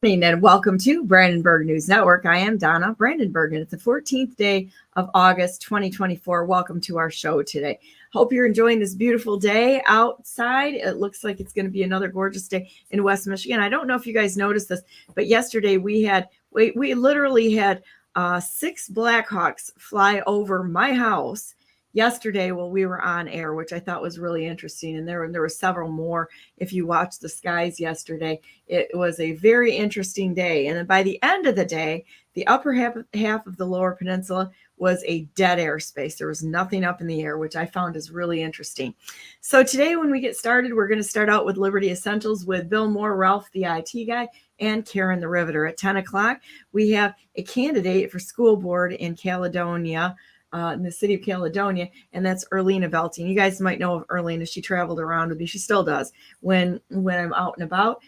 And welcome to Brandenburg News Network. I am Donna Brandenburg, and it's the 14th day of August 2024. Welcome to our show today. Hope you're enjoying this beautiful day outside. It looks like it's going to be another gorgeous day in West Michigan. I don't know if you guys noticed this, but yesterday we literally had 6 Blackhawks fly over my house yesterday while we were on air, which I thought was really interesting. And there were several more. If you watched the skies yesterday, it was a very interesting day. And then by the end of the day, the upper half of the lower peninsula was a dead airspace. There was nothing up in the air, which I found is really interesting. So today, when we get started, we're going to start out with Liberty Essentials with Bill Moore, Ralph, the IT guy, and Karen, the Riveter. At 10 o'clock, we have a candidate for school board in Caledonia, in the city of Caledonia, and that's Earlina Velting. You guys might know of Earlina. She traveled around with me. She still does when I'm out and about.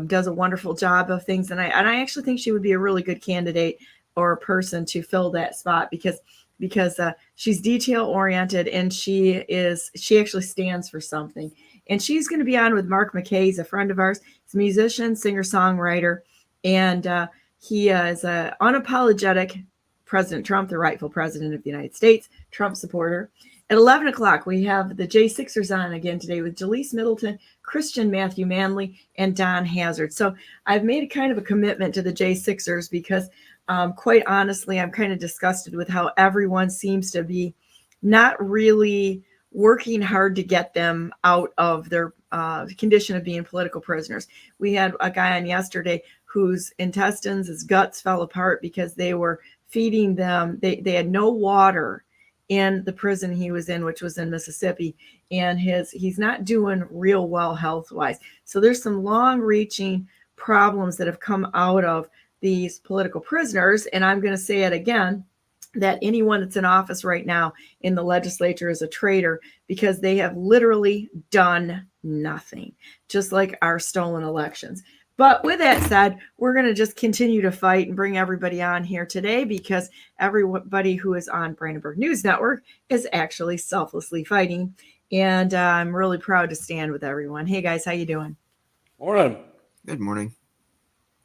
Does a wonderful job of things, and I actually think she would be a really good candidate or a person to fill that spot because she's detail oriented, and she actually stands for something. And she's going to be on with Mark Mackay. He's a friend of ours. He's a musician, singer, songwriter, and he is an unapologetic President Trump, the rightful president of the United States, Trump supporter. At 11 o'clock, we have the J6ers on again today with Jaleese Middleton, Christian Matthew Manley, and Don Hazard. So I've made a kind of a commitment to the J6ers because quite honestly, I'm kind of disgusted with how everyone seems to be not really working hard to get them out of their condition of being political prisoners. We had a guy on yesterday whose intestines, his guts fell apart because they were feeding them. They had no water in the prison he was in, which was in Mississippi, and he's not doing real well health-wise. So there's some long-reaching problems that have come out of these political prisoners, and I'm going to say it again, that anyone that's in office right now in the legislature is a traitor because they have literally done nothing, just like our stolen elections. But with that said, we're going to just continue to fight and bring everybody on here today because everybody who is on Brandenburg News Network is actually selflessly fighting. And I'm really proud to stand with everyone. Hey, guys, how you doing? Morning. Good morning.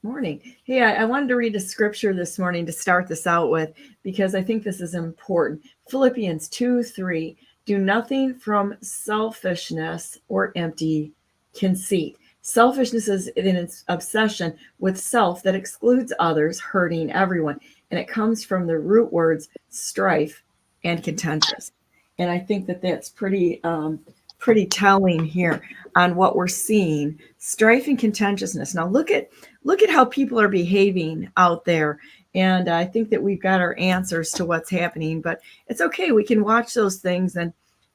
Morning. Hey, I wanted to read a scripture this morning to start this out with because I think this is important. Philippians 2:3, do nothing from selfishness or empty conceit. Selfishness is in its obsession with self that excludes others, hurting everyone. And it comes from the root words strife and contentious. And I think that that's pretty telling here on what we're seeing. Strife and contentiousness. Now look at how people are behaving out there. And I think that we've got our answers to what's happening, but it's okay. We can watch those things, and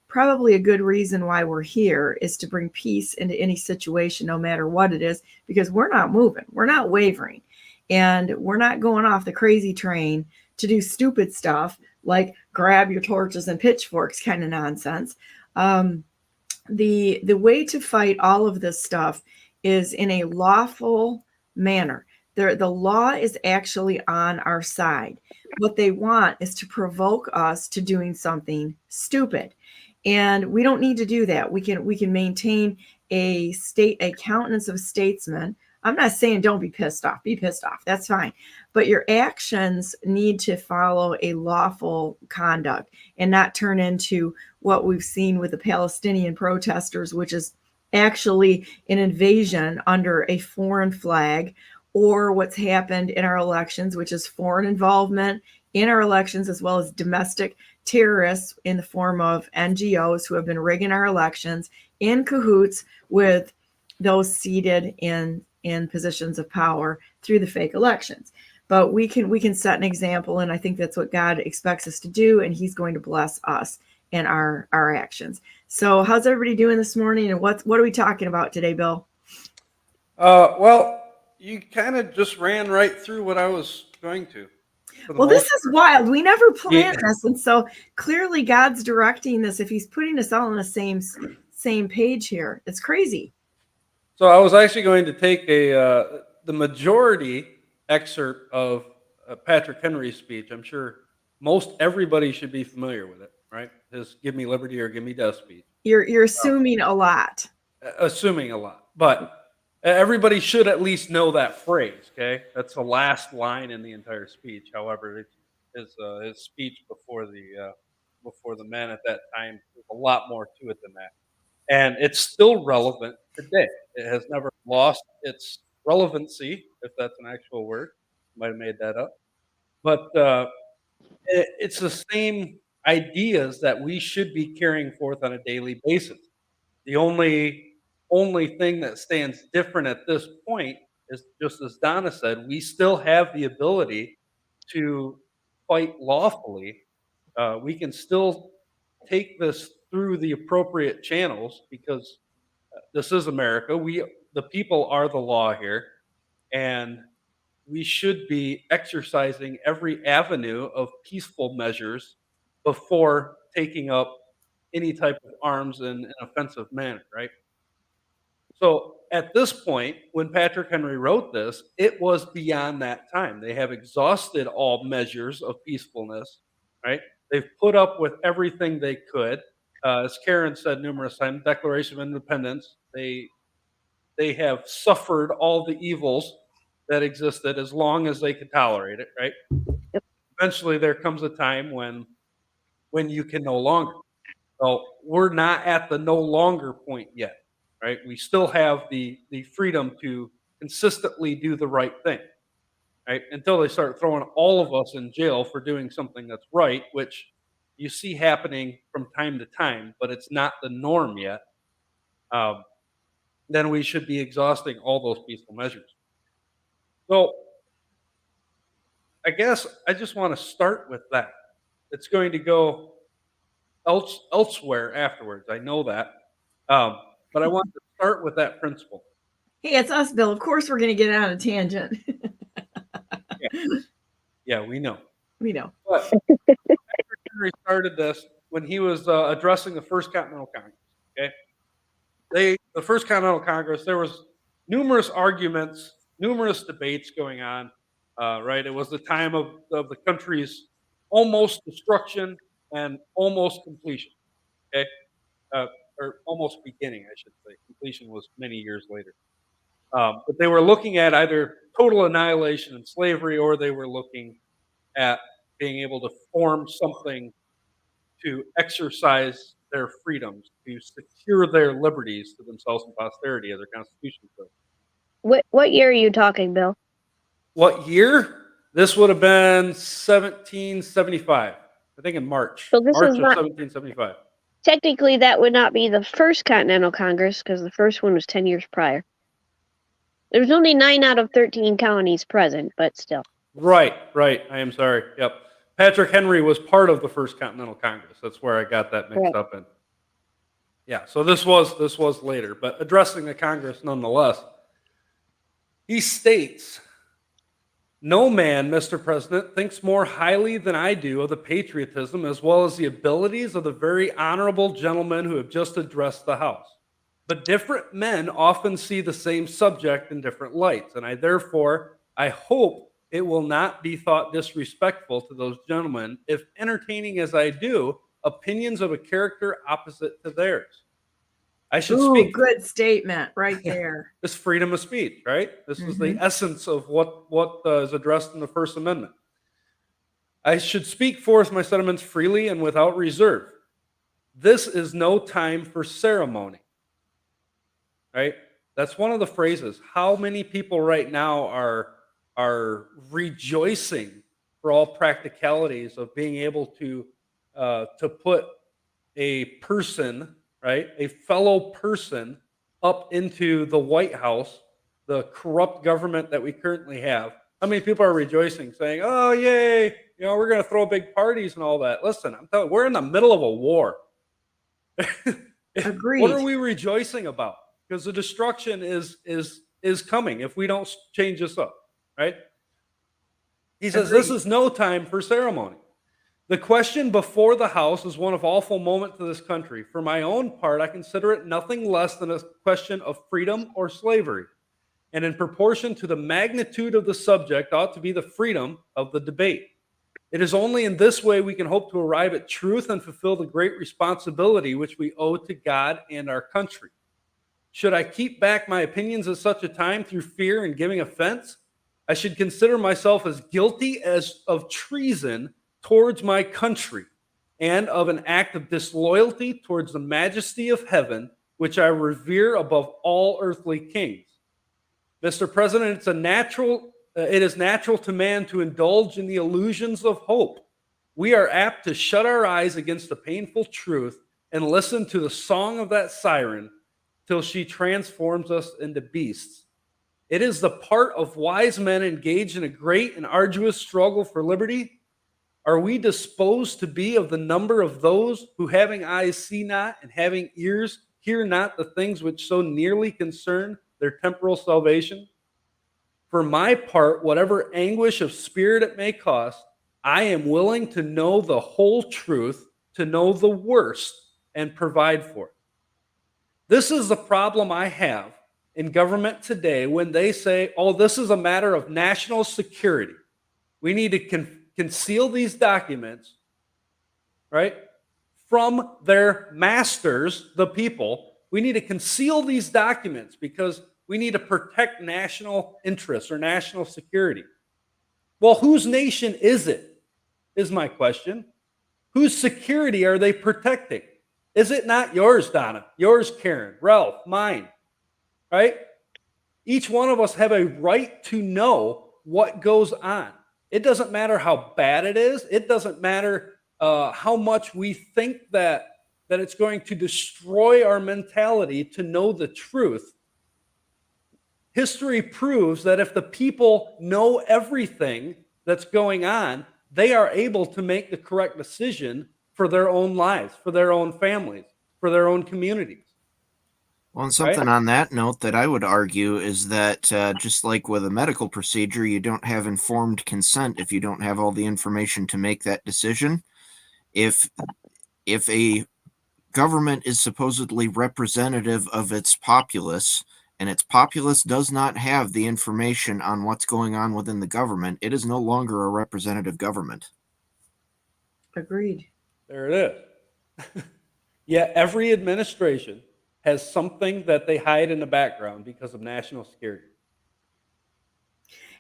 probably a good reason why we're here is to bring peace into any situation, no matter what it is, because we're not moving, we're not wavering, and we're not going off the crazy train to do stupid stuff like grab your torches and pitchforks kind of nonsense. The way to fight all of this stuff is in a lawful manner. The law is actually on our side. What they want is to provoke us to doing something stupid. And we don't need to do that. We can maintain a countenance of statesman. I'm not saying don't be pissed off. Be pissed off. That's fine. But your actions need to follow a lawful conduct and not turn into what we've seen with the Palestinian protesters, which is actually an invasion under a foreign flag, or what's happened in our elections, which is foreign involvement in our elections, as well as domestic terrorists in the form of NGOs who have been rigging our elections in cahoots with those seated in positions of power through the fake elections. But we can set an example, and I think that's what God expects us to do, and he's going to bless us in our actions. So how's everybody doing this morning, and what are we talking about today, Bill? Well, you kind of just ran right through what I was going to. Well, this is wild. We never planned this, and so clearly God's directing this. If he's putting us all on the same page here, it's crazy. So I was actually going to take the majority excerpt of Patrick Henry's speech. I'm sure most everybody should be familiar with it, right? His "Give me liberty or give me death" speech. You're assuming a lot. Assuming a lot, but Everybody should at least know that phrase. Okay, that's the last line in the entire speech. However, his speech before the men at that time, there's a lot more to it than that, and it's still relevant today. It has never lost its relevancy, if that's an actual word. Might have made that up, but it's the same ideas that we should be carrying forth on a daily basis. The only thing that stands different at this point is, just as Donna said, we still have the ability to fight lawfully. We can still take this through the appropriate channels because this is America. The people are the law here, and we should be exercising every avenue of peaceful measures before taking up any type of arms in an offensive manner, right? So at this point, when Patrick Henry wrote this, it was beyond that time. They have exhausted all measures of peacefulness, right? They've put up with everything they could. As Karen said numerous times, Declaration of Independence, they have suffered all the evils that existed as long as they could tolerate it, right? Yep. Eventually, there comes a time when you can no longer. So we're not at the no longer point yet, right? We still have the freedom to consistently do the right thing, right? Until they start throwing all of us in jail for doing something that's right, which you see happening from time to time, but it's not the norm yet. Um, then we should be exhausting all those peaceful measures. So I guess I just want to start with that. It's going to go elsewhere afterwards. I know that. But I want to start with that principle. Hey, it's us, Bill. Of course, we're going to get on a tangent. Yeah, we know. We know. But Patrick Henry started this when he was addressing the First Continental Congress. Okay, the First Continental Congress. There was numerous arguments, numerous debates going on. Right, it was the time of the country's almost destruction and almost completion. Okay, uh, or almost beginning, I should say. Completion was many years later. But they were looking at either total annihilation and slavery, or they were looking at being able to form something to exercise their freedoms, to secure their liberties to themselves and posterity, as their constitution says. What year are you talking, Bill? What year? This would have been 1775. I think in March. So this March is of not 1775. technically that would not be the first Continental Congress because the first one was 10 years prior. There was only 9 out of 13 colonies present, but still. Right. I am sorry. Yep. Patrick Henry was part of the First Continental Congress. That's where I got that mixed Right. up in. Yeah, so this was later, but addressing the Congress nonetheless. He states, "No man, Mr. President, thinks more highly than I do of the patriotism as well as the abilities of the very honorable gentlemen who have just addressed the House. But different men often see the same subject in different lights, and I hope it will not be thought disrespectful to those gentlemen if entertaining as I do opinions of a character opposite to theirs. I should Ooh, speak." good statement right there. This freedom of speech, right? This is the essence of what is addressed in the First Amendment. "I should speak forth my sentiments freely and without reserve. This is no time for ceremony." Right? That's one of the phrases. How many people right now are rejoicing for all practicalities of being able to put a person, right, a fellow person, up into the White House, the corrupt government that we currently have? How many people are rejoicing, saying, "Oh, yay! We're going to throw big parties and all that"? Listen, I'm telling you, we're in the middle of a war. Agreed. What are we rejoicing about? Because the destruction is coming if we don't change this up, right? He says, "This is no time for ceremony. The question before the House is one of awful moment to this country. For my own part, I consider it nothing less than a question of freedom or slavery, and in proportion to the magnitude of the subject ought to be the freedom of the debate. It is only in this way we can hope to arrive at truth and fulfill the great responsibility which we owe to God and our country." Should I keep back my opinions at such a time through fear and giving offense? I should consider myself as guilty as of treason towards my country and of an act of disloyalty towards the majesty of heaven, which I revere above all earthly kings. Mr. President, it is natural to man to indulge in the illusions of hope. We are apt to shut our eyes against the painful truth and listen to the song of that siren till she transforms us into beasts. It is the part of wise men engaged in a great and arduous struggle for liberty. Are we disposed to be of the number of those who, having eyes, see not, and having ears, hear not the things which so nearly concern their temporal salvation? For my part, whatever anguish of spirit it may cost, I am willing to know the whole truth, to know the worst, and provide for it. This is the problem I have in government today when they say, oh, this is a matter of national security. We need to conceal these documents, right, from their masters, the people. We need to conceal these documents because we need to protect national interests or national security. Well, whose nation is it, is my question. Whose security are they protecting? Is it not yours, Donna? Yours, Karen, Ralph, mine, right? Each one of us have a right to know what goes on. It doesn't matter how bad it is. It doesn't matter how much we think that it's going to destroy our mentality to know the truth. History proves that if the people know everything that's going on, they are able to make the correct decision for their own lives, for their own families, for their own communities. Well, and something on that note that I would argue is that just like with a medical procedure, you don't have informed consent if you don't have all the information to make that decision. If a government is supposedly representative of its populace, and its populace does not have the information on what's going on within the government, it is no longer a representative government. Agreed. There it is. Yet every administration has something that they hide in the background because of national security.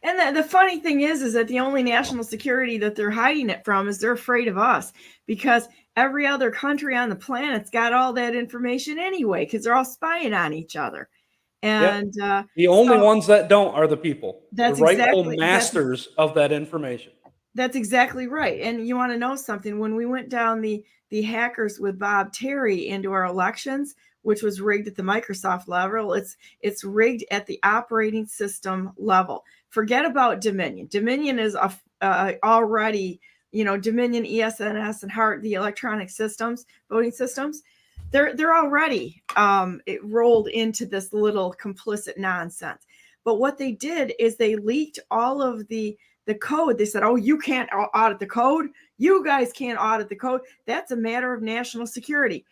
And the funny thing is that the only national security that they're hiding it from is they're afraid of us, because every other country on the planet's got all that information anyway, because they're all spying on each other. And the only ones that don't are the people, the rightful masters of that information. That's exactly right. And you want to know something? When we went down the hackers with Bob Terry into our elections, which was rigged at the Microsoft level, it's rigged at the operating system level. Forget about Dominion. Dominion is already, Dominion, ESNS, and HART, the electronic systems, voting systems. They're already it rolled into this little complicit nonsense. But what they did is they leaked all of the code. They said, oh, you can't audit the code. You guys can't audit the code. That's a matter of national security.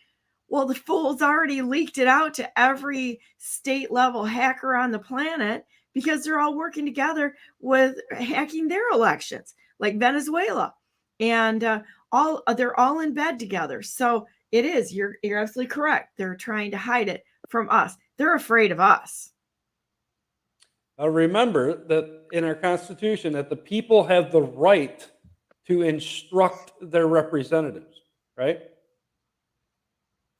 Well, the fools already leaked it out to every state level hacker on the planet because they're all working together with hacking their elections, like Venezuela. And they're all in bed together. So it is, you're absolutely correct. They're trying to hide it from us. They're afraid of us. Remember that in our Constitution that the people have the right to instruct their representatives, right?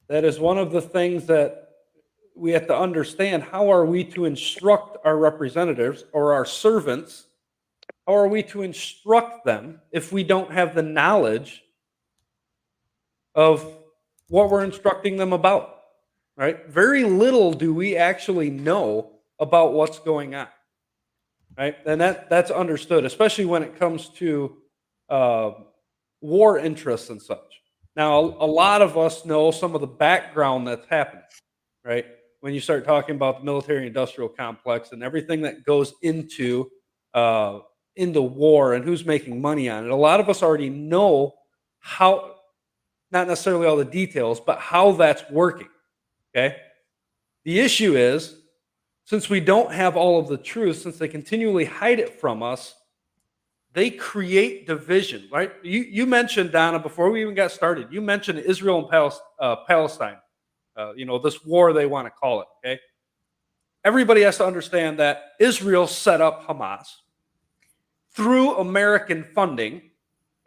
That is one of the things that we have to understand. How are we to instruct our representatives or our servants? How are we to instruct them if we don't have the knowledge of what we're instructing them about, right? Very little do we actually know about what's going on, right? And that's understood, especially when it comes to war interests and such. Now, a lot of us know some of the background that's happening, right? When you start talking about the military-industrial complex and everything that goes into war and who's making money on it, a lot of us already know how, not necessarily all the details, but how that's working, okay? The issue is, since we don't have all of the truth, since they continually hide it from us, they create division, right? You mentioned, Donna, before we even got started, you mentioned Israel and Palestine, this war they want to call it, okay? everybody has to understand that Israel set up Hamas through American funding.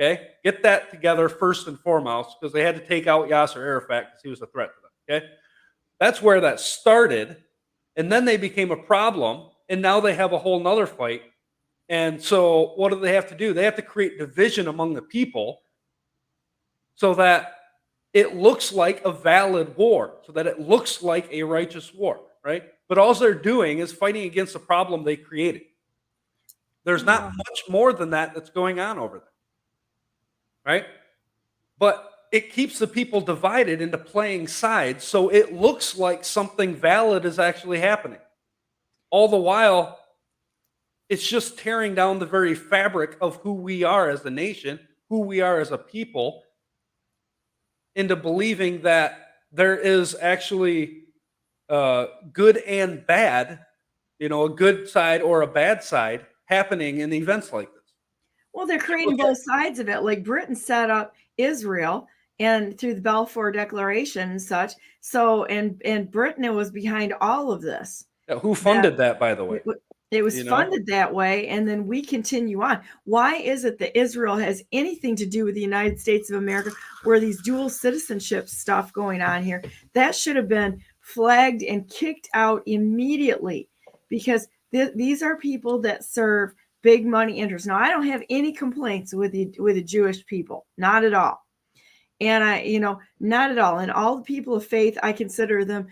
Okay, get that together first and foremost, because they had to take out Yasser Arafat because he was a threat to them. Okay, that's where that started, and then they became a problem, and now they have a whole nother fight. And so, what do they have to do? They have to create division among the people so that it looks like a valid war, so that it looks like a righteous war, right? But all they're doing is fighting against a problem they created. There's not much more than that that's going on over there. Right? But it keeps the people divided into playing sides, so it looks like something valid is actually happening. All the while, it's just tearing down the very fabric of who we are as a nation, who we are as a people, into believing that there is actually good and bad, a good side or a bad side happening in events like this. Well, they're creating both sides of it. Like Britain set up Israel and through the Balfour Declaration and such. So, and Britain was behind all of this. Who funded that, by the way? It was funded that way, and then we continue on. Why is it that Israel has anything to do with the United States of America, where these dual citizenship stuff going on here? That should have been flagged and kicked out immediately, because these are people that serve big money interests. Now, I don't have any complaints with the Jewish people, not at all. And not at all. And all the people of faith, I consider them,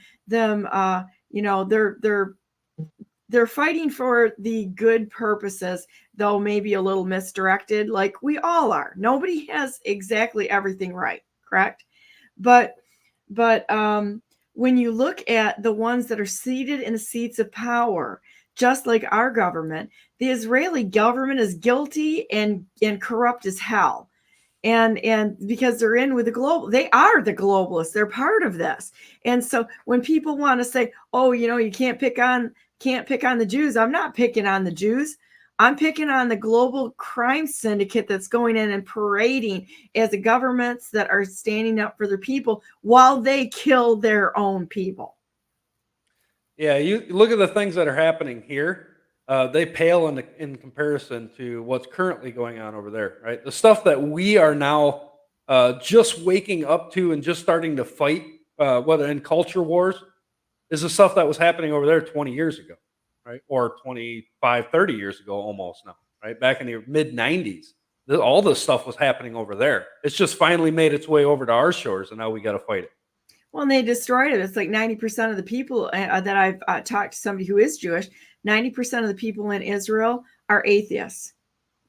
they're fighting for the good purposes, though maybe a little misdirected, like we all are. Nobody has exactly everything right, correct? But when you look at the ones that are seated in the seats of power, just like our government, the Israeli government is guilty and corrupt as hell. And because they're in with the global, they are the globalists. They're part of this. And so when people want to say, oh, you can't pick on the Jews, I'm not picking on the Jews. I'm picking on the global crime syndicate that's going in and parading as the governments that are standing up for their people while they kill their own people. Yeah, you look at the things that are happening here. They pale in comparison to what's currently going on over there, right? The stuff that we are now just waking up to and just starting to fight, whether in culture wars, is the stuff that was happening over there 20 years ago, right? Or 25, 30 years ago almost now, right? Back in the mid-90s. All this stuff was happening over there. It's just finally made its way over to our shores, and now we got to fight it. Well, and they destroyed it. It's like 90% of the people that I've talked to somebody who is Jewish, 90% of the people in Israel are atheists.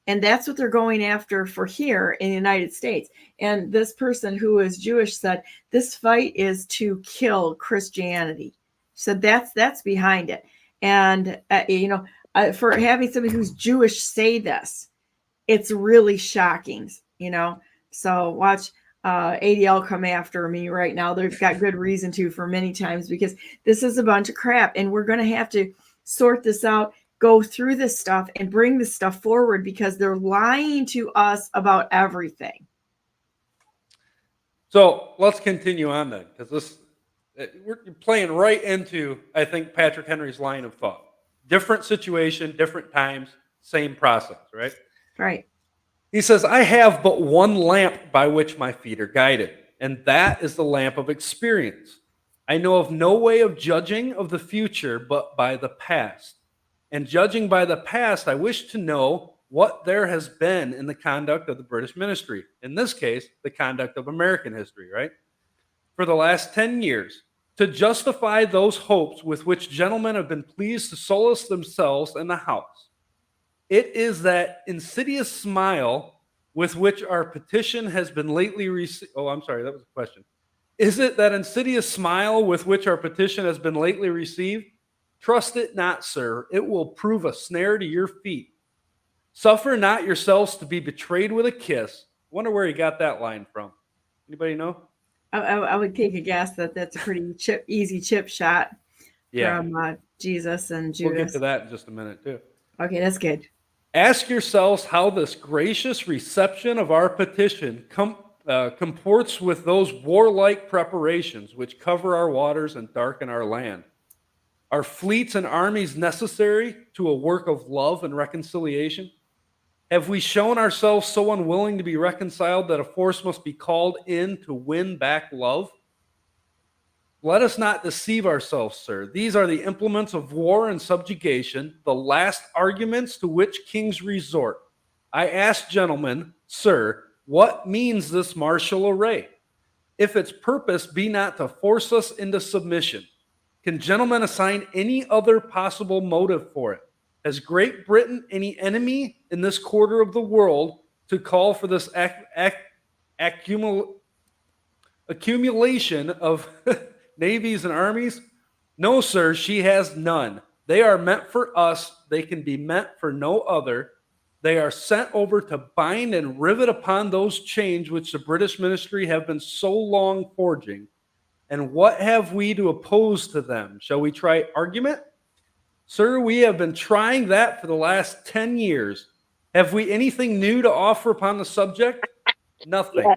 And that's what they're going after for here in the United States. And this person who is Jewish said, this fight is to kill Christianity. So that's behind it. And, for having somebody who's Jewish say this, it's really shocking, So watch ADL come after me right now. They've got good reason to for many times, because this is a bunch of crap, and we're going to have to sort this out, go through this stuff, and bring this stuff forward, because they're lying to us about everything. So let's continue on then, because we're playing right into, I think, Patrick Henry's line of thought. Different situation, different times, same process, right? Right. He says, I have but one lamp by which my feet are guided, and that is the lamp of experience. I know of no way of judging of the future but by the past. And judging by the past, I wish to know what there has been in the conduct of the British ministry. In this case, the conduct of American history, right? For the last 10 years, to justify those hopes with which gentlemen have been pleased to solace themselves in the House. It is that insidious smile with which our petition has been lately received. Oh, I'm sorry, that was a question. Is it that insidious smile with which our petition has been lately received? Trust it not, sir. It will prove a snare to your feet. Suffer not yourselves to be betrayed with a kiss. Wonder where he got that line from. Anybody know? I would take a guess that that's a pretty easy chip shot from Jesus and Judas. We'll get to that in just a minute, too. Okay, that's good. Ask yourselves how this gracious reception of our petition comports with those warlike preparations which cover our waters and darken our land. Are fleets and armies necessary to a work of love and reconciliation? Have we shown ourselves so unwilling to be reconciled that a force must be called in to win back love? Let us not deceive ourselves, sir. These are the implements of war and subjugation, the last arguments to which kings resort. I ask, gentlemen, sir, what means this martial array? If its purpose be not to force us into submission, can gentlemen assign any other possible motive for it? Has Great Britain any enemy in this quarter of the world to call for this accumulation of navies and armies? No, sir, she has none. They are meant for us. They can be meant for no other. They are sent over to bind and rivet upon those chains which the British ministry have been so long forging. And what have we to oppose to them? Shall we try argument? Sir, we have been trying that for the last 10 years. Have we anything new to offer upon the subject? Nothing.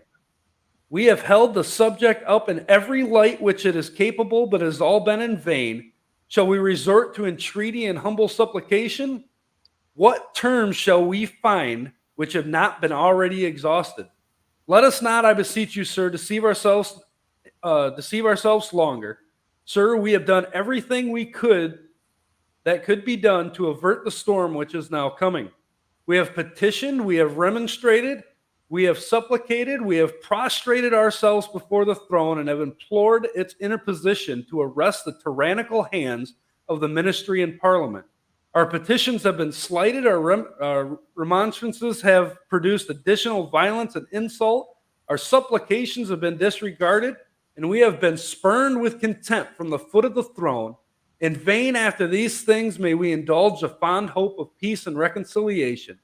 We have held the subject up in every light which it is capable, but it has all been in vain. Shall we resort to entreaty and humble supplication? What terms shall we find which have not been already exhausted? Let us not, I beseech you, sir, deceive ourselves longer. Sir, we have done everything we could that could be done to avert the storm which is now coming. We have petitioned, we have remonstrated, we have supplicated, we have prostrated ourselves before the throne and have implored its interposition to arrest the tyrannical hands of the ministry and parliament. Our petitions have been slighted, our remonstrances have produced additional violence and insult, our supplications have been disregarded, and we have been spurned with contempt from the foot of the throne. In vain after these things may we indulge a fond hope of peace and reconciliation.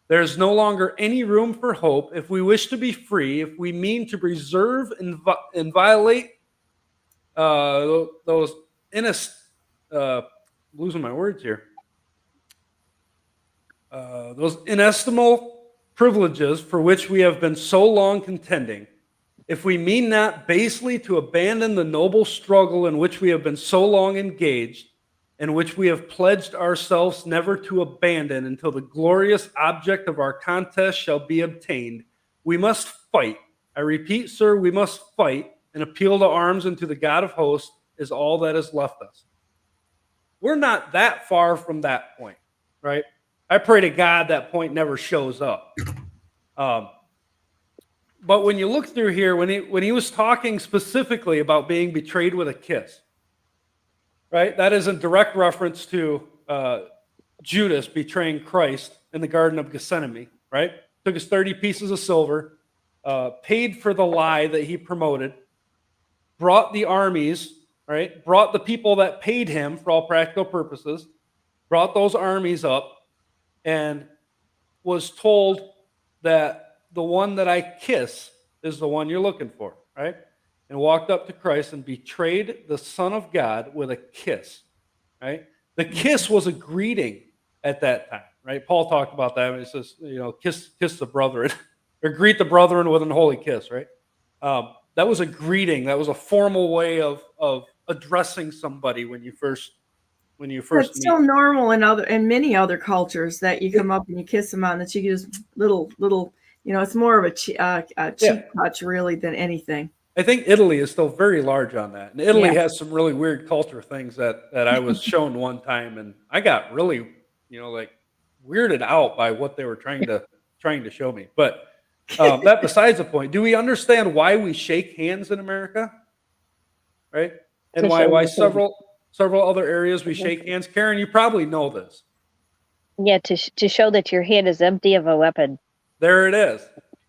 There is no longer any room for hope if we wish to be free, if we mean to preserve and violate those losing my words here. Those inestimable privileges for which we have been so long contending, if we mean not basely to abandon the noble struggle in which we have been so long engaged, and which we have pledged ourselves never to abandon until the glorious object of our contest shall be obtained, we must fight. I repeat, sir, we must fight, and appeal to arms and to the God of hosts is all that is left us. We're not that far from that point, right? I pray to God that point never shows up. But when you look through here, when he was talking specifically about being betrayed with a kiss, right? That is in direct reference to Judas betraying Christ in the Garden of Gethsemane, right? Took his 30 pieces of silver, paid for the lie that he promoted, brought the armies, right? Brought the people that paid him for all practical purposes, brought those armies up, and was told that the one that I kiss is the one you're looking for, right? And walked up to Christ and betrayed the Son of God with a kiss, right? The kiss was a greeting at that time, right? Paul talked about that. He says, kiss the brethren, or greet the brethren with an holy kiss, right? That was a greeting. That was a formal way of addressing somebody when you first It's so normal in many other cultures that you come up and you kiss them on the cheek. Just little, it's more of a cheek touch really than anything. I think Italy is still very large on that. And Italy has some really weird culture things that I was shown one time, and I got really, weirded out by what they were trying to show me. But that besides the point. Do we understand why we shake hands in America? Right? And why several other areas we shake hands? Karen, you probably know this. Yeah, to show that your hand is empty of a weapon. There it is.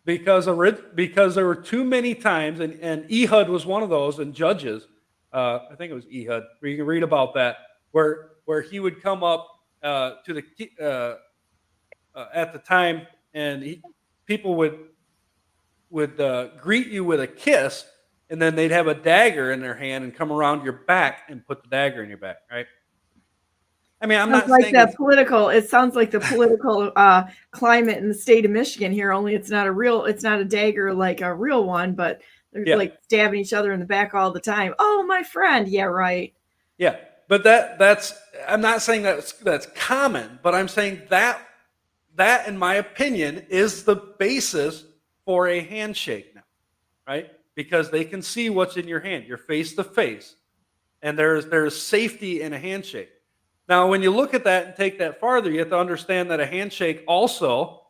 Because there were too many times, and Ehud was one of those, and Judges, I think it was Ehud, where you can read about that, where he would come up to the at the time, and people would greet you with a kiss, and then they'd have a dagger in their hand and come around your back and put the dagger in your back, right? I mean, I'm not saying it sounds like the political climate in the state of Michigan here, only it's not a dagger like a real one, but they're like stabbing each other in the back all the time. Oh, my friend. Yeah, right. Yeah. But that's I'm not saying that's common, but I'm saying that in my opinion is the basis for a handshake now, right? Because they can see what's in your hand. You're face to face, and there's safety in a handshake. Now, when you look at that and take that farther, you have to understand that a handshake also,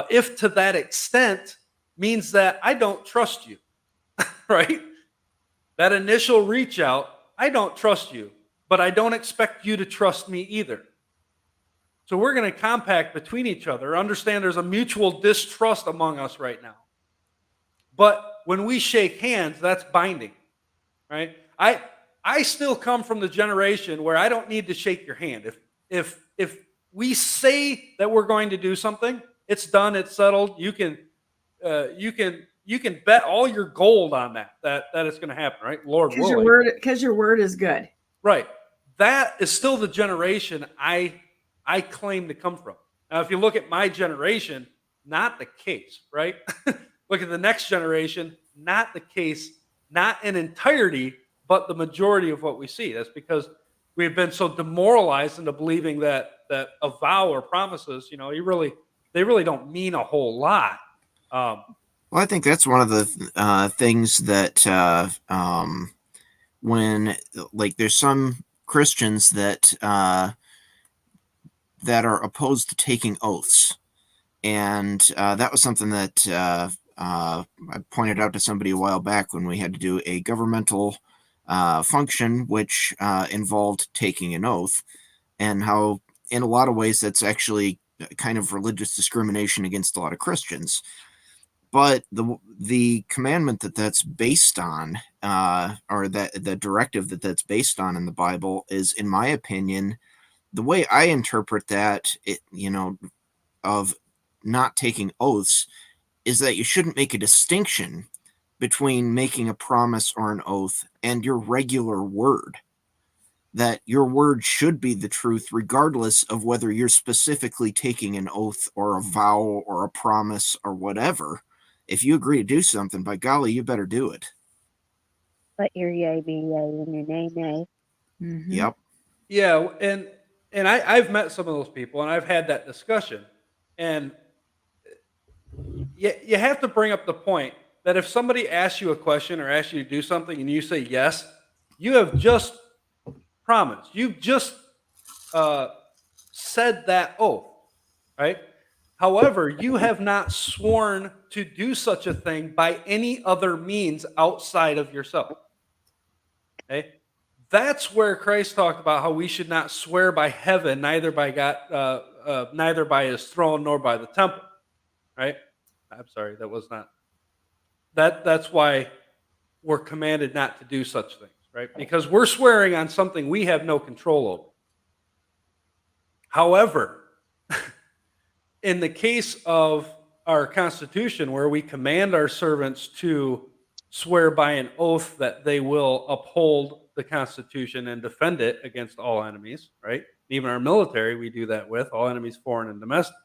if to that extent, means that I don't trust you, right? That initial reach out, I don't trust you, but I don't expect you to trust me either. So we're going to compact between each other, understand there's a mutual distrust among us right now. But when we shake hands, that's binding, right? I still come from the generation where I don't need to shake your hand. If we say that we're going to do something, it's done, it's settled. You can bet all your gold on that it's going to happen, right? Lord willing. Because your word is good. Right. That is still the generation I claim to come from. Now, if you look at my generation, not the case, right? Look at the next generation, not the case, not in entirety, but the majority of what we see. That's because we've been so demoralized into believing that a vow or promises, they really don't mean a whole lot. Well, I think that's one of the things that when there's some Christians that are opposed to taking oaths, and that was something that I pointed out to somebody a while back when we had to do a governmental function which involved taking an oath, and how in a lot of ways that's actually kind of religious discrimination against a lot of Christians. But the commandment that's based on, or that the directive that's based on in the Bible is, in my opinion, the way I interpret that, of not taking oaths, is that you shouldn't make a distinction between making a promise or an oath and your regular word. That your word should be the truth regardless of whether you're specifically taking an oath or a vow or a promise or whatever. If you agree to do something, by golly, you better do it. Let your yea be yea and your nay nay. Mm-hmm. Yep. Yeah, and I've met some of those people, and I've had that discussion. And you have to bring up the point that if somebody asks you a question or asks you to do something and you say yes, you have just promised. You've just said that oath, right? However, you have not sworn to do such a thing by any other means outside of yourself. Okay? That's where Christ talked about how we should not swear by heaven, neither by God, neither by his throne nor by the temple. Right? I'm sorry, that was not. That's why we're commanded not to do such things, right? Because we're swearing on something we have no control over. However, in the case of our Constitution, where we command our servants to swear by an oath that they will uphold the Constitution and defend it against all enemies, right? Even our military, we do that with all enemies, foreign and domestic.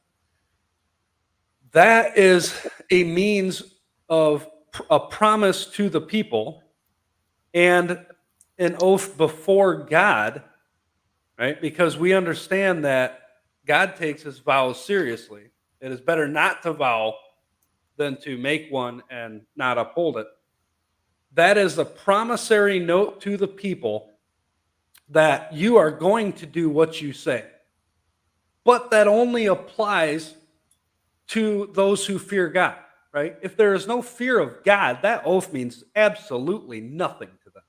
That is a means of a promise to the people and an oath before God, right? Because we understand that God takes his vows seriously. It is better not to vow than to make one and not uphold it. That is a promissory note to the people that you are going to do what you say. But that only applies to those who fear God, right? If there is no fear of God, that oath means absolutely nothing to them,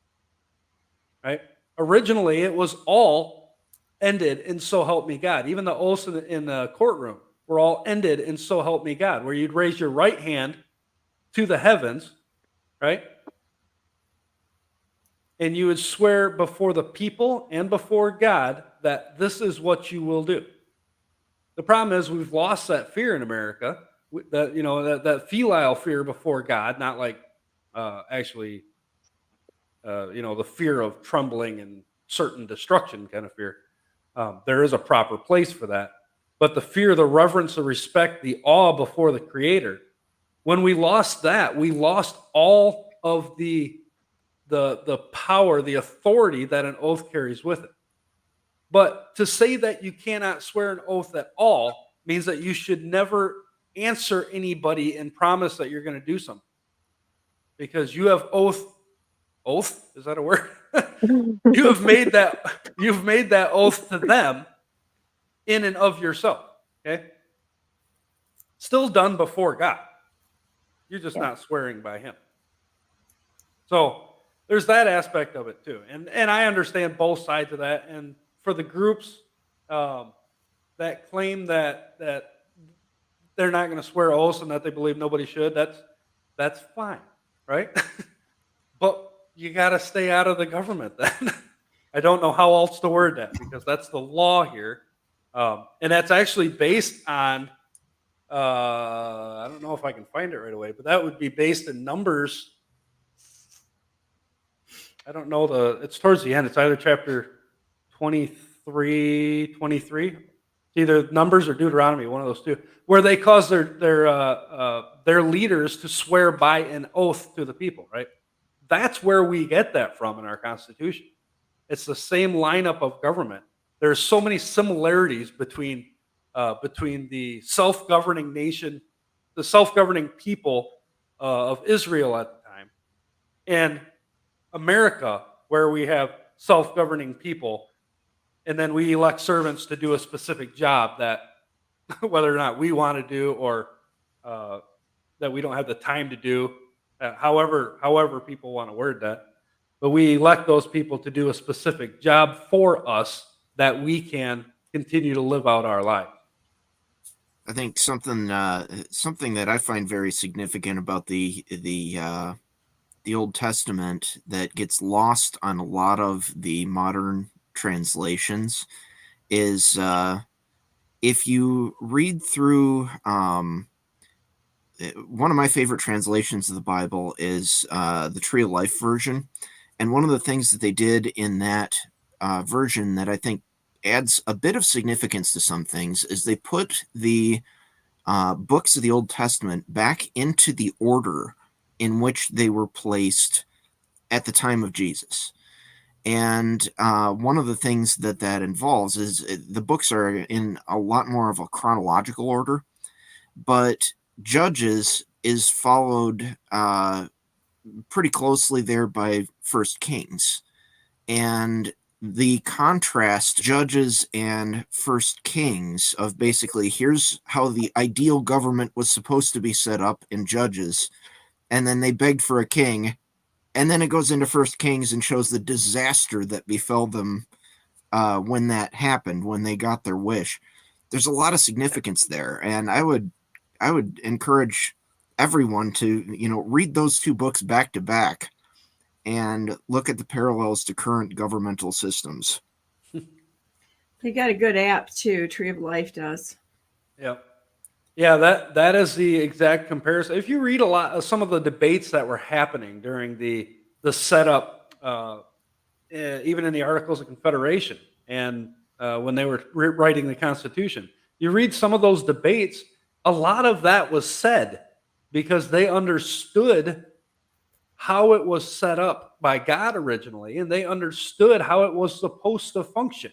right? Originally, it was all ended in "so help me God." Even the oaths in the courtroom were all ended in "so help me God," where you'd raise your right hand to the heavens, right? And you would swear before the people and before God that this is what you will do. The problem is we've lost that fear in America, that filial fear before God, not like the fear of trembling and certain destruction kind of fear. There is a proper place for that. But the fear, the reverence, the respect, the awe before the Creator, when we lost that, we lost all of the power, the authority that an oath carries with it. But to say that you cannot swear an oath at all means that you should never answer anybody and promise that you're going to do something, because you have oath, is that a word? You've made that oath to them in and of yourself. Okay. Still done before God. You're just not swearing by him. So there's that aspect of it too. And I understand both sides of that. And for the groups that claim that they're not going to swear oaths and that they believe nobody should, that's fine, right? But you got to stay out of the government then. I don't know how else to word that, because that's the law here. And that's actually based on, I don't know if I can find it right away, but that would be based in Numbers. I don't know it's towards the end. It's either chapter 23. It's either Numbers or Deuteronomy, one of those two, where they cause their leaders to swear by an oath to the people, right? That's where we get that from in our Constitution. It's the same lineup of government. There's so many similarities between the self-governing nation, the self-governing people of Israel at the time, and America, where we have self-governing people, and then we elect servants to do a specific job that whether or not we want to do, or that we don't have the time to do, however people want to word that. But we elect those people to do a specific job for us that we can continue to live out our lives. I think something that I find very significant about the Old Testament that gets lost on a lot of the modern translations is if you read through one of my favorite translations of the Bible is the Tree of Life version. And one of the things that they did in that version that I think adds a bit of significance to some things is they put the books of the Old Testament back into the order in which they were placed at the time of Jesus. And one of the things that involves is the books are in a lot more of a chronological order, but Judges is followed pretty closely there by First Kings. And the contrast, Judges and First Kings, of basically here's how the ideal government was supposed to be set up in Judges, and then they begged for a king, and then it goes into First Kings and shows the disaster that befell them when that happened, when they got their wish. There's a lot of significance there, and I would encourage everyone to read those two books back to back and look at the parallels to current governmental systems. They got a good app too. Tree of Life does. Yeah, that is the exact comparison. If you read a lot of some of the debates that were happening during the setup, even in the Articles of Confederation, and when they were writing the Constitution, you read some of those debates. A lot of that was said because they understood how it was set up by God originally, and they understood how it was supposed to function.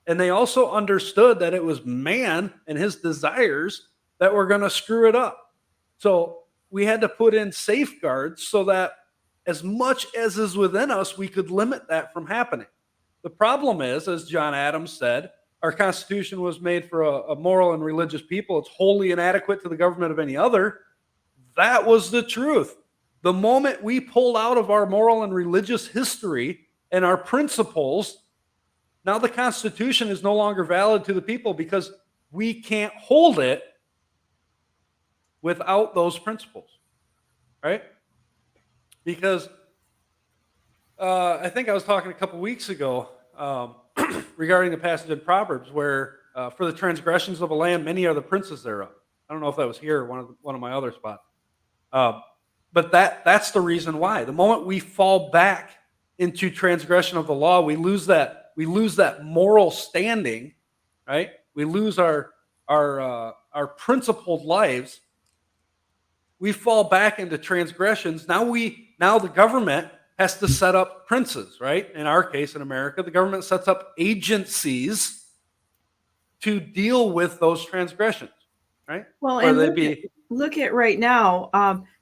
And they also understood that it was man and his desires that were going to screw it up. So we had to put in safeguards so that as much as is within us, we could limit that from happening. The problem is, as John Adams said, our Constitution was made for a moral and religious people. It's wholly inadequate to the government of any other. That was the truth. The moment we pulled out of our moral and religious history and our principles, now the Constitution is no longer valid to the people because we can't hold it without those principles, right? Because I think I was talking a couple weeks ago regarding the passage in Proverbs where for the transgressions of a land, many are the princes thereof. I don't know if that was here or one of my other spots. But that's the reason why. The moment we fall back into transgression of the law, we lose that moral standing, right? We lose our principled lives. We fall back into transgressions. Now the government has to set up princes, right? In our case, in America, the government sets up agencies to deal with those transgressions, right? Well, Whether and they be look at right now,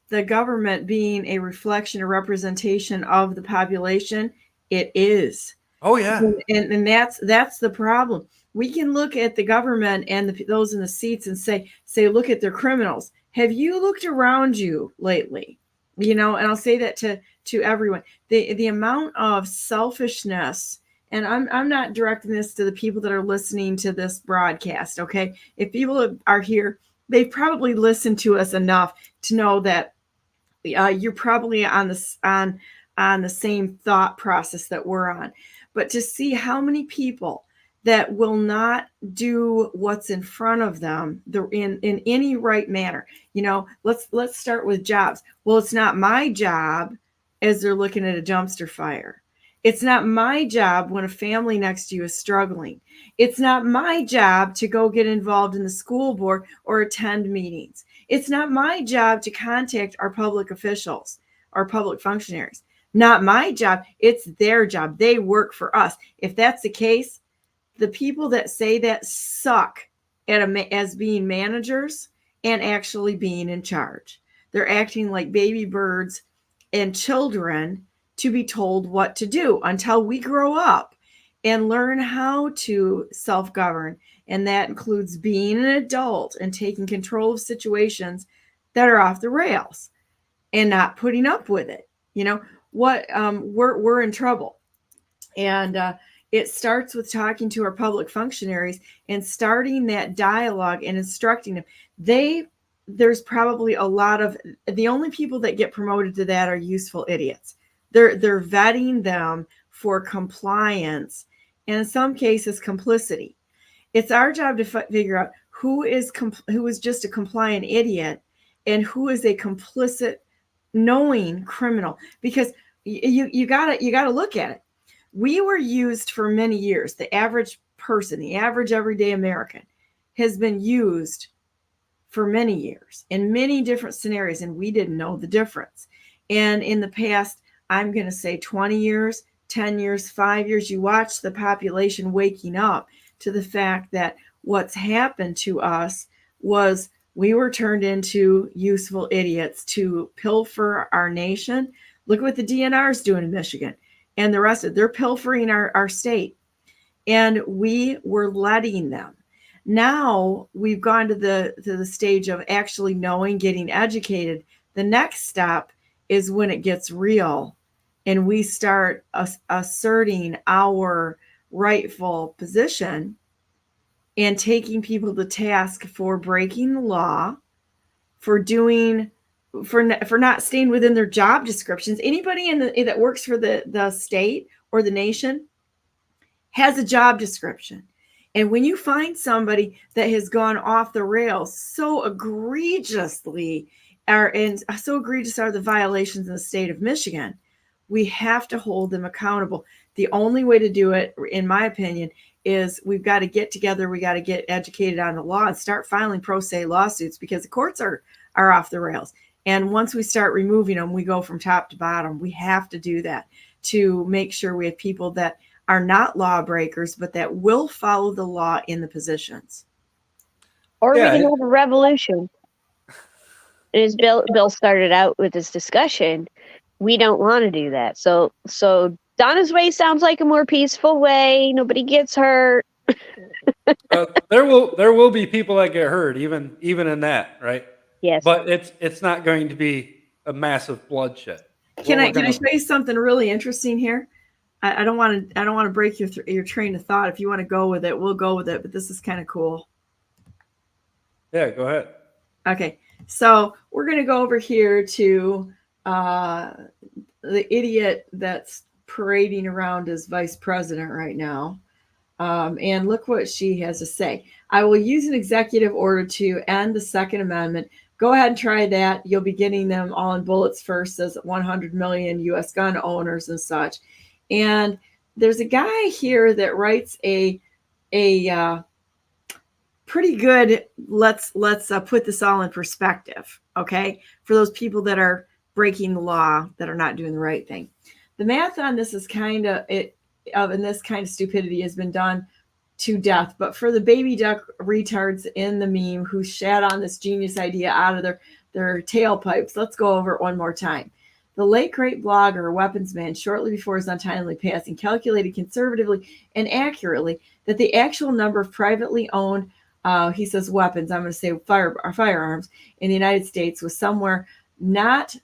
the government being a reflection or representation of the population. It is. oh yeah, And that's the problem. We can look at the government and those in the seats and say, look at their criminals. Have you looked around you lately? And I'll say that to everyone. The amount of selfishness, and I'm not directing this to the people that are listening to this broadcast, okay? If people are here, they've probably listened to us enough to know that you're probably on the same thought process that we're on. But to see how many people that will not do what's in front of them in any right manner. Let's start with jobs. Well, it's not my job as they're looking at a dumpster fire. It's not my job when a family next to you is struggling. It's not my job to go get involved in the school board or attend meetings. It's not my job to contact our public officials, our public functionaries. Not my job. It's their job. They work for us. If that's the case, the people that say that suck as being managers and actually being in charge. They're acting like baby birds and children to be told what to do until we grow up and learn how to self-govern. And that includes being an adult and taking control of situations that are off the rails and not putting up with it. We're in trouble. And it starts with talking to our public functionaries and starting that dialogue and instructing them. There's probably a lot of, the only people that get promoted to that are useful idiots. They're vetting them for compliance and in some cases complicity. It's our job to figure out who is just a compliant idiot and who is a complicit knowing criminal, because you gotta look at it. We were used for many years. The average person, the average everyday American, has been used for many years in many different scenarios, and we didn't know the difference. And in the past, I'm going to say 20 years, 10 years, 5 years, you watch the population waking up to the fact that what's happened to us was we were turned into useful idiots to pilfer our nation. Look what the DNR is doing in Michigan. And the rest of it, they're pilfering our state. And we were letting them. Now we've gone to the stage of actually knowing, getting educated. The next step is when it gets real and we start asserting our rightful position and taking people to task for breaking the law, for not staying within their job descriptions. Anybody that works for the state or the nation has a job description. And when you find somebody that has gone off the rails so egregiously, and so egregious are the violations in the state of Michigan, we have to hold them accountable. The only way to do it, in my opinion, is we've got to get together. We got to get educated on the law and start filing pro se lawsuits, because the courts are off the rails. And once we start removing them, we go from top to bottom. We have to do that to make sure we have people that are not lawbreakers, but that will follow the law in the positions. Or we can have a revolution. As Bill started out with this discussion, we don't want to do that. So Donna's way sounds like a more peaceful way. Nobody gets hurt. There will be people that get hurt, even in that, right? Yes. But it's not going to be a massive bloodshed. Can I show you something really interesting here? I don't want to break your train of thought. If you want to go with it, we'll go with it. But this is kind of cool. Yeah, go ahead. Okay, so we're going to go over here to the idiot that's parading around as vice president right now. And look what she has to say. I will use an executive order to end the Second Amendment. Go ahead and try that. You'll be getting them all in bullets first, as 100 million U.S. gun owners and such. And there's a guy here that writes a pretty good, let's put this all in perspective, okay? For those people that are breaking the law, that are not doing the right thing. The math on this is kind of and this kind of stupidity has been done to death. But for the baby duck retards in the meme who shat on this genius idea out of their tailpipes, let's go over it one more time. The late great blogger Weapons Man, shortly before his untimely passing, calculated conservatively and accurately that the actual number of privately owned, he says weapons, I'm going to say firearms in the United States was somewhere not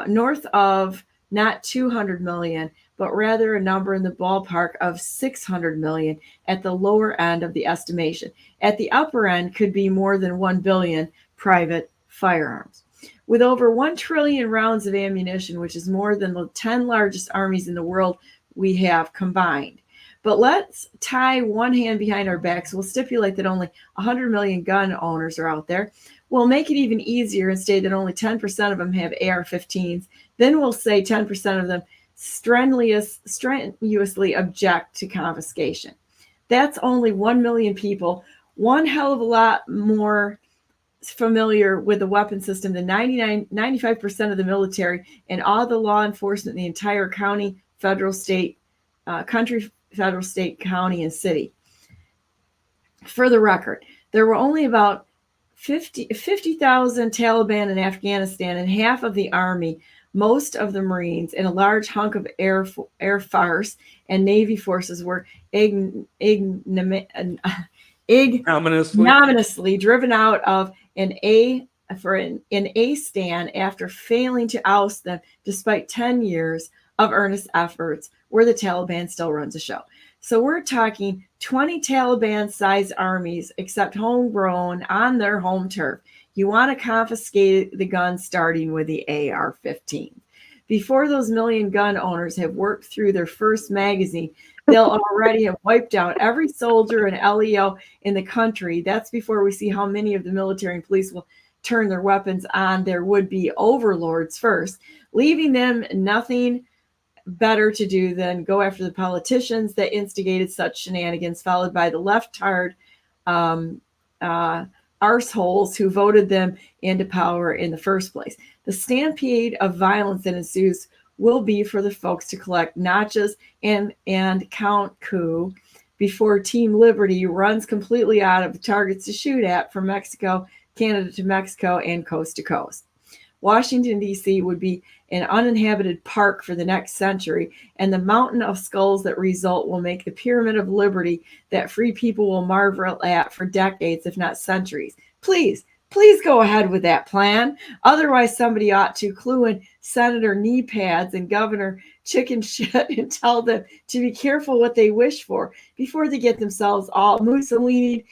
north of not 200 million, but rather a number in the ballpark of 600 million at the lower end of the estimation. At the upper end could be more than 1 billion private firearms. With over 1 trillion rounds of ammunition, which is more than the 10 largest armies in the world we have combined. But let's tie one hand behind our backs. We'll stipulate that only 100 million gun owners are out there. We'll make it even easier and state that only 10% of them have AR-15s. Then we'll say 10% of them strenuously object to confiscation. That's only 1 million people, one hell of a lot more familiar with the weapon system than 95% of the military and all the law enforcement in the entire county, federal, state, country, federal, state, county, and city. For the record, there were only about 50,000 Taliban in Afghanistan, and half of the army, most of the Marines, and a large hunk of Air Force and Navy forces were ignominiously driven out of an A stand after failing to oust them despite 10 years of earnest efforts where the Taliban still runs the show. So we're talking 20 Taliban-sized armies, except homegrown on their home turf. You want to confiscate the guns starting with the AR-15. Before those million gun owners have worked through their first magazine, they'll already have wiped out every soldier and LEO in the country. That's before we see how many of the military and police will turn their weapons on their would-be overlords first, leaving them nothing better to do than go after the politicians that instigated such shenanigans, followed by the left-hard arseholes who voted them into power in the first place. The stampede of violence that ensues will be for the folks to collect notches and count coup before Team Liberty runs completely out of targets to shoot at from Mexico, Canada to Mexico, and coast to coast. Washington, D.C. would be an uninhabited park for the next century, and the mountain of skulls that result will make the pyramid of liberty that free people will marvel at for decades, if not centuries. Please go ahead with that plan. Otherwise, somebody ought to clue in Senator Knee Pads and Governor Chicken Shit and tell them to be careful what they wish for before they get themselves all Mussolini.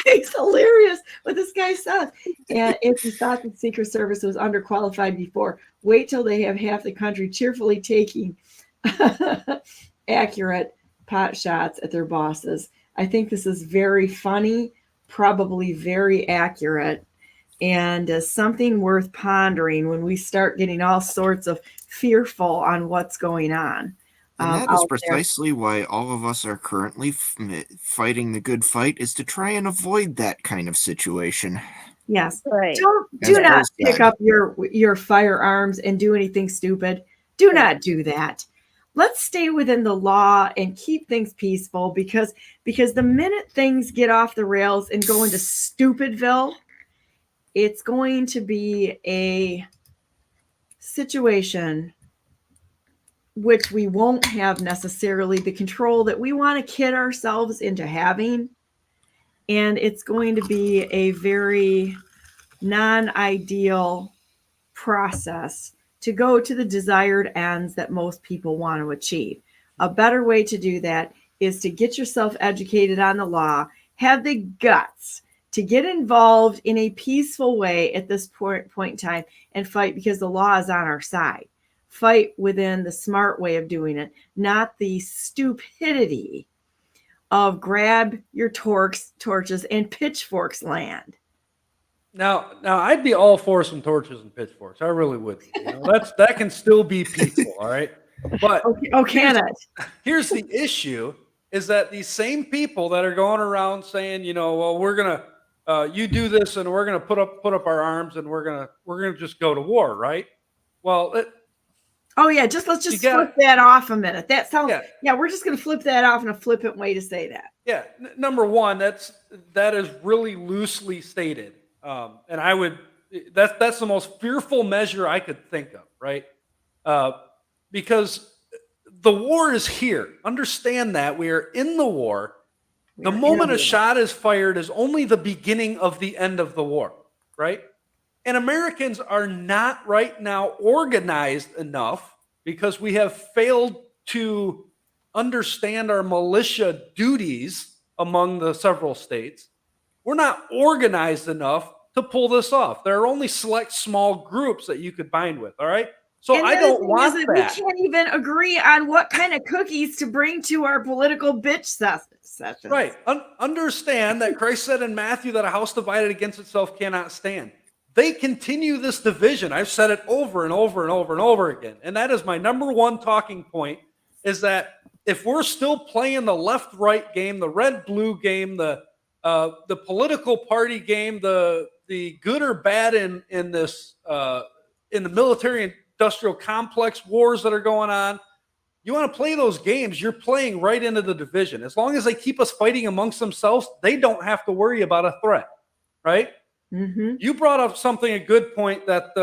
It's hilarious what this guy says. And if you thought the Secret Service was underqualified before, wait till they have half the country cheerfully taking accurate pot shots at their bosses. I think this is very funny, probably very accurate, and something worth pondering when we start getting all sorts of fearful on what's going on. And that is precisely why all of us are currently fighting the good fight, is to try and avoid that kind of situation. Yes. Right. Do not pick up your firearms and do anything stupid. Do not do that. Let's stay within the law and keep things peaceful, because the minute things get off the rails and go into Stupidville, it's going to be a situation which we won't have necessarily the control that we want to kid ourselves into having. And it's going to be a very non-ideal process to go to the desired ends that most people want to achieve. A better way to do that is to get yourself educated on the law, have the guts to get involved in a peaceful way at this point in time and fight, because the law is on our side. Fight within the smart way of doing it, not the stupidity of grab your torches and pitchforks land. Now I'd be all for some torches and pitchforks. I really would. That can still be peaceful, all right? But can it? Here's the issue: is that these same people that are going around saying, well, we're gonna you do this, and we're gonna put up our arms, and we're gonna just go to war, right? Well, Oh yeah, let's just flip that off a minute. That sounds we're just gonna flip that off in a flippant way to say that. Yeah, number one, that is really loosely stated, and I would that's the most fearful measure I could think of, right? Because the war is here. Understand that we are in the war. The moment a shot is fired is only the beginning of the end of the war, right? And Americans are not right now organized enough because we have failed to understand our militia duties among the several states. We're not organized enough to pull this off. There are only select small groups that you could bind with, all right? So I don't want that. We can't even agree on what kind of cookies to bring to our political bitch sessions. Right. Understand that Christ said in Matthew that a house divided against itself cannot stand. They continue this division. I've said it over and over and over and over again. And that is my number one talking point, is that if we're still playing the left-right game, the red-blue game, the political party game, the good or bad in this in the military industrial complex wars that are going on, you want to play those games, you're playing right into the division. As long as they keep us fighting amongst themselves, they don't have to worry about a threat, right? Mm-hmm. You brought up a good point that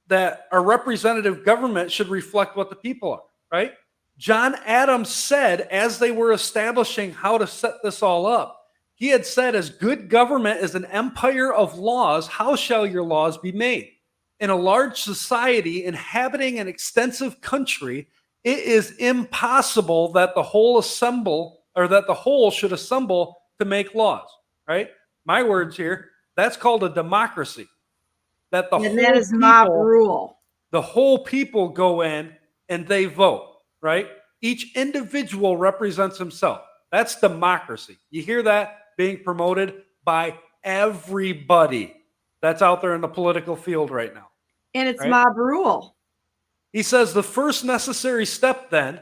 that our representative government should reflect what the people are, right? John Adams said, as they were establishing how to set this all up, he had said, as good government is an empire of laws, how shall your laws be made? In a large society inhabiting an extensive country, it is impossible that the whole should assemble to make laws, right? My words here, that's called a democracy. That is mob rule. The whole people go in and they vote, right? Each individual represents himself. That's democracy. You hear that being promoted by everybody that's out there in the political field right now. And it's mob rule. He says the first necessary step then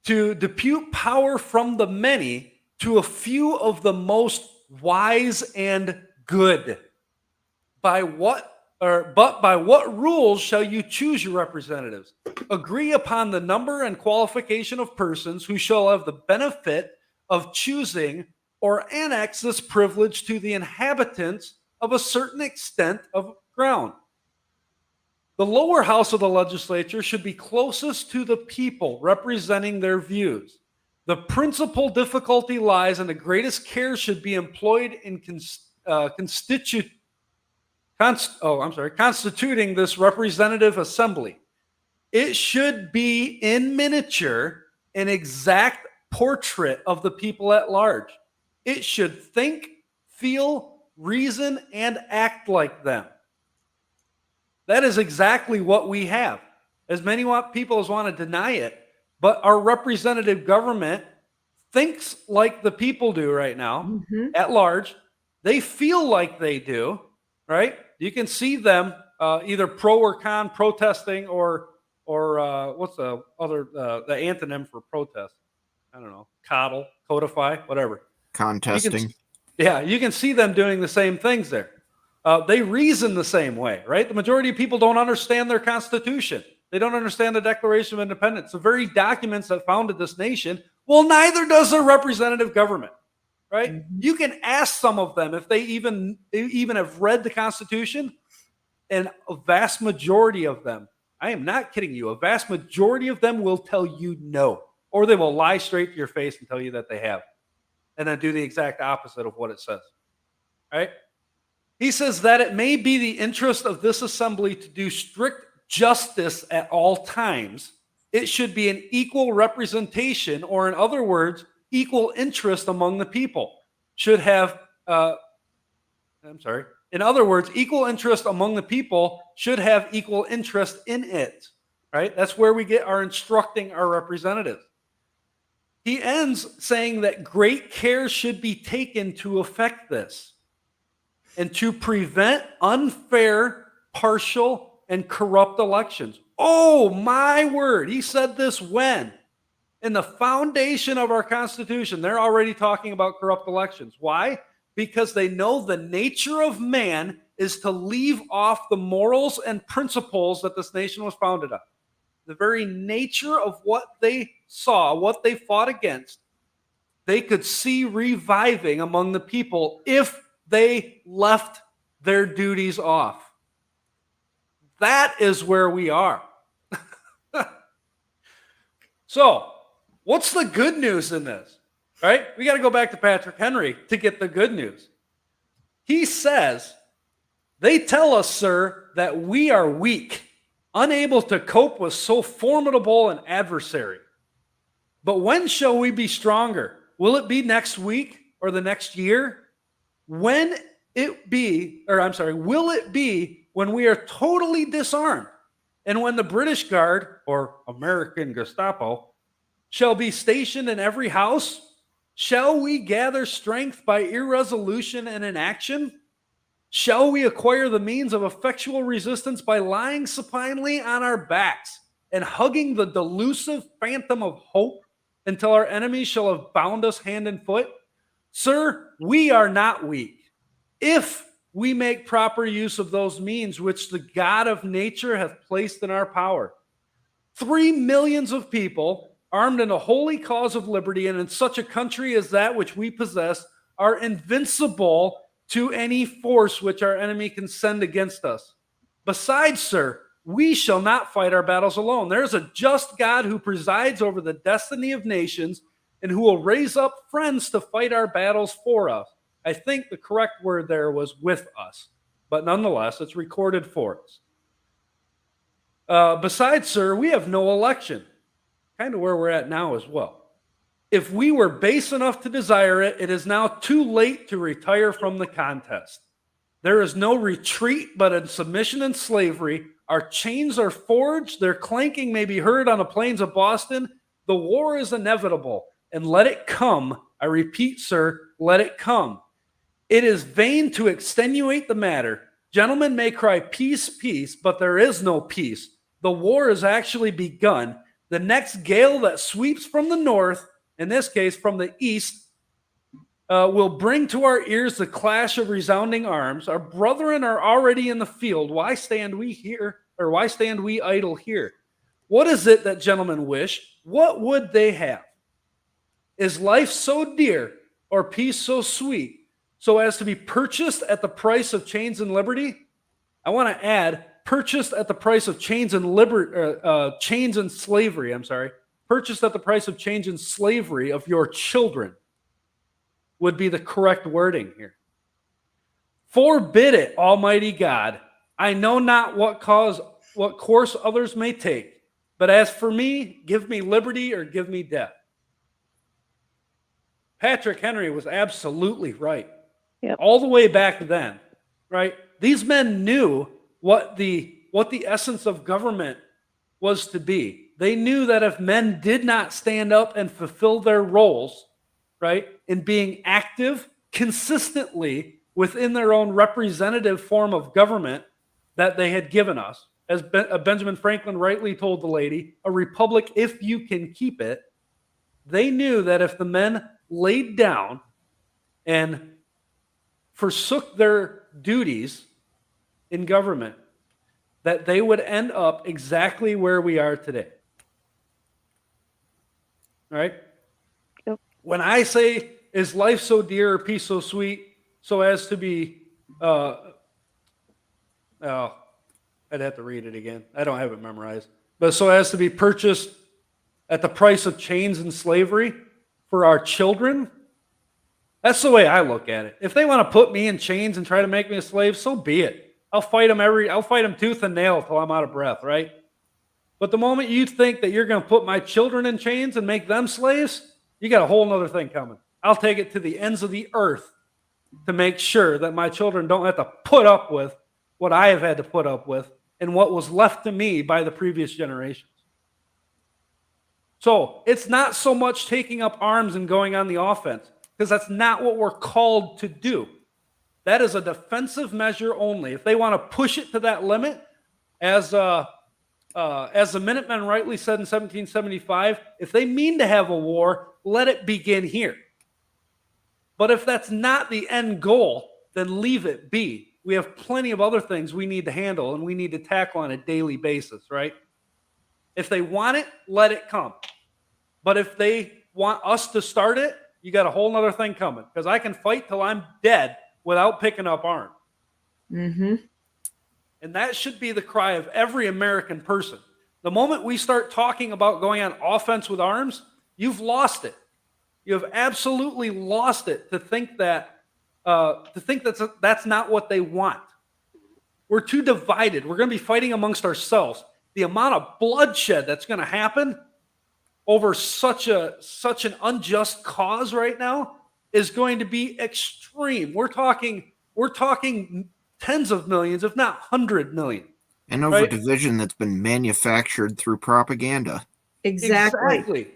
to depute power from the many to a few of the most wise and good. By what rules shall you choose your representatives? Agree upon the number and qualification of persons who shall have the benefit of choosing or annex this privilege to the inhabitants of a certain extent of ground. The lower house of the legislature should be closest to the people, representing their views. The principal difficulty lies, and the greatest care should be employed in constituting this representative assembly. It should be in miniature an exact portrait of the people at large. It should think, feel, reason, and act like them. That is exactly what we have. As many people as want to deny it, but our representative government thinks like the people do right now at large. They feel like they do, right? You can see them either pro or con protesting or what's the other, the antonym for protest? I don't know, coddle, codify, whatever. Contesting. You can see them doing the same things there. They reason the same way, right? The majority of people don't understand their Constitution. They don't understand the Declaration of Independence, the very documents that founded this nation. Well, neither does their representative government, right? Mm-hmm. You can ask some of them if they even have read the Constitution, and a vast majority of them, I am not kidding you, a vast majority of them will tell you no, or they will lie straight to your face and tell you that they have, and then do the exact opposite of what it says, right? He says that it may be the interest of this assembly to do strict justice at all times. It should be an equal representation, or in other words, equal interest among the people. Should have, in other words, equal interest among the people should have equal interest in it, right? That's where we get our instructing our representatives. He ends saying that great care should be taken to effect this, and to prevent unfair, partial, and corrupt elections. Oh, my word. He said this when? In the foundation of our Constitution, they're already talking about corrupt elections. Why? Because they know the nature of man is to leave off the morals and principles that this nation was founded on. the very nature of what they saw, what they fought against, they could see reviving among the people if they left their duties off. That is where we are. So, what's the good news in this? Right? We got to go back to Patrick Henry to get the good news. He says, they tell us, sir, that we are weak, unable to cope with so formidable an adversary. But when shall we be stronger? Will it be next week or the next year? Will it be when we are totally disarmed and when the British Guard or American Gestapo shall be stationed in every house? Shall we gather strength by irresolution and inaction? Shall we acquire the means of effectual resistance by lying supinely on our backs and hugging the delusive phantom of hope until our enemies shall have bound us hand and foot? Sir, we are not weak. If we make proper use of those means which the God of nature hath placed in our power. 3 millions of people armed in a holy cause of liberty and in such a country as that which we possess are invincible to any force which our enemy can send against us. Besides, sir, we shall not fight our battles alone. There is a just God who presides over the destiny of nations and who will raise up friends to fight our battles for us. I think the correct word there was with us, but nonetheless, it's recorded for us. Besides, sir, we have no election, kind of where we're at now as well. If we were base enough to desire it, it is now too late to retire from the contest. There is no retreat but in submission and slavery. Our chains are forged. Their clanking may be heard on the plains of Boston. The war is inevitable, and let it come. I repeat, sir, let it come. It is vain to extenuate the matter. Gentlemen may cry peace, peace, but there is no peace. The war has actually begun. The next gale that sweeps from the north, in this case from the east, will bring to our ears the clash of resounding arms. Our brethren are already in the field. Why stand we here, or why stand we idle here? What is it that gentlemen wish? What would they have? Is life so dear, or peace so sweet, so as to be purchased at the price of chains and liberty? I want to add, purchased at the price of chains and chains and slavery. Purchased at the price of chains and slavery of your children would be the correct wording here. Forbid it, Almighty God. I know not what course others may take, but as for me, give me liberty or give me death. Patrick Henry was absolutely right. Yep. All the way back then, right? These men knew what the essence of government was to be. They knew that if men did not stand up and fulfill their roles, right, in being active consistently within their own representative form of government that they had given us, as Benjamin Franklin rightly told the lady, a republic if you can keep it. They knew that if the men laid down and forsook their duties in government, that they would end up exactly where we are today. Right? Yep. When I say, is life so dear or peace so sweet, so as to be, I'd have to read it again. I don't have it memorized. But so as to be purchased at the price of chains and slavery for our children, that's the way I look at it. If they want to put me in chains and try to make me a slave, so be it. I'll fight them tooth and nail till I'm out of breath, right? But the moment you think that you're going to put my children in chains and make them slaves, you got a whole other thing coming. I'll take it to the ends of the earth to make sure that my children don't have to put up with what I have had to put up with and what was left to me by the previous generations. So it's not so much taking up arms and going on the offense, because that's not what we're called to do. That is a defensive measure only. If they want to push it to that limit, as the Minutemen rightly said in 1775, if they mean to have a war, let it begin here. But if that's not the end goal, then leave it be. We have plenty of other things we need to handle and we need to tackle on a daily basis, right? If they want it, let it come. But if they want us to start it, you got a whole nother thing coming, because I can fight till I'm dead without picking up arms. Mm-hmm. And that should be the cry of every American person. The moment we start talking about going on offense with arms, you've lost it. You have absolutely lost it to think that that's not what they want. We're too divided. We're going to be fighting amongst ourselves. The amount of bloodshed that's going to happen over such an unjust cause right now is going to be extreme. We're talking tens of millions, if not 100 million. And over division that's been manufactured through propaganda. Exactly.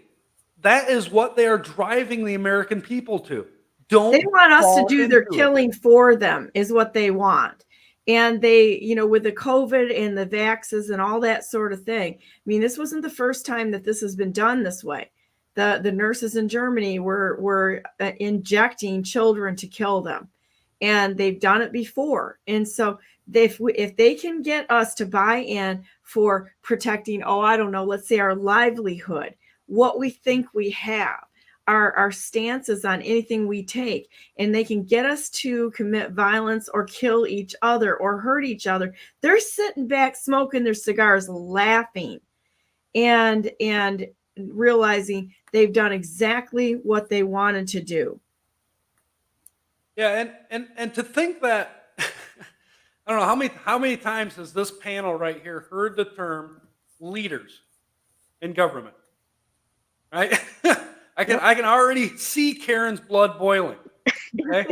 That is what they are driving the American people to. They want us to do their killing for them, is what they want. And they, with the COVID and the vaxes and all that sort of thing. I mean, this wasn't the first time that this has been done this way. The nurses in Germany were injecting children to kill them, and they've done it before. And so if they can get us to buy in for protecting, let's say our livelihood, what we think we have, our stances on anything we take, and they can get us to commit violence or kill each other or hurt each other, they're sitting back smoking their cigars, laughing and realizing they've done exactly what they wanted to do. Yeah, and to think that I don't know how many times has this panel right here heard the term leaders in government, right? I can already see Karen's blood boiling. Okay?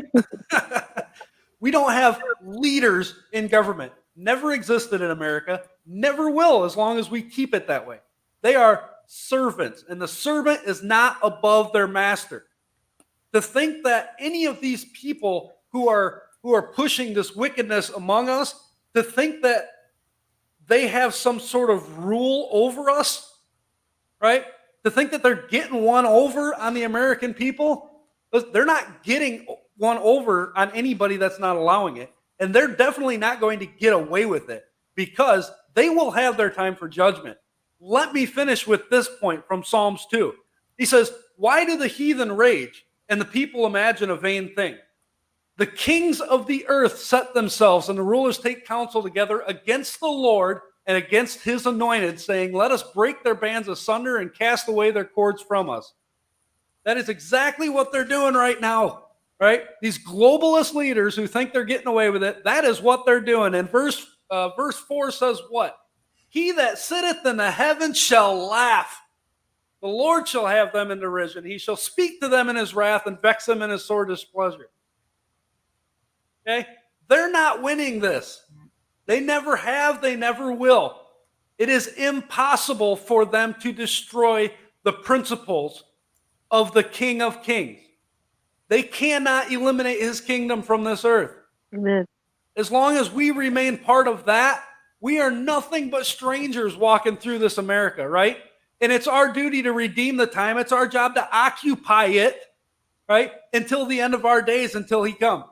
We don't have leaders in government. Never existed in America. Never will, as long as we keep it that way. They are servants, and the servant is not above their master. To think that any of these people who are pushing this wickedness among us, to think that they have some sort of rule over us, right? To think that they're getting one over on the American people, they're not getting one over on anybody that's not allowing it. And they're definitely not going to get away with it, because they will have their time for judgment. Let me finish with this point from Psalms 2. He says, "Why do the heathen rage and the people imagine a vain thing? The kings of the earth set themselves, and the rulers take counsel together against the Lord and against his anointed, saying, let us break their bands asunder and cast away their cords from us." That is exactly what they're doing right now, right? These globalist leaders who think they're getting away with it, that is what they're doing. And verse 4 says what? "He that sitteth in the heavens shall laugh. The Lord shall have them in derision. He shall speak to them in his wrath and vex them in his sore displeasure." Okay? They're not winning this. They never have, they never will. It is impossible for them to destroy the principles of the King of Kings. They cannot eliminate his kingdom from this earth. Amen. As long as we remain part of that, we are nothing but strangers walking through this America, right? And it's our duty to redeem the time. It's our job to occupy it, right? Until the end of our days, until he comes.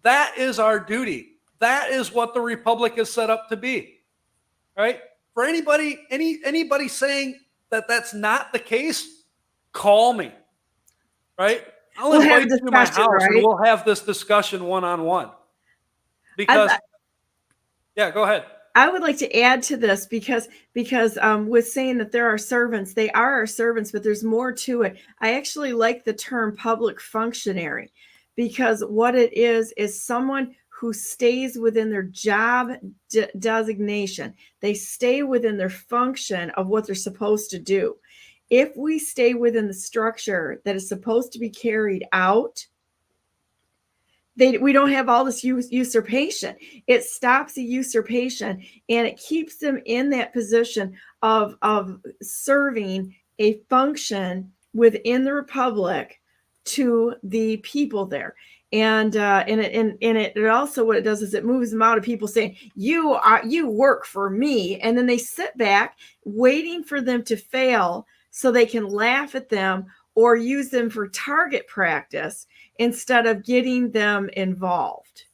That is our duty. That is what the republic is set up to be, right? For anybody saying that that's not the case, call me, right? I'll invite you to my house, right? And we'll have this discussion one-on-one. Because, yeah, go ahead. I would like to add to this because with saying that there are servants, they are our servants, but there's more to it. I actually like the term public functionary, because what it is someone who stays within their job designation. They stay within their function of what they're supposed to do. If we stay within the structure that is supposed to be carried out, we don't have all this usurpation. It stops the usurpation, and it keeps them in that position of serving a function within the republic to the people there. And it also, what it does is it moves them out of people saying, you work for me. And then they sit back waiting for them to fail so they can laugh at them or use them for target practice instead of getting them involved.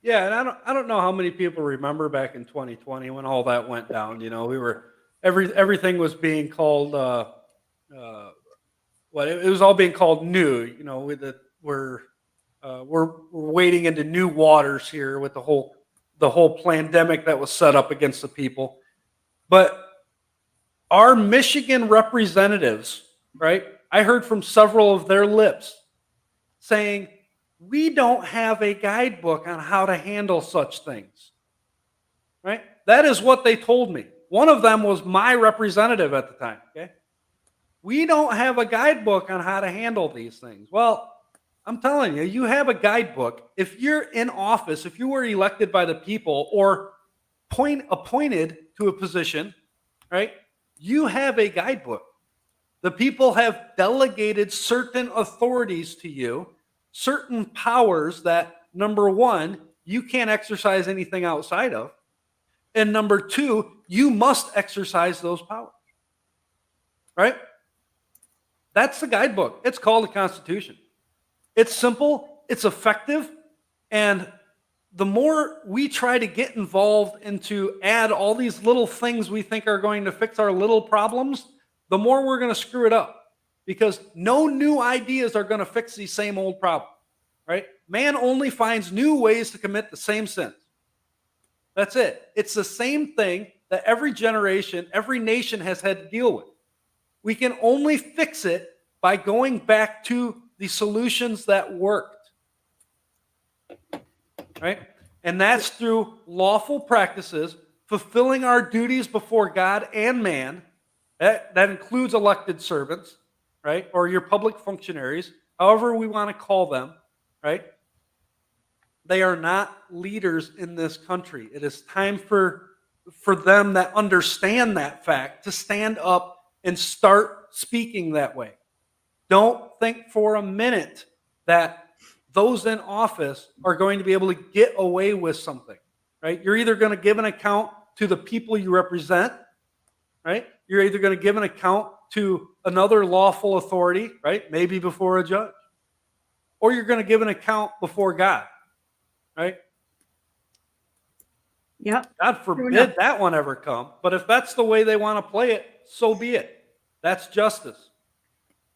Yeah, and I don't know how many people remember back in 2020 when all that went down. You know, we were everything was being called it was all being called new. You know, with the we're wading into new waters here with the whole pandemic that was set up against the people. But our Michigan representatives, right? I heard from several of their lips saying, we don't have a guidebook on how to handle such things, right? That is what they told me. One of them was my representative at the time, okay? We don't have a guidebook on how to handle these things. Well, I'm telling you, you have a guidebook. If you're in office, if you were elected by the people or appointed to a position, right? You have a guidebook. The people have delegated certain authorities to you, certain powers that, number one, you can't exercise anything outside of. And number two, you must exercise those powers. Right? That's the guidebook. It's called the Constitution. It's simple, it's effective, and the more we try to get involved and to add all these little things we think are going to fix our little problems, the more we're going to screw it up, because no new ideas are going to fix these same old problems, right? Man only finds new ways to commit the same sins. That's it. It's the same thing that every generation, every nation has had to deal with. We can only fix it by going back to the solutions that worked. Right? And that's through lawful practices, fulfilling our duties before God and man. That includes elected servants, right? Or your public functionaries, however we want to call them, right? They are not leaders in this country. It is time for them that understand that fact to stand up and start speaking that way. Don't think for a minute that those in office are going to be able to get away with something, right? You're either going to give an account to the people you represent, right? You're either going to give an account to another lawful authority, right? Maybe before a judge. Or you're going to give an account before God, right? Yep. God forbid that one ever come. But if that's the way they want to play it, so be it. That's justice.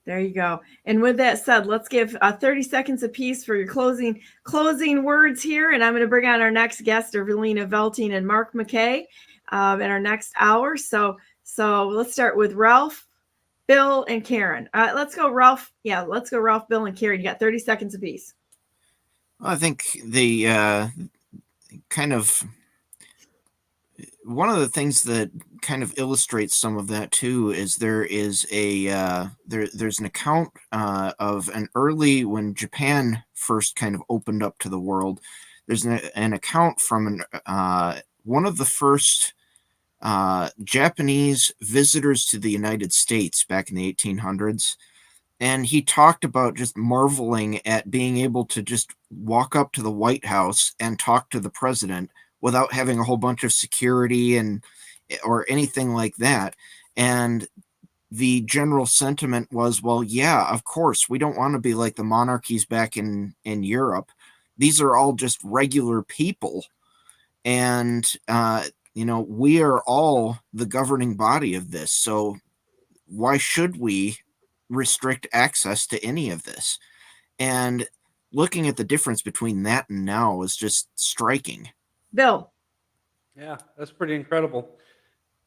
There you go. And with that said, let's give 30 seconds apiece for your closing words here. And I'm going to bring on our next guest, Earlina, Velting, and Mark Mackay in our next hour. So let's start with Ralph, Bill, and Karen. Let's go, Ralph. Yeah, let's go, Ralph, Bill, and Karen. You got 30 seconds apiece. I think the kind of one of the things that kind of illustrates some of that too is there is there's an account of an early, when Japan first kind of opened up to the world. There's an account from one of the first Japanese visitors to the United States back in the 1800s. And he talked about just marveling at being able to just walk up to the White House and talk to the president without having a whole bunch of security or anything like that. And the general sentiment was, well, yeah, of course, we don't want to be like the monarchies back in Europe. These are all just regular people. And, we are all the governing body of this. So why should we restrict access to any of this? And looking at the difference between that and now is just striking. Bill. Yeah, that's pretty incredible.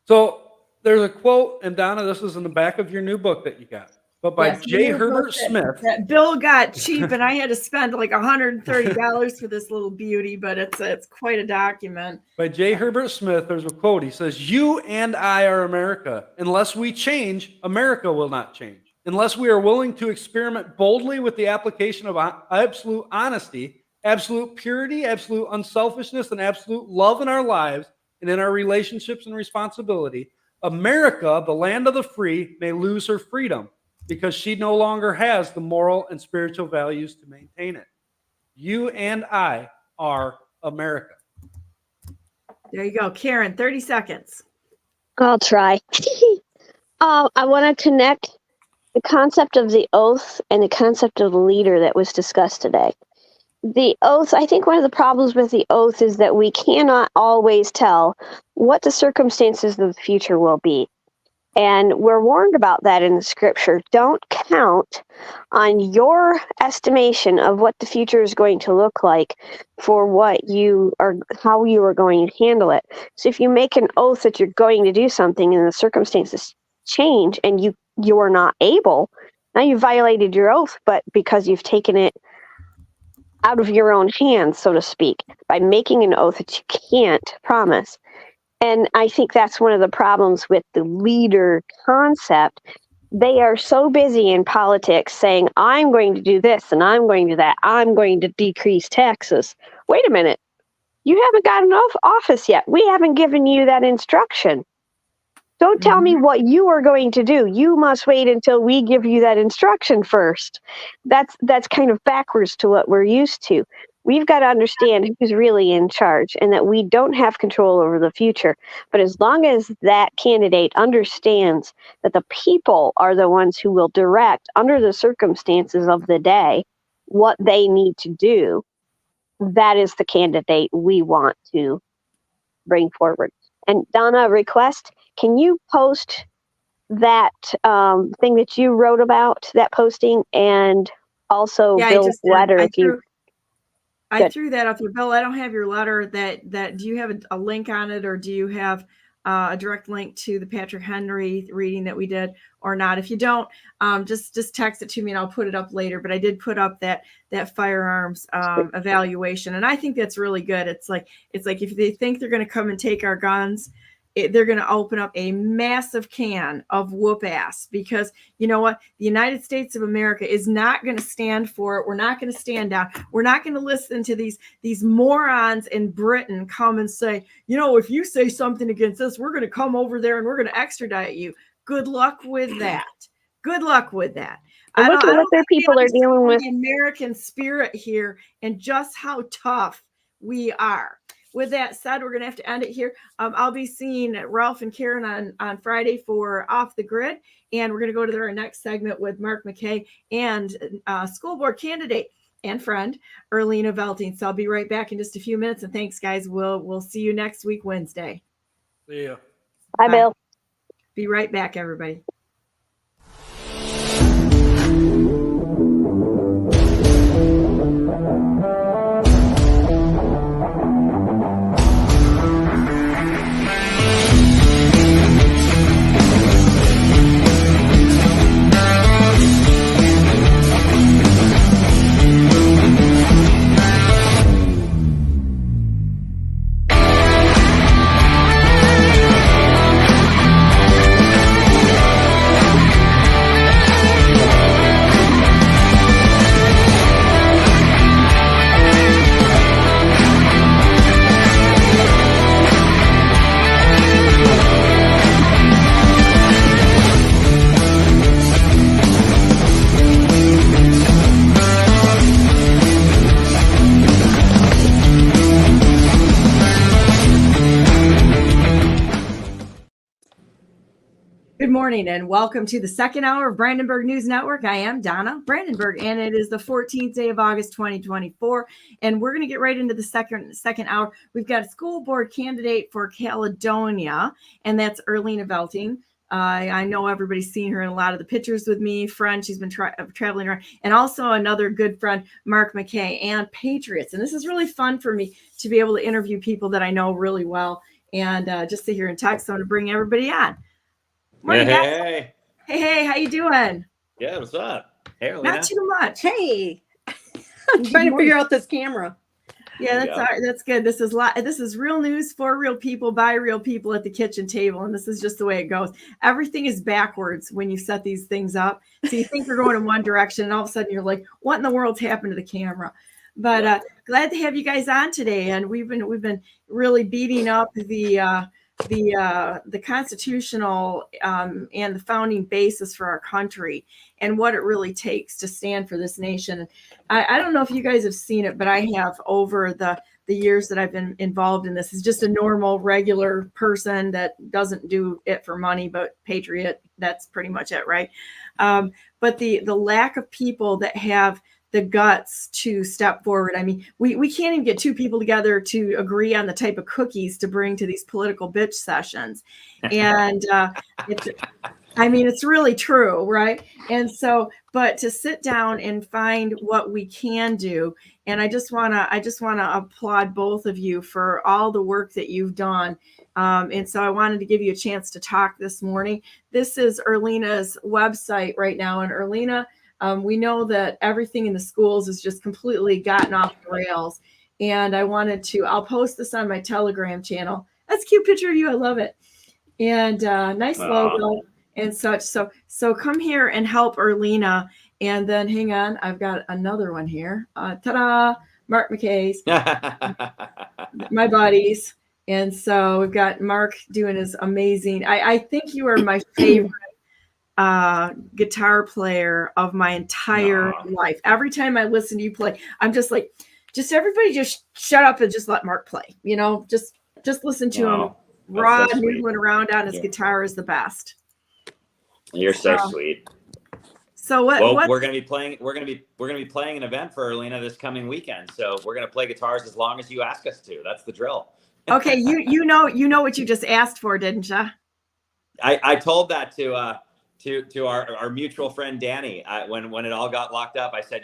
So there's a quote, and Donna, this is in the back of your new book that you got, but by J. Herbert Smith. That Bill got cheap, and I had to spend like $130 for this little beauty, but it's quite a document. By J. Herbert Smith, there's a quote. He says, "You and I are America. Unless we change, America will not change. Unless we are willing to experiment boldly with the application of absolute honesty, absolute purity, absolute unselfishness, and absolute love in our lives and in our relationships and responsibility, America, the land of the free, may lose her freedom because she no longer has the moral and spiritual values to maintain it. You and I are America." There you go. Karen, 30 seconds. I'll try. I want to connect the concept of the oath and the concept of the leader that was discussed today. The oath, I think one of the problems with the oath is that we cannot always tell what the circumstances of the future will be. And we're warned about that in the scripture. Don't count on your estimation of what the future is going to look like for how you are going to handle it. So if you make an oath that you're going to do something and the circumstances change and you are not able, now you violated your oath, but because you've taken it out of your own hands, so to speak, by making an oath that you can't promise. And I think that's one of the problems with the leader concept. They are so busy in politics saying, I'm going to do this and I'm going to do that. I'm going to decrease taxes. Wait a minute. You haven't got an office yet. We haven't given you that instruction. Don't tell me what you are going to do. You must wait until we give you that instruction first. That's kind of backwards to what we're used to. We've got to understand who's really in charge and that we don't have control over the future. But as long as that candidate understands that the people are the ones who will direct, under the circumstances of the day, what they need to do, that is the candidate we want to bring forward. And Donna, request, can you post that thing that you wrote about, that posting, and also Bill's letter? I threw that up there. Bill, I don't have your letter. Do you have a link on it, or do you have a direct link to the Patrick Henry reading that we did or not? If you don't, just text it to me and I'll put it up later. But I did put up that firearms evaluation, and I think that's really good. It's like if they think they're going to come and take our guns, they're going to open up a massive can of whoop ass, because you know what? The United States of America is not going to stand for it. We're not going to stand down. We're not going to listen to these morons in Britain come and say, if you say something against us, we're going to come over there and we're going to extradite you. Good luck with that. Good luck with that. And look at what their people are dealing with. The American spirit here and just how tough we are. With that said, we're going to have to end it here. I'll be seeing Ralph and Karen on Friday for Off the Grid, and we're going to go to our next segment with Mark Mackay and school board candidate and friend Earlina Velting. So I'll be right back in just a few minutes. And thanks, guys. We'll see you next week, Wednesday. See ya. Bye, Bill. Be right back, everybody. Good morning and welcome to the second hour of Brandenburg News Network. I am Donna Brandenburg, and it is the 14th day of August 2024, and we're going to get right into the second hour. We've got a school board candidate for Caledonia, and that's Earlina Velting. I know everybody's seen her in a lot of the pictures with me. Friend, she's been traveling around, and also another good friend, Mark Mackay, and Patriots. And this is really fun for me to be able to interview people that I know really well and just sit here and talk. So I'm going to bring everybody on. Morning, hey. Hey, how you doing? Yeah, what's up? Hey, Earlina. Not too much. Hey, I'm trying to figure out this camera. Yeah, that's good. This is real news for real people by real people at the kitchen table, and this is just the way it goes. Everything is backwards when you set these things up. So you think you're going in one direction, and all of a sudden you're like, "What in the world's happened to the camera?" But glad to have you guys on today, and we've been really beating up the constitutional and the founding basis for our country and what it really takes to stand for this nation. I don't know if you guys have seen it, but I have over the years that I've been involved in this. Is just a normal, regular person that doesn't do it for money, but patriot. That's pretty much it, right? But the lack of people that have the guts to step forward. I mean, we can't even get two people together to agree on the type of cookies to bring to these political bitch sessions. And it's really true, right? And so, but to sit down and find what we can do, and I just wanna applaud both of you for all the work that you've done. And so I wanted to give you a chance to talk this morning. This is Earlina's website right now, and Earlina, we know that everything in the schools has just completely gotten off the rails. And I'll post this on my Telegram channel. That's a cute picture of you. I love it. And nice logo and such. So come here and help Earlina. And then hang on, I've got another one here. Ta-da! Mark Mackay's, my buddies. And so we've got Mark doing his amazing. I think you are my favorite guitar player of my entire life. Every time I listen to you play, I'm just like, just everybody just shut up and just let Mark play. Just listen to him. Rod noodling around on his guitar is the best. You're so sweet. So we're gonna be playing an event for Earlina this coming weekend. So we're gonna play guitars as long as you ask us to. That's the drill. Okay, you know what you just asked for, didn't you? I told that to our mutual friend Danny when it all got locked up. I said,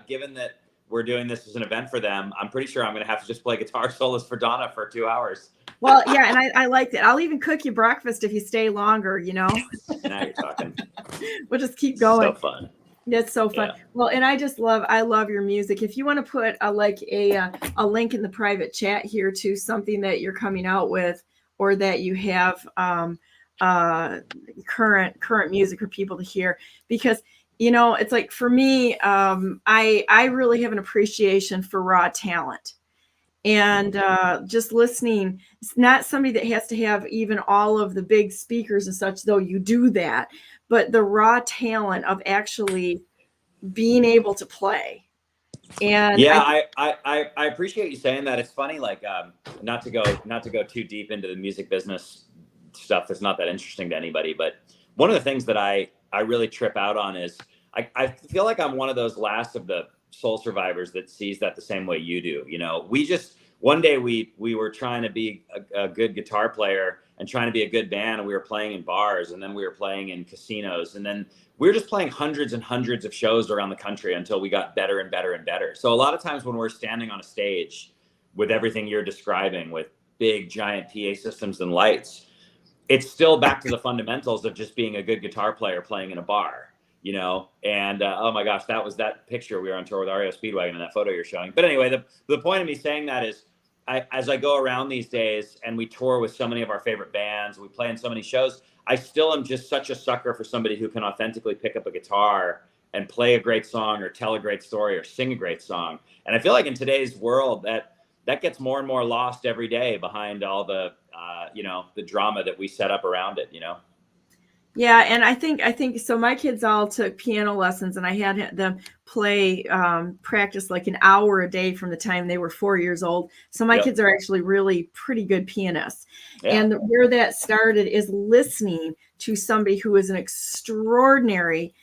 given that we're doing this as an event for them, I'm pretty sure I'm going to have to just play guitar solos for Donna for 2 hours. Well, yeah, and I like that. I'll even cook you breakfast if you stay longer. Now you're talking. We'll just keep going. So fun. It's so fun. Yeah. Well, and I love your music. If you want to put a link in the private chat here to something that you're coming out with, or that you have current music for people to hear, because it's like, for me, I really have an appreciation for raw talent. And just listening, it's not somebody that has to have even all of the big speakers and such, though you do that, but the raw talent of actually being able to play. And yeah, I appreciate you saying that. It's funny, like not to go too deep into the music business stuff that's not that interesting to anybody, but one of the things that I really trip out on is I feel like I'm one of those last of the soul survivors that sees that the same way you do. We just, one day we were trying to be a good guitar player and trying to be a good band, and we were playing in bars, and then we were playing in casinos, and then we were just playing hundreds and hundreds of shows around the country until we got better and better and better. So a lot of times when we're standing on a stage with everything you're describing, with big giant PA systems and lights, it's still back to the fundamentals of just being a good guitar player playing in a bar. And oh my gosh, that was that picture. We were on tour with REO Speedwagon and that photo you're showing. But anyway, the point of me saying that is, as I go around these days and we tour with so many of our favorite bands, we play in so many shows, I still am just such a sucker for somebody who can authentically pick up a guitar and play a great song or tell a great story or sing a great song. And I feel like in today's world that gets more and more lost every day behind all the, the drama that we set up around it, Yeah, and I think so. My kids all took piano lessons, and I had them practice like an hour a day from the time they were 4 years old. So my kids are actually really pretty good pianists. Yeah. And where that started is listening to somebody who is an extraordinary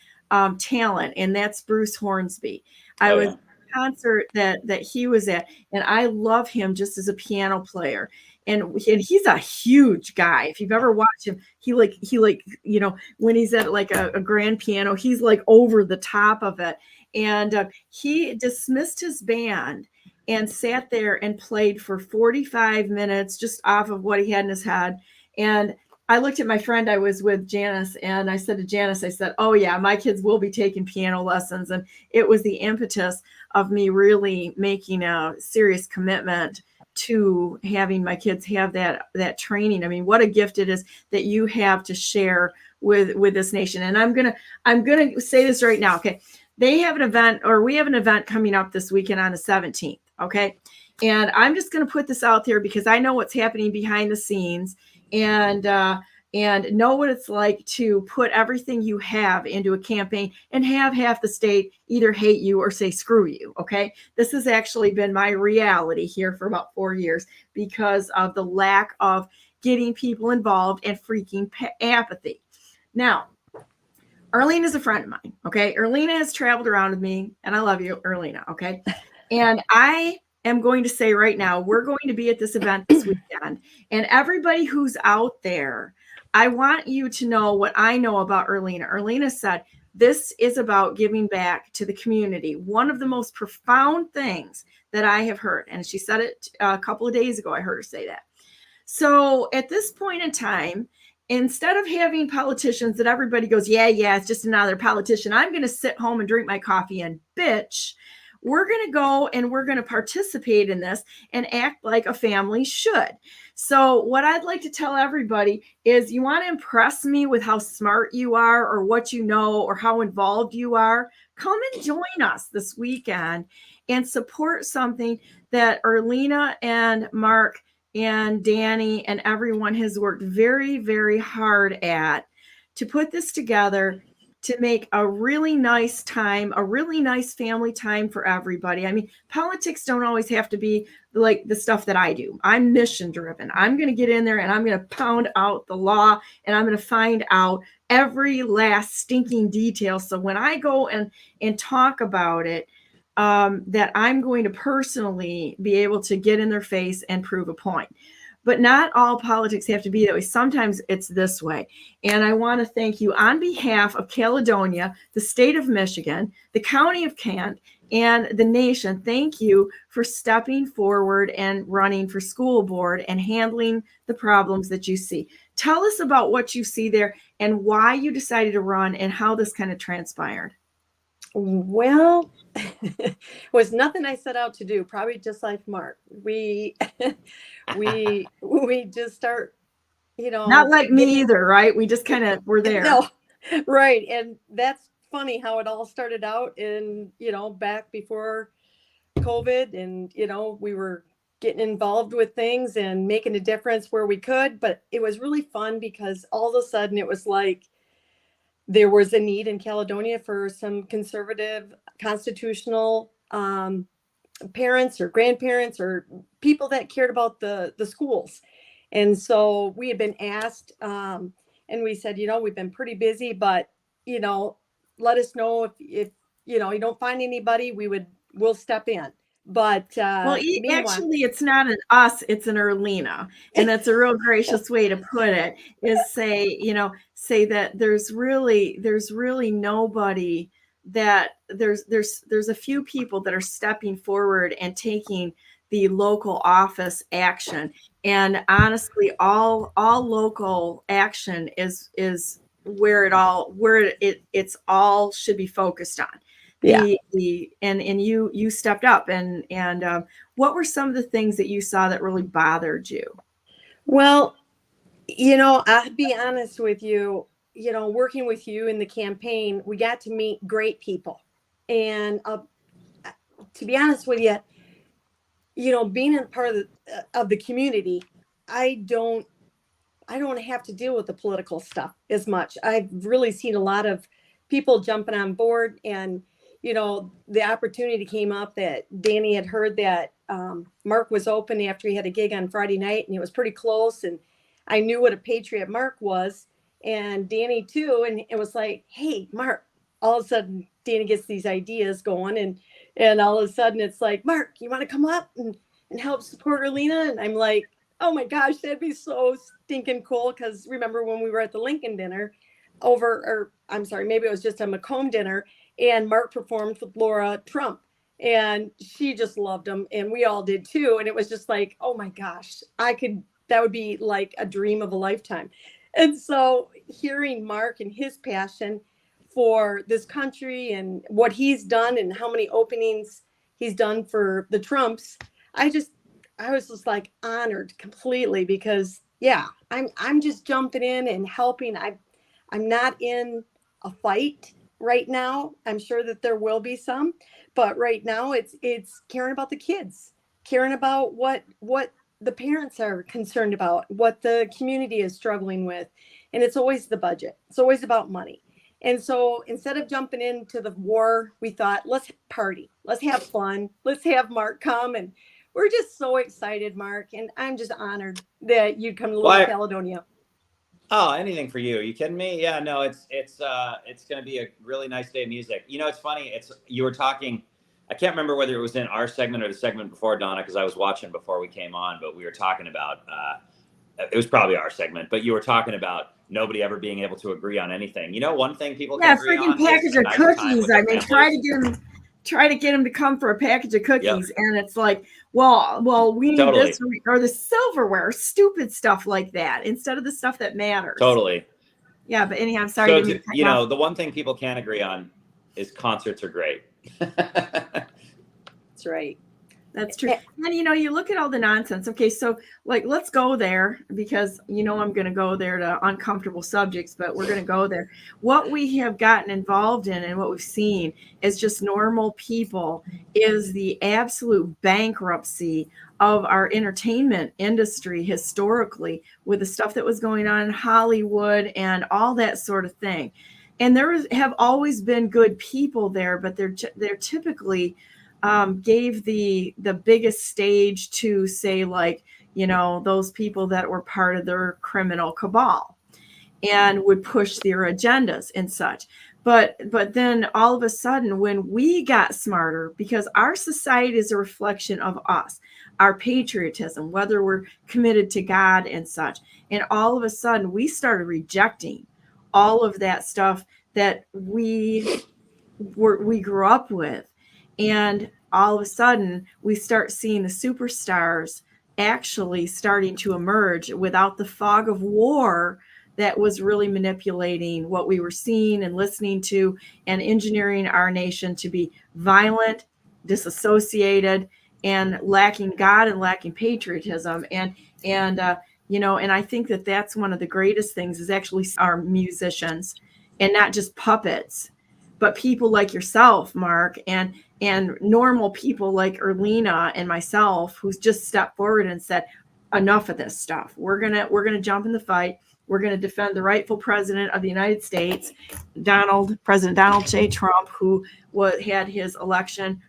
talent, and that's Bruce Hornsby. I was at a concert that he was at, and I love him just as a piano player. And he's a huge guy. If you've ever watched him, he when he's at like a grand piano, he's like over the top of it. And he dismissed his band and sat there and played for 45 minutes just off of what he had in his head. And I looked at my friend I was with, Janice, and I said to Janice, I said, oh yeah, my kids will be taking piano lessons. And it was the impetus of me really making a serious commitment to having my kids have that training. I mean, what a gift it is that you have to share with this nation. And I'm gonna say this right now. Okay. We have an event coming up this weekend on the 17th. Okay. And I'm just going to put this out there because I know what's happening behind the scenes, and know what it's like to put everything you have into a campaign and have half the state either hate you or say screw you. Okay. This has actually been my reality here for about 4 years because of the lack of getting people involved and freaking apathy. Now, Earlina is a friend of mine. Okay. Earlina has traveled around with me, and I love you, Earlina. Okay. And I am going to say right now, we're going to be at this event this weekend. And everybody who's out there, I want you to know what I know about Earlina. Earlina said, this is about giving back to the community. One of the most profound things that I have heard, and she said it a couple of days ago, I heard her say that. So at this point in time, instead of having politicians that everybody goes, yeah, it's just another politician, I'm going to sit home and drink my coffee and bitch. We're going to go and we're going to participate in this and act like a family should. So what I'd like to tell everybody is, you want to impress me with how smart you are or what you know or how involved you are, come and join us this weekend and support something that Earlina and Mark and Danny and everyone has worked very, very hard at to put this together, to make a really nice time, a really nice family time for everybody. I mean, politics don't always have to be like the stuff that I do. I'm mission driven. I'm going to get in there and I'm going to pound out the law, and I'm going to find out every last stinking detail. So when I go and talk about it, that I'm going to personally be able to get in their face and prove a point. But not all politics have to be that way. Sometimes it's this way. And I want to thank you on behalf of Caledonia, the state of Michigan, the county of Kent, and the nation. Thank you for stepping forward and running for school board and handling the problems that you see. Tell us about what you see there and why you decided to run and how this kind of transpired. Well, it was nothing I set out to do. Probably just like Mark. We just start, Not like me either, right? We just kind of were there. No, right. And that's funny how it all started out in, back before COVID, and, we were getting involved with things and making a difference where we could. But it was really fun because all of a sudden it was like there was a need in Caledonia for some conservative, constitutional parents or grandparents or people that cared about the schools. And so we had been asked, and we said, we've been pretty busy, but, let us know if you don't find anybody, we'll step in. But actually, it's not an us, it's an Earlina. And that's a real gracious way to put it, is say that there's really nobody, that there's a few people that are stepping forward and taking the local office action. And honestly, all local action is where it's all should be focused on. And you stepped up and what were some of the things that you saw that really bothered you? Well, I'll be honest with you, working with you in the campaign, we got to meet great people. And to be honest with you, being a part of the community, I don't have to deal with the political stuff as much. I've really seen a lot of people jumping on board, and the opportunity came up that Danny had heard that Mark was open after he had a gig on Friday night, and it was pretty close. And I knew what a patriot Mark was, and Danny too. And it was like, hey, Mark, all of a sudden Danny gets these ideas going, and all of a sudden it's like, Mark, you want to come up and help support Earlina? And I'm like, oh my gosh, that'd be so stinking cool. Because remember when we were at the Lincoln dinner maybe it was just a Macomb dinner, and Mark performed with Laura Trump, and she just loved him, and we all did too. And it was just like, oh my gosh, that would be like a dream of a lifetime. And so hearing Mark and his passion for this country and what he's done and how many openings he's done for the Trumps, I was just like honored completely, because I'm just jumping in and helping. I'm not in a fight right now. I'm sure that there will be some, but right now it's caring about the kids, caring about what the parents are concerned about, what the community is struggling with. And it's always the budget. It's always about money. And so instead of jumping into the war, we thought, let's party, let's have fun, let's have Mark come. And we're just so excited, Mark. And I'm just honored that you'd come to Little Caledonia. Oh, anything for you. Are you kidding me? Yeah, no, it's going to be a really nice day of music. You know, it's funny. You were talking, I can't remember whether it was in our segment or the segment before, Donna, because I was watching before we came on, but we were talking about, it was probably our segment, but you were talking about nobody ever being able to agree on anything. You know, one thing people can agree freaking on package is a of nice time cookies. with I their mean, families. try to get him to come for a package of cookies, Yep. and it's like, well, we need Totally. this or the silverware, stupid stuff like that, instead of the stuff that matters. Totally. Yeah, but anyhow, I'm sorry. So, to you know, the one thing people can't agree on is concerts are great. That's right. That's true. And you know, you look at all the nonsense. Okay, so like let's go there, because you know I'm going to go there to uncomfortable subjects, but we're going to go there. What we have gotten involved in and what we've seen is just normal people is the absolute bankruptcy of our entertainment industry historically, with the stuff that was going on in Hollywood and all that sort of thing. And there have always been good people there, but they're typically gave the biggest stage to, say, like, you know, those people that were part of their criminal cabal and would push their agendas and such. But then all of a sudden, when we got smarter, because our society is a reflection of us, our patriotism, whether we're committed to God and such, and all of a sudden we started rejecting all of that stuff that we grew up with. And all of a sudden, we start seeing the superstars actually starting to emerge without the fog of war that was really manipulating what we were seeing and listening to, and engineering our nation to be violent, disassociated, and lacking God and lacking patriotism. And you know, and I think that that's one of the greatest things is actually our musicians, and not just puppets, but people like yourself, Mark, and normal people like Earlina and myself, who's just stepped forward and said, enough of this stuff. We're gonna jump in the fight. We're gonna defend the rightful president of the United States, President Donald J. Trump, who had his election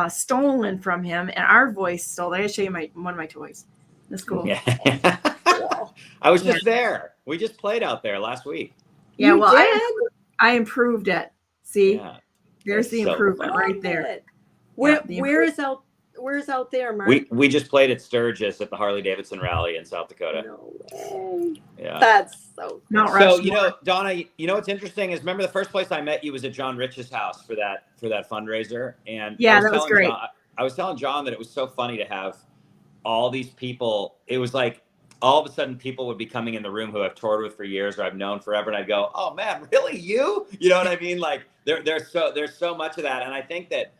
stolen from him, and our voice stolen. I gotta show you one of my toys. That's cool. Yeah. I was just there. We just played out there last week. Yeah, well, did? I improved it. See, Yeah. there's the improvement right there. Where's out there, Mark? We just played at Sturgis at the Harley Davidson rally in South Dakota. No way. Yeah. That's so cool. So, you know, Donna, you know what's interesting is, remember the first place I met you was at John Rich's house for that fundraiser, and yeah, that was great. I was telling John that it was so funny to have all these people. It was like all of a sudden people would be coming in the room who I've toured with for years or I've known forever, and I'd go, "Oh man, really you?" You know what I mean? Like there's so much of that, and I think that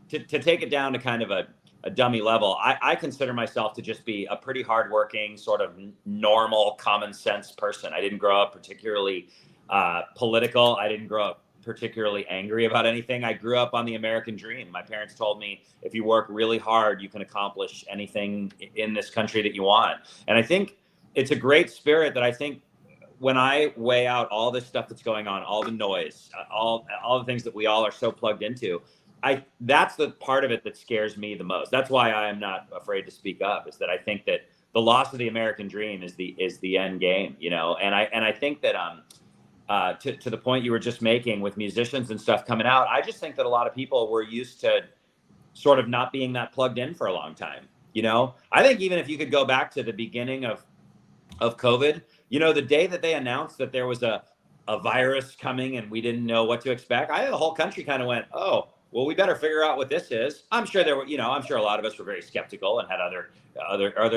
to take it down to kind of a dummy level, I consider myself to just be a pretty hardworking, sort of normal, common sense person. I didn't grow up particularly political. I didn't grow up particularly angry about anything. I grew up on the American dream. My parents told me, if you work really hard, you can accomplish anything in this country that you want. And I think it's a great spirit that I think when I weigh out all this stuff that's going on, all the noise, all the things that we all are so plugged into, that's the part of it that scares me the most. That's why I am not afraid to speak up, is that I think that the loss of the American dream is the end game, you know? And I think that, to the point you were just making with musicians and stuff coming out, I just think that a lot of people were used to sort of not being that plugged in for a long time. You know, I think even if you could go back to the beginning of COVID, you know, the day that they announced that there was a virus coming and we didn't know what to expect, I think the whole country kind of went, oh, well, we better figure out what this is. I'm sure there were, you know, I'm sure a lot of us were very skeptical and had other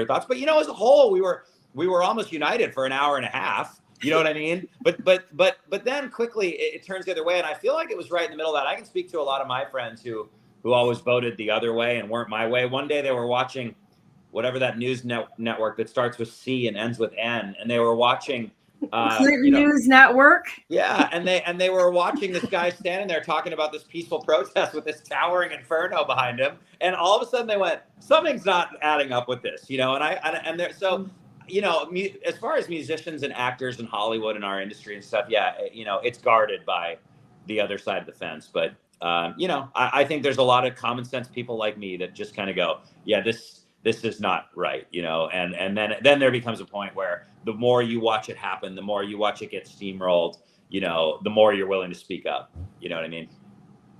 thoughts, but you know, as a whole, we were almost united for an hour and a half. You know what I mean? But then quickly it turns the other way, and I feel like it was right in the middle of that. I can speak to a lot of my friends who always voted the other way and weren't my way. One day they were watching whatever that news network that starts with C and ends with N, and they were watching Clinton News Network. Yeah, and they were watching this guy standing there talking about this peaceful protest with this towering inferno behind him, and all of a sudden they went, something's not adding up with this, you know. And they're so. You know, as far as musicians and actors in Hollywood and our industry and stuff, yeah, you know, it's guarded by the other side of the fence. But, you know, I think there's a lot of common sense people like me that just kind of go, yeah, this this is not right, you know, and then there becomes a point where the more you watch it happen, the more you watch it get steamrolled, you know, the more you're willing to speak up. You know what I mean?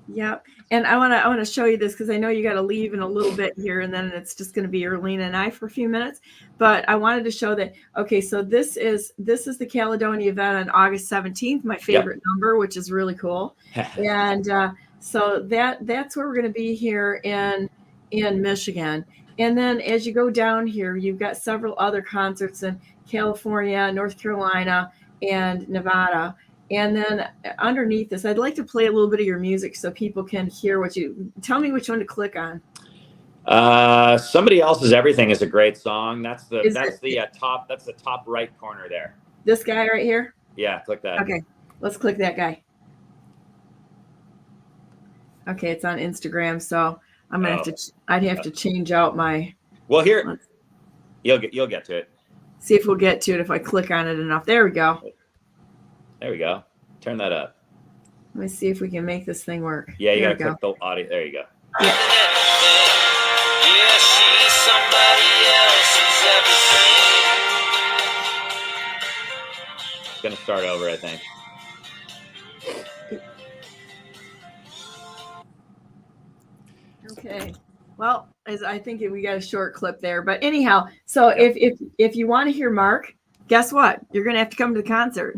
Yep. And I want to show you this because I know you got to leave in a little bit here, and then it's just going to be Earlina and I for a few minutes. But I wanted to show that. Okay, so this is the Caledonia event on August 17th, my favorite number, which is really cool. And so that's where we're going to be here in Michigan. And then as you go down here, you've got several other concerts in California, North Carolina, and Nevada. And then underneath this, I'd like to play a little bit of your music so people can hear tell me which one to click on. Somebody Else's Everything is a great song. That's the top right corner there. This guy right here? Yeah, click that. Okay, let's click that guy. Okay, it's on Instagram, so I'm gonna I'd have to change out my. Well, here, you'll get to it. See if we'll get to it if I click on it enough. There we go. There we go. Turn that up. Let me see if we can make this thing work. Yeah, you gotta click the audio. There you go. Yeah. It's gonna start over, I think. Okay. Well, I think we got a short clip there, but anyhow, so if you want to hear Mark, guess what? You're going to have to come to the concert.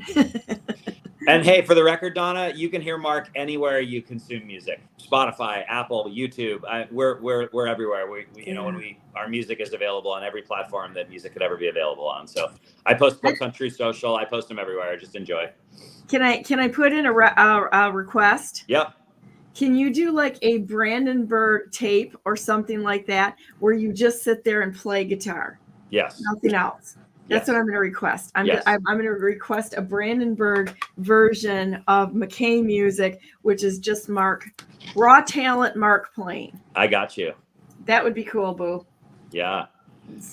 And hey, for the record, Donna, you can hear Mark anywhere you consume music: Spotify, Apple, YouTube. We're everywhere. We you know, our music is available on every platform that music could ever be available on. So I post books on True Social. I post them everywhere. Just enjoy. Can I put in a request? Yep. Can you do like a Brandenburg tape or something like that, where you just sit there and play guitar? Yes. Nothing else. That's what I'm going to request. I'm going to request a Brandenburg version of Mackay music, which is just raw talent Mark playing. I got you. That would be cool, Boo. Yeah.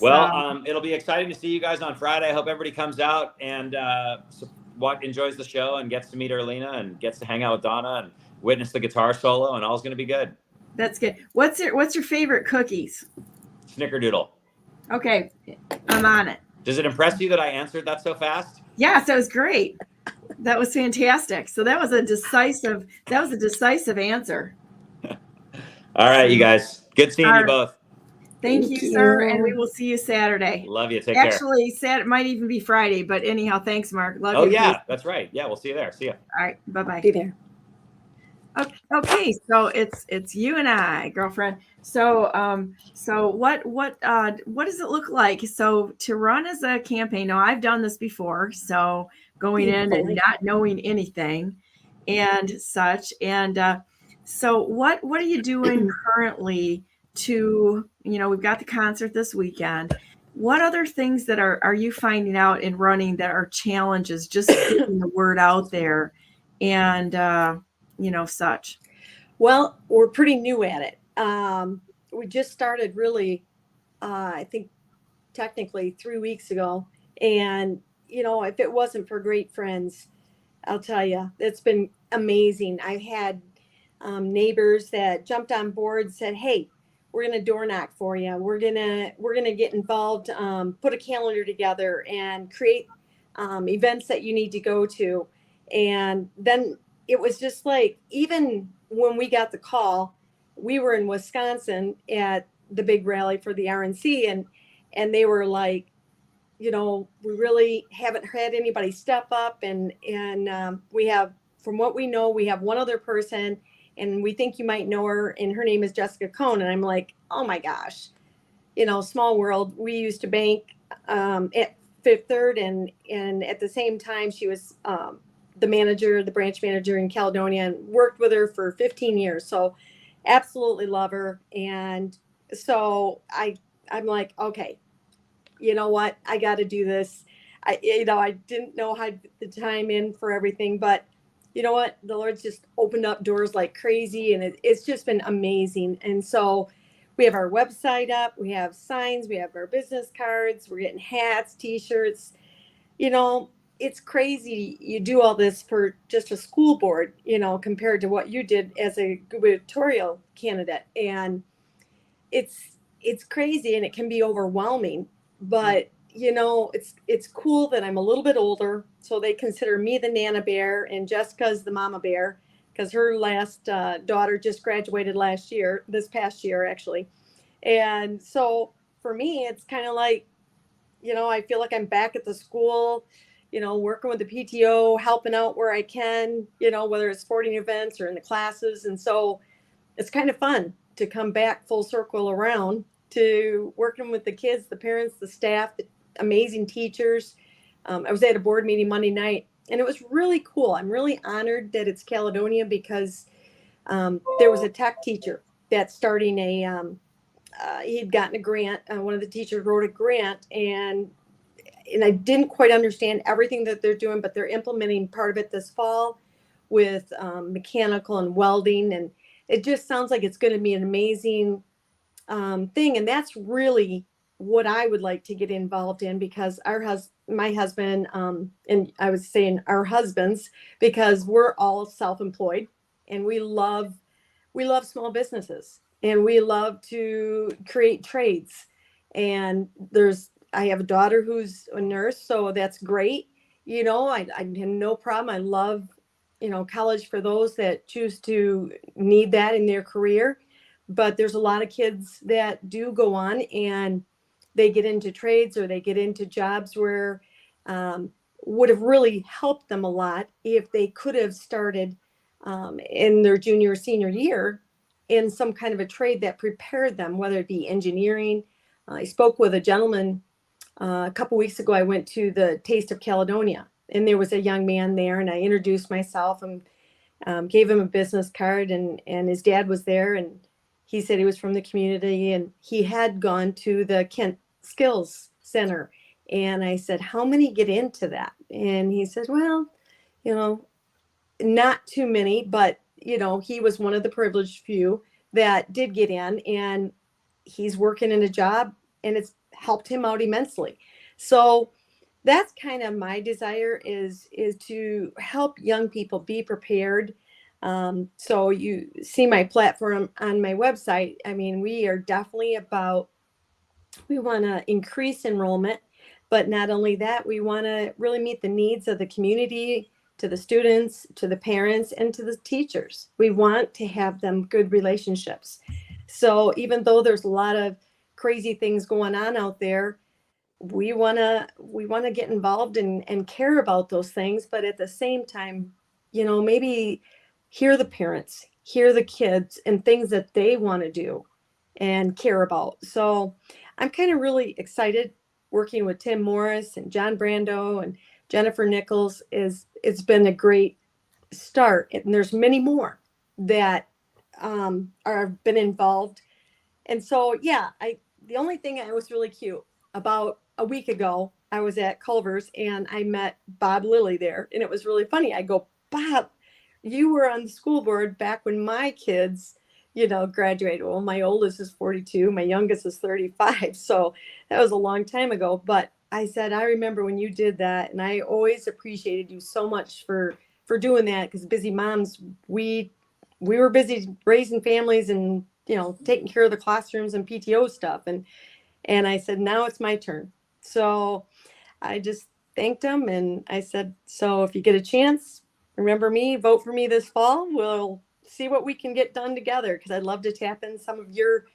Well, it'll be exciting to see you guys on Friday. I hope everybody comes out and enjoys the show and gets to meet Earlina and gets to hang out with Donna and witness the guitar solo, and all's going to be good. That's good. What's your favorite cookies? Snickerdoodle. Okay, I'm on it. Does it impress you that I answered that so fast? Yes, that was great. That was fantastic. So that was a decisive answer. All right, you guys. Good seeing you both. Thank you, sir. And we will see you Saturday. Love you. Take care. Actually, Saturday might even be Friday, but anyhow, thanks, Mark. Love you. Oh, yeah, that's right. Yeah, we'll see you there. See you. All right. Bye-bye. Be there. Okay, so it's you and I, girlfriend. So what does it look like? So to run as a campaign, now I've done this before, so going in and not knowing anything and such. And so what are you doing currently to, we've got the concert this weekend. What other things that are you finding out in running that are challenges, just getting the word out there and such? Well, we're pretty new at it. We just started really, I think technically 3 weeks ago. And, if it wasn't for great friends, I'll tell you, it's been amazing. I've had neighbors that jumped on board, said, hey, we're going to door knock for you. We're going to get involved, put a calendar together and create events that you need to go to. And then it was just like, even when we got the call, we were in Wisconsin at the big rally for the RNC, and they were like, we really haven't had anybody step up, and we have, from what we know, we have one other person, and we think you might know her, and her name is Jessica Cohn. And I'm like, oh my gosh, small world. We used to bank at Fifth Third, and at the same time, she was the branch manager in Caledonia, and worked with her for 15 years. So absolutely love her. And so I'm like, okay, you know what? I got to do this. I didn't know how the time in for everything, but you know what? The Lord's just opened up doors like crazy, and it's just been amazing. And so we have our website up, we have signs, we have our business cards, we're getting hats, t-shirts. It's crazy you do all this for just a school board, compared to what you did as a gubernatorial candidate. And it's it's crazy and it can be overwhelming, but you know, it's cool that I'm a little bit older, so they consider me the Nana Bear and Jessica's the Mama Bear, because her last daughter just graduated this past year actually. And so for me, it's kind of like, you know, I feel like I'm back at the school, you know, working with the PTO, helping out where I can, you know, whether it's sporting events or in the classes. And so it's kind of fun to come back full circle around to working with the kids, the parents, the staff, the amazing teachers. I was at a board meeting Monday night, and it was really cool. I'm really honored that it's Caledonia, because there was a tech teacher that's starting he'd gotten a grant. One of the teachers wrote a grant, and I didn't quite understand everything that they're doing, but they're implementing part of it this fall with mechanical and welding. And it just sounds like it's going to be an amazing thing. And that's really what I would like to get involved in, because my husband, and I was saying our husbands, because we're all self-employed and we love small businesses and we love to create trades. And I have a daughter who's a nurse, so that's great. You know, I have no problem. I love, you know, college for those that choose to need that in their career. But there's a lot of kids that do go on and they get into trades, or they get into jobs where would have really helped them a lot if they could have started in their junior or senior year in some kind of a trade that prepared them, whether it be engineering. I spoke with a gentleman a couple weeks ago. I went to the Taste of Caledonia, and there was a young man there, and I introduced myself and gave him a business card, and his dad was there, and he said he was from the community, and he had gone to the Kent Skills Center. And I said, how many get into that? And he said, well, you know, not too many, but, you know, he was one of the privileged few that did get in, and he's working in a job, and it's helped him out immensely. So that's kind of my desire, is to help young people be prepared. So you see my platform on my website. I mean, we are definitely we want to increase enrollment, but not only that, we want to really meet the needs of the community, to the students, to the parents, and to the teachers. We want to have them good relationships. So even though there's a lot of crazy things going on out there, we want to get involved and care about those things. But at the same time, you know, maybe hear the parents, hear the kids, and things that they want to do and care about. So I'm kind of really excited working with Tim Morris and John Brando and Jennifer Nichols. It's been a great start, and there's many more that are been involved. And so, yeah, the only thing that was really cute, about a week ago, I was at Culver's and I met Bob Lilly there, and it was really funny. I go, Bob, you were on the school board back when my kids, you know, graduated. Well, my oldest is 42, my youngest is 35, so that was a long time ago. But I said, I remember when you did that, and I always appreciated you so much for doing that, because busy moms, we were busy raising families and, you know, taking care of the classrooms and PTO stuff. And I said, now it's my turn. So I just thanked him, and I said, so if you get a chance, remember me, vote for me this fall. We'll see what we can get done together, because I'd love to tap in some of your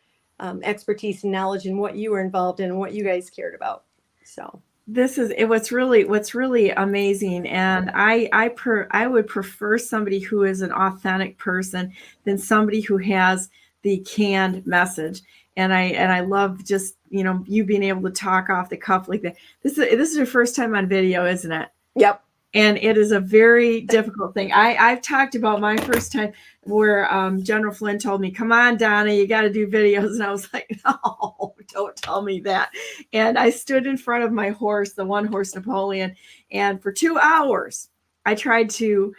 expertise and knowledge and what you were involved in and what you guys cared about. So this is what's really amazing, and I would prefer somebody who is an authentic person than somebody who has the canned message. And I love just, you know, you being able to talk off the cuff like that. This is your first time on video, isn't it? Yep. And it is a very difficult thing. I've talked about my first time where General Flynn told me, come on, Donna, you got to do videos. And I was like, no, don't tell me that. And I stood in front of my horse, the one horse Napoleon. And for 2 hours, I tried to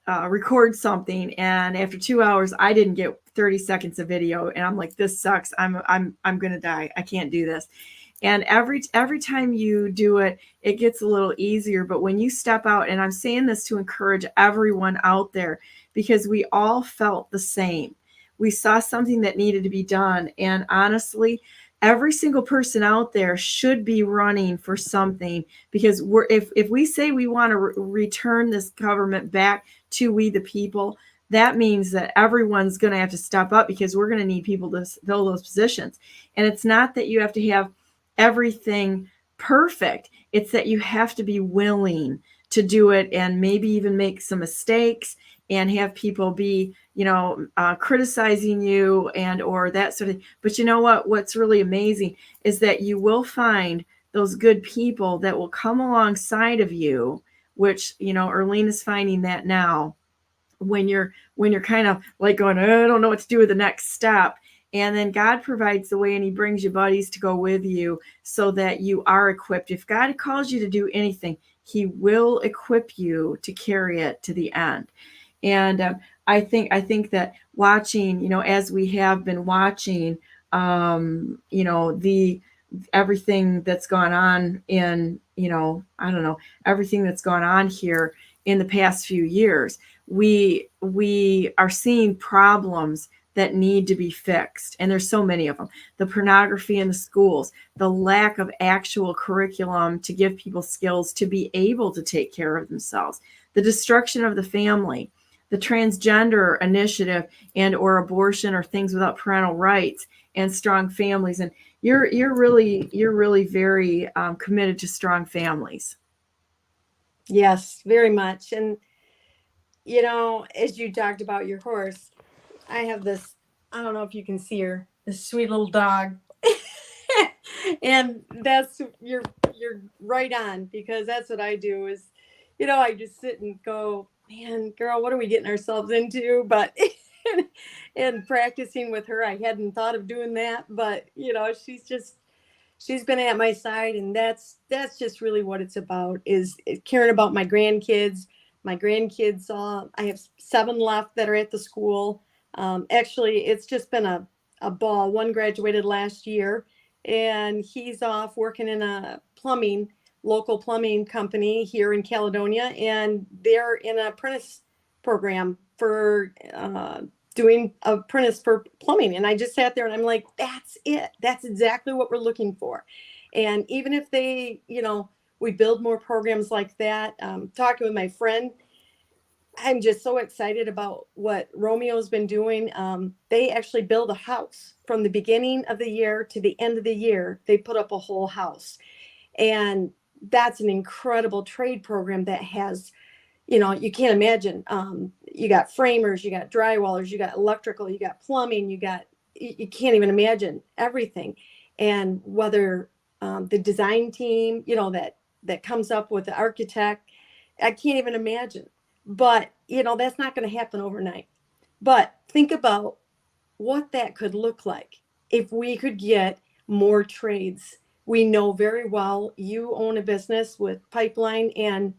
record something. And after 2 hours, I didn't get 30 seconds of video. And I'm like, this sucks. I'm going to die. I can't do this. And every time you do it, it gets a little easier. But when you step out, and I'm saying this to encourage everyone out there, because we all felt the same. we saw something that needed to be done. And honestly, every single person out there should be running for something, because if we say we want to return this government back to we the people, that means that everyone's going to have to step up, because we're going to need people to fill those positions. And it's not that you have to have everything perfect. It's that you have to be willing to do it, and maybe even make some mistakes, and have people be, criticizing you and or that sort of thing. But you know what's really amazing is that you will find those good people that will come alongside of you, which, Earlina's finding that now, when you're kind of like going, I don't know what to do with the next step. And then God provides the way, and he brings you buddies to go with you so that you are equipped. If God calls you to do anything, he will equip you to carry it to the end. And I think that watching, as we have been watching, the everything that's gone on in, I don't know, everything that's gone on here in the past few years, we are seeing problems that need to be fixed. And there's so many of them. The pornography in the schools, the lack of actual curriculum to give people skills to be able to take care of themselves, the destruction of the family, the transgender initiative and or abortion or things without parental rights and strong families. And you're really very committed to strong families. Yes, very much. And, as you talked about your horse, I have this, I don't know if you can see her, this sweet little dog. And you're right on, because that's what I do is, I just sit and go, man, girl, what are we getting ourselves into? But and practicing with her, I hadn't thought of doing that, but she's been at my side, and that's just really what it's about, is caring about my grandkids. My grandkids, I have 7 left that are at the school. Actually, it's just been a ball. One graduated last year, and he's off working in a local plumbing company here in Caledonia, and they're in an apprentice program for doing apprentice for plumbing. And I just sat there and I'm like, that's it. That's exactly what we're looking for. And even if they, we build more programs like that. Talking with my friend, I'm just so excited about what Romeo's been doing. They actually build a house from the beginning of the year to the end of the year. They put up a whole house. And that's an incredible trade program that has, you can't imagine. You got framers, you got drywallers, you got electrical, you got plumbing, you can't even imagine everything. And whether the design team, that comes up with the architect, I can't even imagine. But, that's not going to happen overnight. But think about what that could look like if we could get more trades. We know very well you own a business with pipeline, and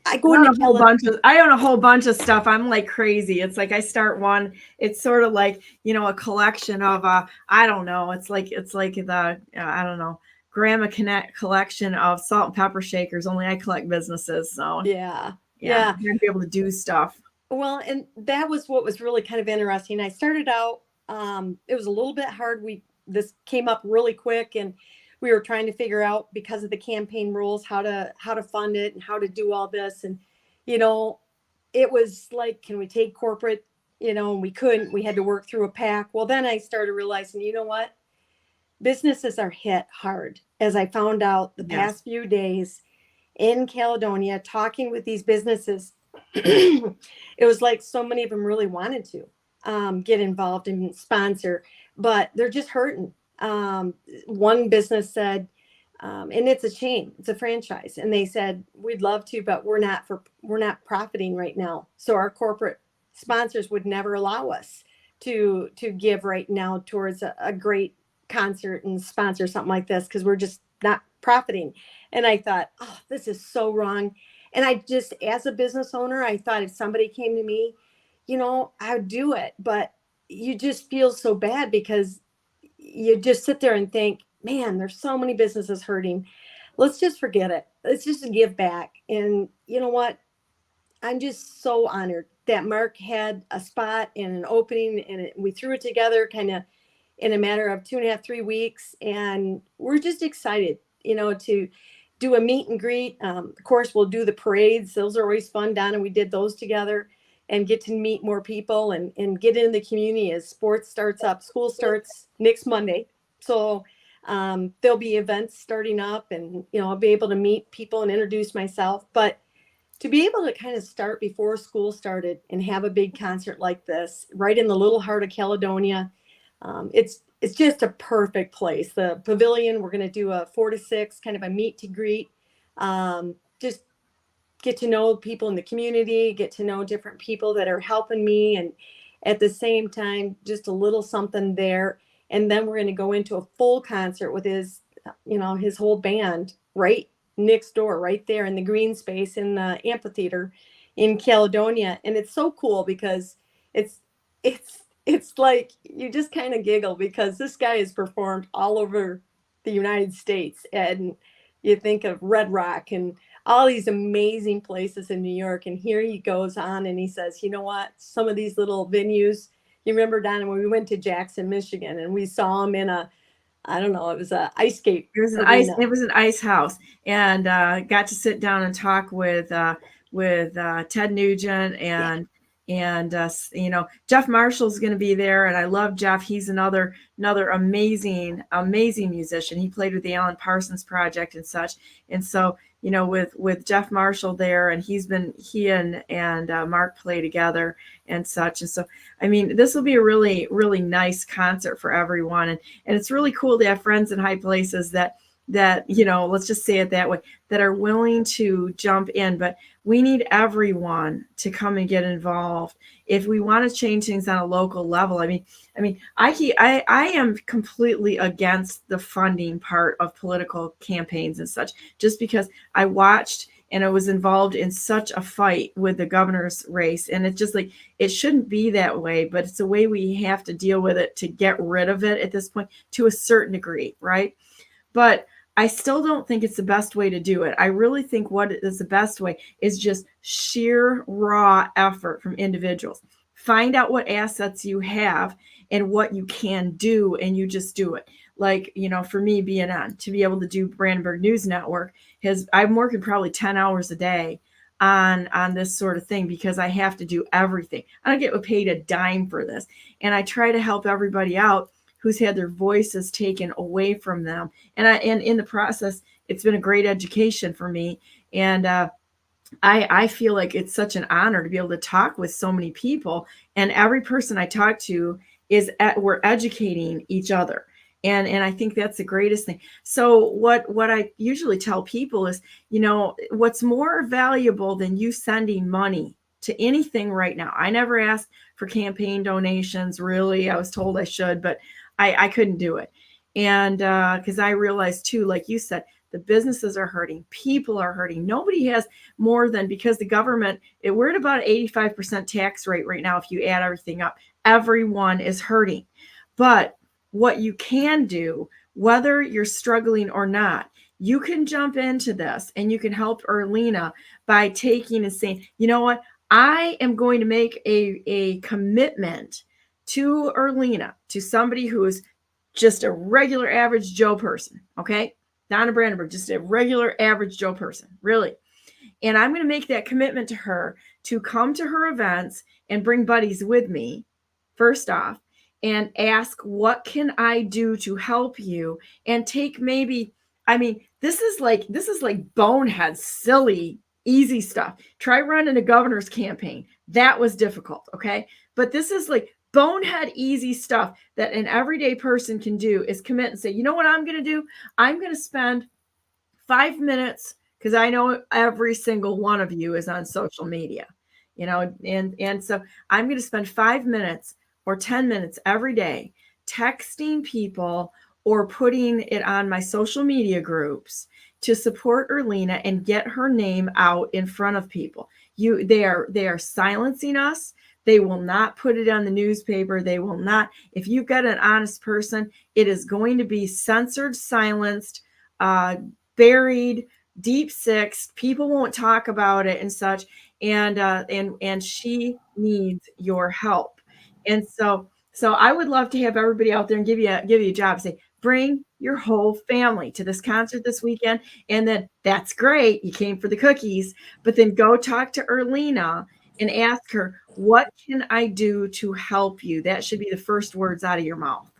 I own a whole bunch of stuff. I'm like crazy. It's like I start one. It's sort of like, a collection of I don't know. It's like the I don't know, Grandma Connect collection of salt and pepper shakers. Only I collect businesses. So yeah. I'm gonna be able to do stuff. Well, and that was what was really kind of interesting. I started out. It was a little bit hard. This came up really quick, and we were trying to figure out, because of the campaign rules, how to fund it and how to do all this. And, it was like, can we take corporate, and we couldn't. We had to work through a PAC. Well, then I started realizing, you know what? Businesses are hit hard, as I found out the past few days in Caledonia, talking with these businesses. It was like so many of them really wanted to get involved and sponsor, but they're just hurting. One business said, and it's a chain, it's a franchise, and they said, we'd love to, but we're not profiting right now. So our corporate sponsors would never allow us to give right now towards a great concert and sponsor something like this, because we're just not profiting. And I thought, oh, this is so wrong. And I just, as a business owner, I thought if somebody came to me, I would do it. But you just feel so bad, because you just sit there and think, man, there's so many businesses hurting. Let's just forget it. Let's just give back. And you know what? I'm just so honored that Mark had a spot and an opening, and we threw it together kind of in a matter of 2.5, 3 weeks. And we're just excited, to do a meet and greet. Of course, we'll do the parades. Those are always fun, Donna. We did those together, and get to meet more people and get in the community as sports starts up. School starts next Monday. So there'll be events starting up, and, I'll be able to meet people and introduce myself. But to be able to kind of start before school started and have a big concert like this right in the little heart of Caledonia, it's just a perfect place. The pavilion, we're going to do a 4 to 6 kind of a meet to greet. Just get to know people in the community, get to know different people that are helping me, and at the same time, just a little something there. And then we're going to go into a full concert with his whole band right next door, right there in the green space in the amphitheater in Caledonia. And it's so cool because it's like you just kind of giggle, because this guy has performed all over the United States, and you think of Red Rock and all these amazing places in New York, and here he goes on and he says, you know what, some of these little venues, you remember, Donna, when we went to Jackson, Michigan, and we saw him in I don't know, it was an ice skate. It was an ice house, and got to sit down and talk with Ted Nugent and Jeff Marshall's going to be there, and I love Jeff. He's another amazing musician. He played with the Alan Parsons Project and such, and so with Jeff Marshall there, and he and Mark play together and such, and so I mean, this will be a really, really nice concert for everyone, and it's really cool to have friends in high places that let's just say it that way, that are willing to jump in. But we need everyone to come and get involved if we want to change things on a local level. I mean, I am completely against the funding part of political campaigns and such, just because I watched and I was involved in such a fight with the governor's race, and it's just like, it shouldn't be that way, but it's the way we have to deal with it to get rid of it at this point to a certain degree, right? But I still don't think it's the best way to do it. I really think what is the best way is just sheer raw effort from individuals. Find out what assets you have and what you can do, and you just do it. Like, for me, BNN, to be able to do Brandenburg News Network, I'm working probably 10 hours a day on this sort of thing, because I have to do everything. I don't get paid a dime for this. And I try to help everybody out who's had their voices taken away from them. And in the process, it's been a great education for me. And I feel like it's such an honor to be able to talk with so many people. And every person I talk to we're educating each other. And I think that's the greatest thing. So what I usually tell people is, what's more valuable than you sending money to anything right now? I never asked for campaign donations, really. I was told I should, but I couldn't do it. And because I realized too, like you said, the businesses are hurting, people are hurting. Nobody has more than, because the government, we're at about an 85% tax rate right now. If you add everything up, everyone is hurting. But what you can do, whether you're struggling or not, you can jump into this and you can help Earlina by taking and saying, you know what, I am going to make a commitment to Earlina, to somebody who is just a regular average Joe person. Okay. Donna Brandenburg, just a regular average Joe person, really. And I'm going to make that commitment to her to come to her events and bring buddies with me, first off, and ask, what can I do to help you? And take maybe, this is like bonehead, silly, easy stuff. Try running a governor's campaign. That was difficult. Okay. But this is like bonehead, easy stuff that an everyday person can do, is commit and say, you know what I'm going to do? I'm going to spend 5 minutes, because I know every single one of you is on social media, and so I'm going to spend 5 minutes or 10 minutes every day texting people or putting it on my social media groups to support Earlina and get her name out in front of people. They are silencing us. They will not put it on the newspaper. They will not. If you've got an honest person, it is going to be censored, silenced, buried, deep sixed. People won't talk about it and such. and she needs your help. And so I would love to have everybody out there and give you a job. Say, bring your whole family to this concert this weekend, and then that's great. You came for the cookies, but then go talk to Earlina and ask her, what can I do to help you? That should be the first words out of your mouth.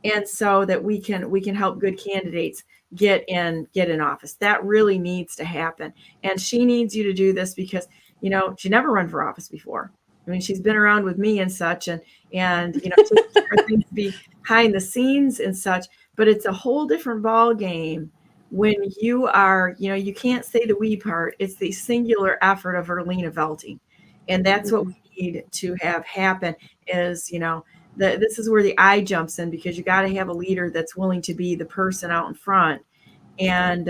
And so that we can help good candidates get in office. That really needs to happen. And she needs you to do this because, she never run for office before. I mean, she's been around with me and such, and taking care of things behind the scenes and such, but it's a whole different ball game when you are, you can't say the we part. It's the singular effort of Earlina Velting. And that's what we need to have happen is, this is where the I jumps in, because you got to have a leader that's willing to be the person out in front and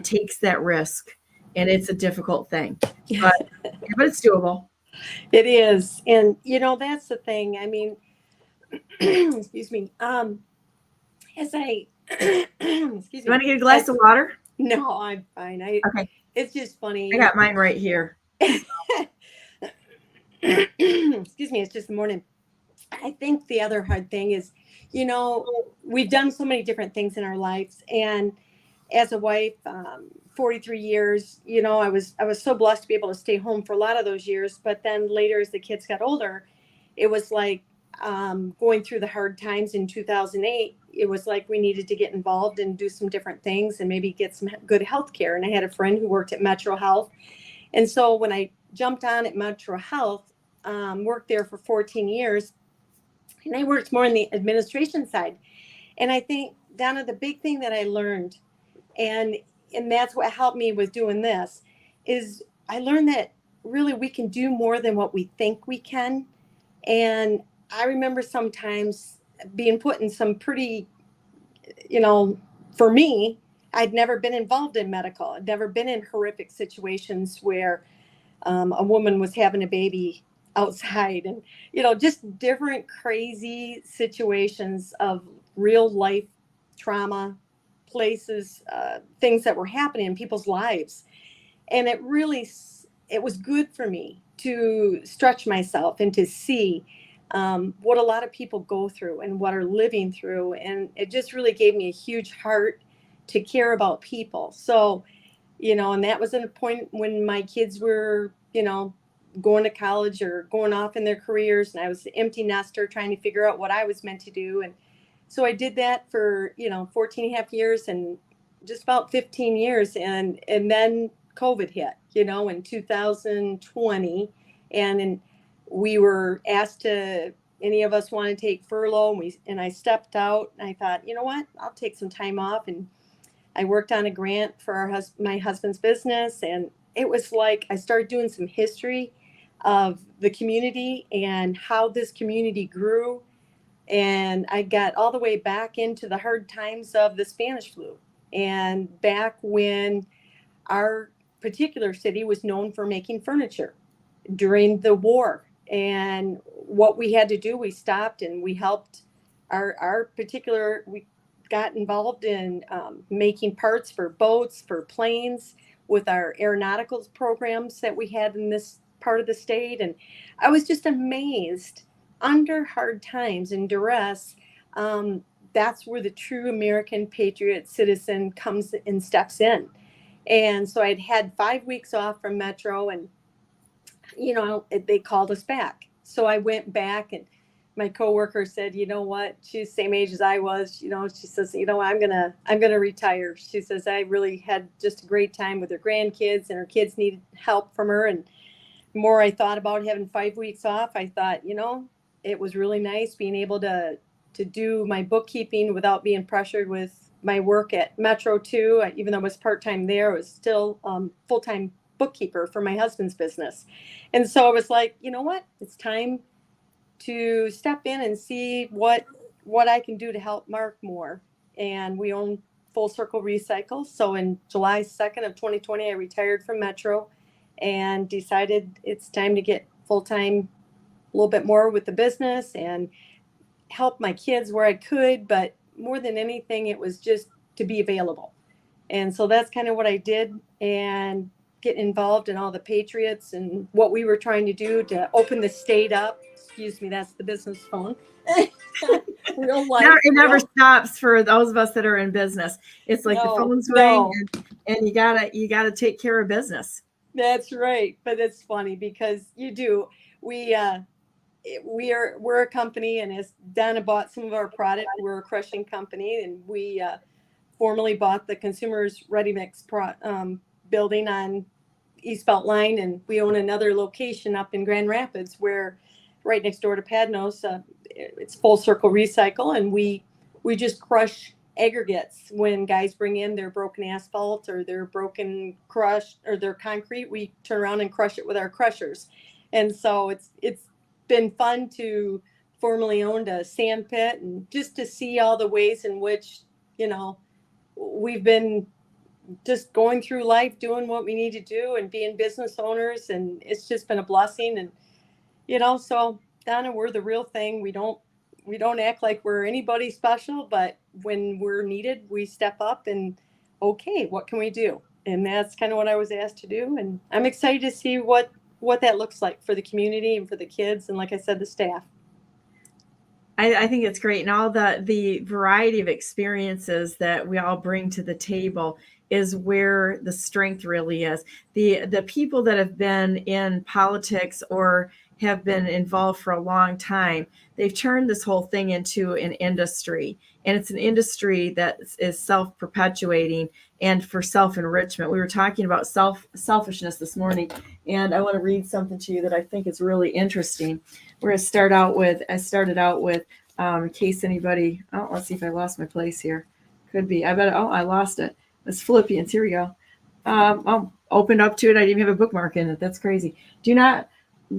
takes that risk. And it's a difficult thing, but it's doable. It is. And, that's the thing. I mean, excuse me. As I, excuse me. You want to get a glass of water? No, I'm fine. Okay. It's just funny. I got mine right here. Excuse me. It's just the morning. I think the other hard thing is, we've done so many different things in our lives. And as a wife, 43 years, I was so blessed to be able to stay home for a lot of those years. But then later, as the kids got older, it was like going through the hard times in 2008. It was like we needed to get involved and do some different things and maybe get some good health care. And I had a friend who worked at Metro Health. And so when I jumped on at Metro Health, worked there for 14 years, and I worked more on the administration side. And I think, Donna, the big thing that I learned, and that's what helped me with doing this, is I learned that really we can do more than what we think we can. And I remember sometimes being put in some pretty, for me, I'd never been involved in medical. I'd never been in horrific situations where a woman was having a baby outside, and just different crazy situations of real life trauma, places, things that were happening in people's lives. And it was good for me to stretch myself and to see what a lot of people go through and what are living through. And it just really gave me a huge heart to care about people. So, and that was at a point when my kids were, going to college or going off in their careers, and I was an empty nester trying to figure out what I was meant to do. And so I did that for 14 and a half years, and just about 15 years, and then COVID hit, in 2020, and we were asked to, any of us want to take furlough, and I stepped out, and I thought, you know what, I'll take some time off. And I worked on a grant for my husband's business, and it was like I started doing some history of the community and how this community grew. And I got all the way back into the hard times of the Spanish flu, and back when our particular city was known for making furniture during the war. And what we had to do, we stopped and we helped we got involved in making parts for boats, for planes, with our aeronautical programs that we had in this part of the state. And I was just amazed. Under hard times and duress, that's where the true American patriot citizen comes and steps in. And so I'd had 5 weeks off from Metro, and they called us back. So I went back, and my coworker said, you know what, she's the same age as I was, she says, I'm gonna retire. She says, I really had just a great time with her grandkids, and her kids needed help from her. And the more I thought about having 5 weeks off, I thought, it was really nice being able to do my bookkeeping without being pressured with my work at Metro too. Even though I was part-time there, I was still full-time bookkeeper for my husband's business. And so I was like, you know what, it's time to step in and see what I can do to help Mark more. And we own Full Circle Recycle. So in July 2nd of 2020, I retired from Metro and decided it's time to get full-time a little bit more with the business and help my kids where I could. But more than anything, it was just to be available. And so that's kind of what I did. And getting involved in all the Patriots and what we were trying to do to open the state up. Excuse me, that's the business phone. Real life. It never stops for those of us that are in business. It's like the phones ring and you gotta take care of business. That's right. But it's funny because you do. We're a company, and as Donna bought some of our product, we're a crushing company, and we formerly bought the Consumers Ready Mix building on East Belt Line, and we own another location up in Grand Rapids, where right next door to Padnos, it's Full Circle Recycle, and we just crush aggregates when guys bring in their broken asphalt or their broken crushed or their concrete. We turn around and crush it with our crushers, and so it's been fun to formerly own a sand pit, and just to see all the ways in which, you know, we've been just going through life doing what we need to do and being business owners, and it's just been a blessing. And you know, so Donna, we're the real thing. We don't act like we're anybody special, but when we're needed, we step up and, okay, what can we do? And that's kind of what I was asked to do, and I'm excited to see what that looks like for the community and for the kids, and like I said, the staff. I think it's great, and all the variety of experiences that we all bring to the table is where the strength really is. The people that have been in politics or have been involved for a long time, they've turned this whole thing into an industry, and it's an industry that is self-perpetuating and for self-enrichment. We were talking about selfishness this morning, and I want to read something to you that I think is really interesting. We're going to start out with, I started out with, in case anybody, let's see if I lost my place here. Could be, I lost it. It's Philippians, here we go. Opened up to it, I didn't even have a bookmark in it, that's crazy.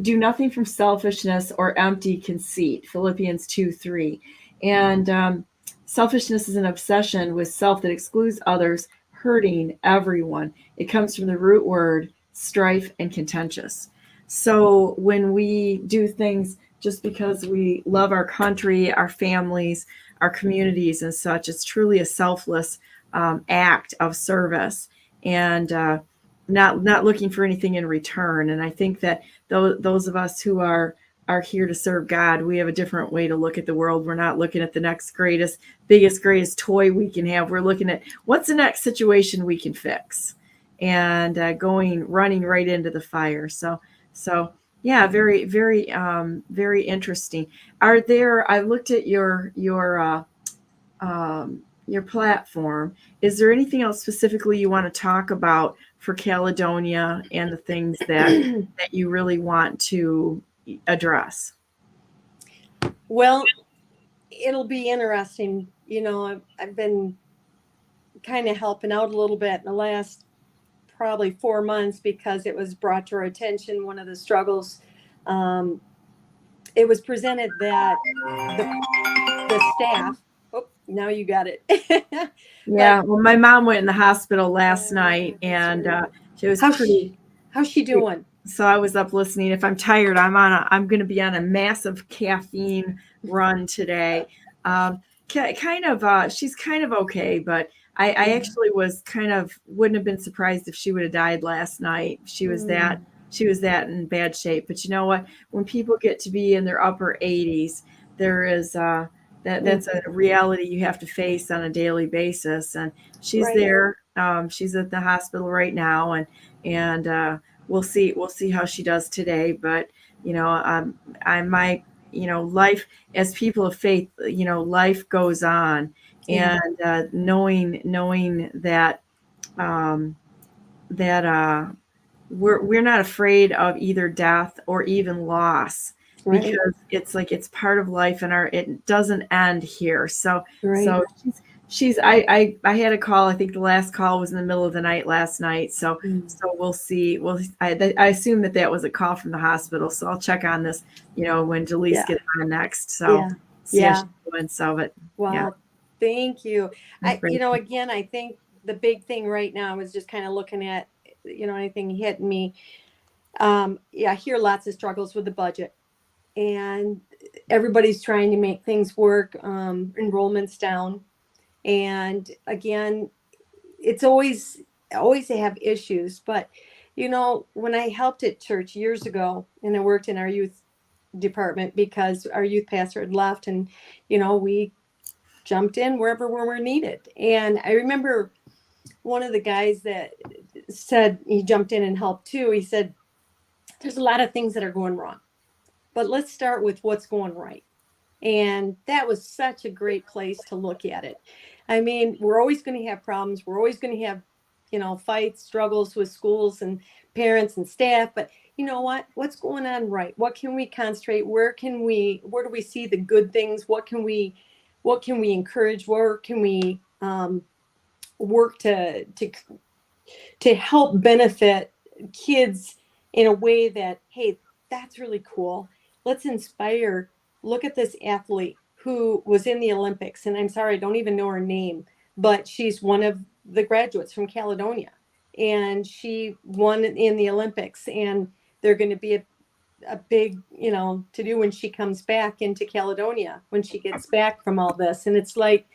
Do nothing from selfishness or empty conceit, Philippians 2:3. And selfishness is an obsession with self that excludes others, hurting everyone. It comes from the root word strife and contentious. So when we do things just because we love our country, our families, our communities and such, it's truly a selfless act of service, and not looking for anything in return. And I think that those of us who are here to serve God, we have a different way to look at the world. We're not looking at the next biggest toy we can have. We're looking at what's the next situation we can fix, and running right into the fire. So yeah, very, very, very interesting. I looked at your platform. Is there anything else specifically you want to talk about for Caledonia and the things that you really want to address? Well, it'll be interesting. You know, I've been kind of helping out a little bit in the last probably 4 months, because it was brought to our attention, one of the struggles. It was presented that the staff, now you got it. Yeah, well, my mom went in the hospital last night, and she was how's she doing? So I was up listening. If I'm tired, I'm going to be on a massive caffeine run today. She's kind of okay, but I actually wouldn't have been surprised if she would have died last night. She was that in bad shape. But you know what? When people get to be in their upper 80s, there is that's a reality you have to face on a daily basis. And she's there. She's at the hospital right now, and we'll see how she does today. But life, as people of faith, life goes on, and knowing that we're not afraid of either death or even loss, because it's part of life, and it doesn't end here. So I had a call. I think the last call was in the middle of the night last night. So we'll see. I assume that was a call from the hospital. So I'll check on this, when Jaleese gets on next. So see how she's doing. So, but thank you. Again, I think the big thing right now is just kind of looking at, anything hitting me. I hear lots of struggles with the budget, and everybody's trying to make things work. Enrollment's down. And again, it's always they have issues, but You know, when I helped at church years ago, and I worked in our youth department because our youth pastor had left, and we jumped in wherever we were needed. And I remember one of the guys that said he jumped in and helped too. He said, "There's a lot of things that are going wrong, but let's start with what's going right." And that was such a great place to look at it. I mean, we're always going to have problems. We're always going to have, fights, struggles with schools and parents and staff. But you know what? What's going on right? What can we concentrate? Where do we see the good things? What can we encourage? Where can we work to help benefit kids in a way that, hey, that's really cool. Let's inspire. Look at this athlete who was in the Olympics, and I'm sorry, I don't even know her name, but she's one of the graduates from Caledonia, and she won in the Olympics, and they're going to be a big, to do when she comes back into Caledonia, when she gets back from all this. And it's like,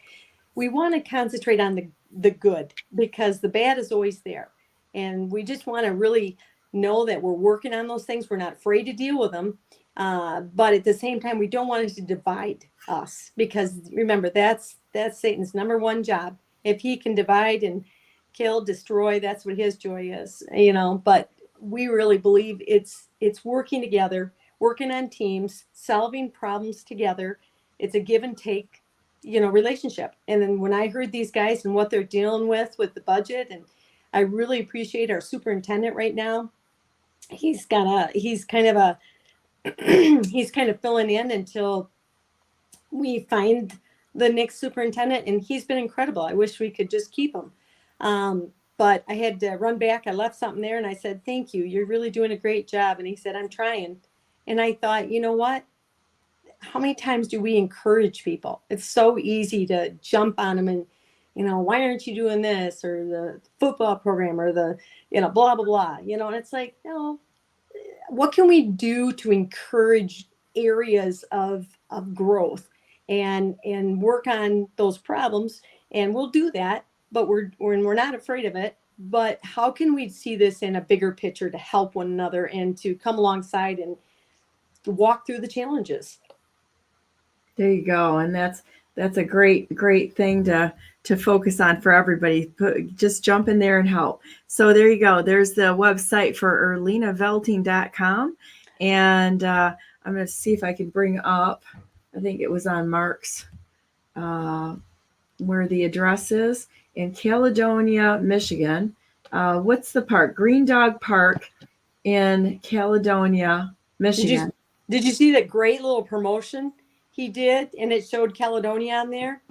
we want to concentrate on the good, because the bad is always there. And we just want to really know that we're working on those things. We're not afraid to deal with them. But at the same time, we don't want it to divide us, because remember, that's Satan's number one job. If he can divide and kill, destroy, that's what his joy is, but we really believe it's working together, working on teams, solving problems together. It's a give and take, relationship. And then when I heard these guys and what they're dealing with the budget, and I really appreciate our superintendent right now. He's kind of filling in until we find the next superintendent, and he's been incredible. I wish we could just keep him. But I had to run back. I left something there and I said, "Thank you. You're really doing a great job." And he said, "I'm trying." And I thought, you know what? How many times do we encourage people? It's so easy to jump on them and, why aren't you doing this, or the football program, or the, blah, blah, blah, and it's like, no, what can we do to encourage areas of growth and work on those problems? And we'll do that, but we're not afraid of it. But how can we see this in a bigger picture to help one another and to come alongside and walk through the challenges? There you go. And that's a great thing to focus on for everybody. Just jump in there and help. So there you go. There's the website for EarlinaVelting.com. And I'm going to see if I can bring up, I think it was on Mark's, where the address is in Caledonia, Michigan. What's the park? Green Dog Park in Caledonia, Michigan. Did you see that great little promotion he did, and it showed Caledonia on there?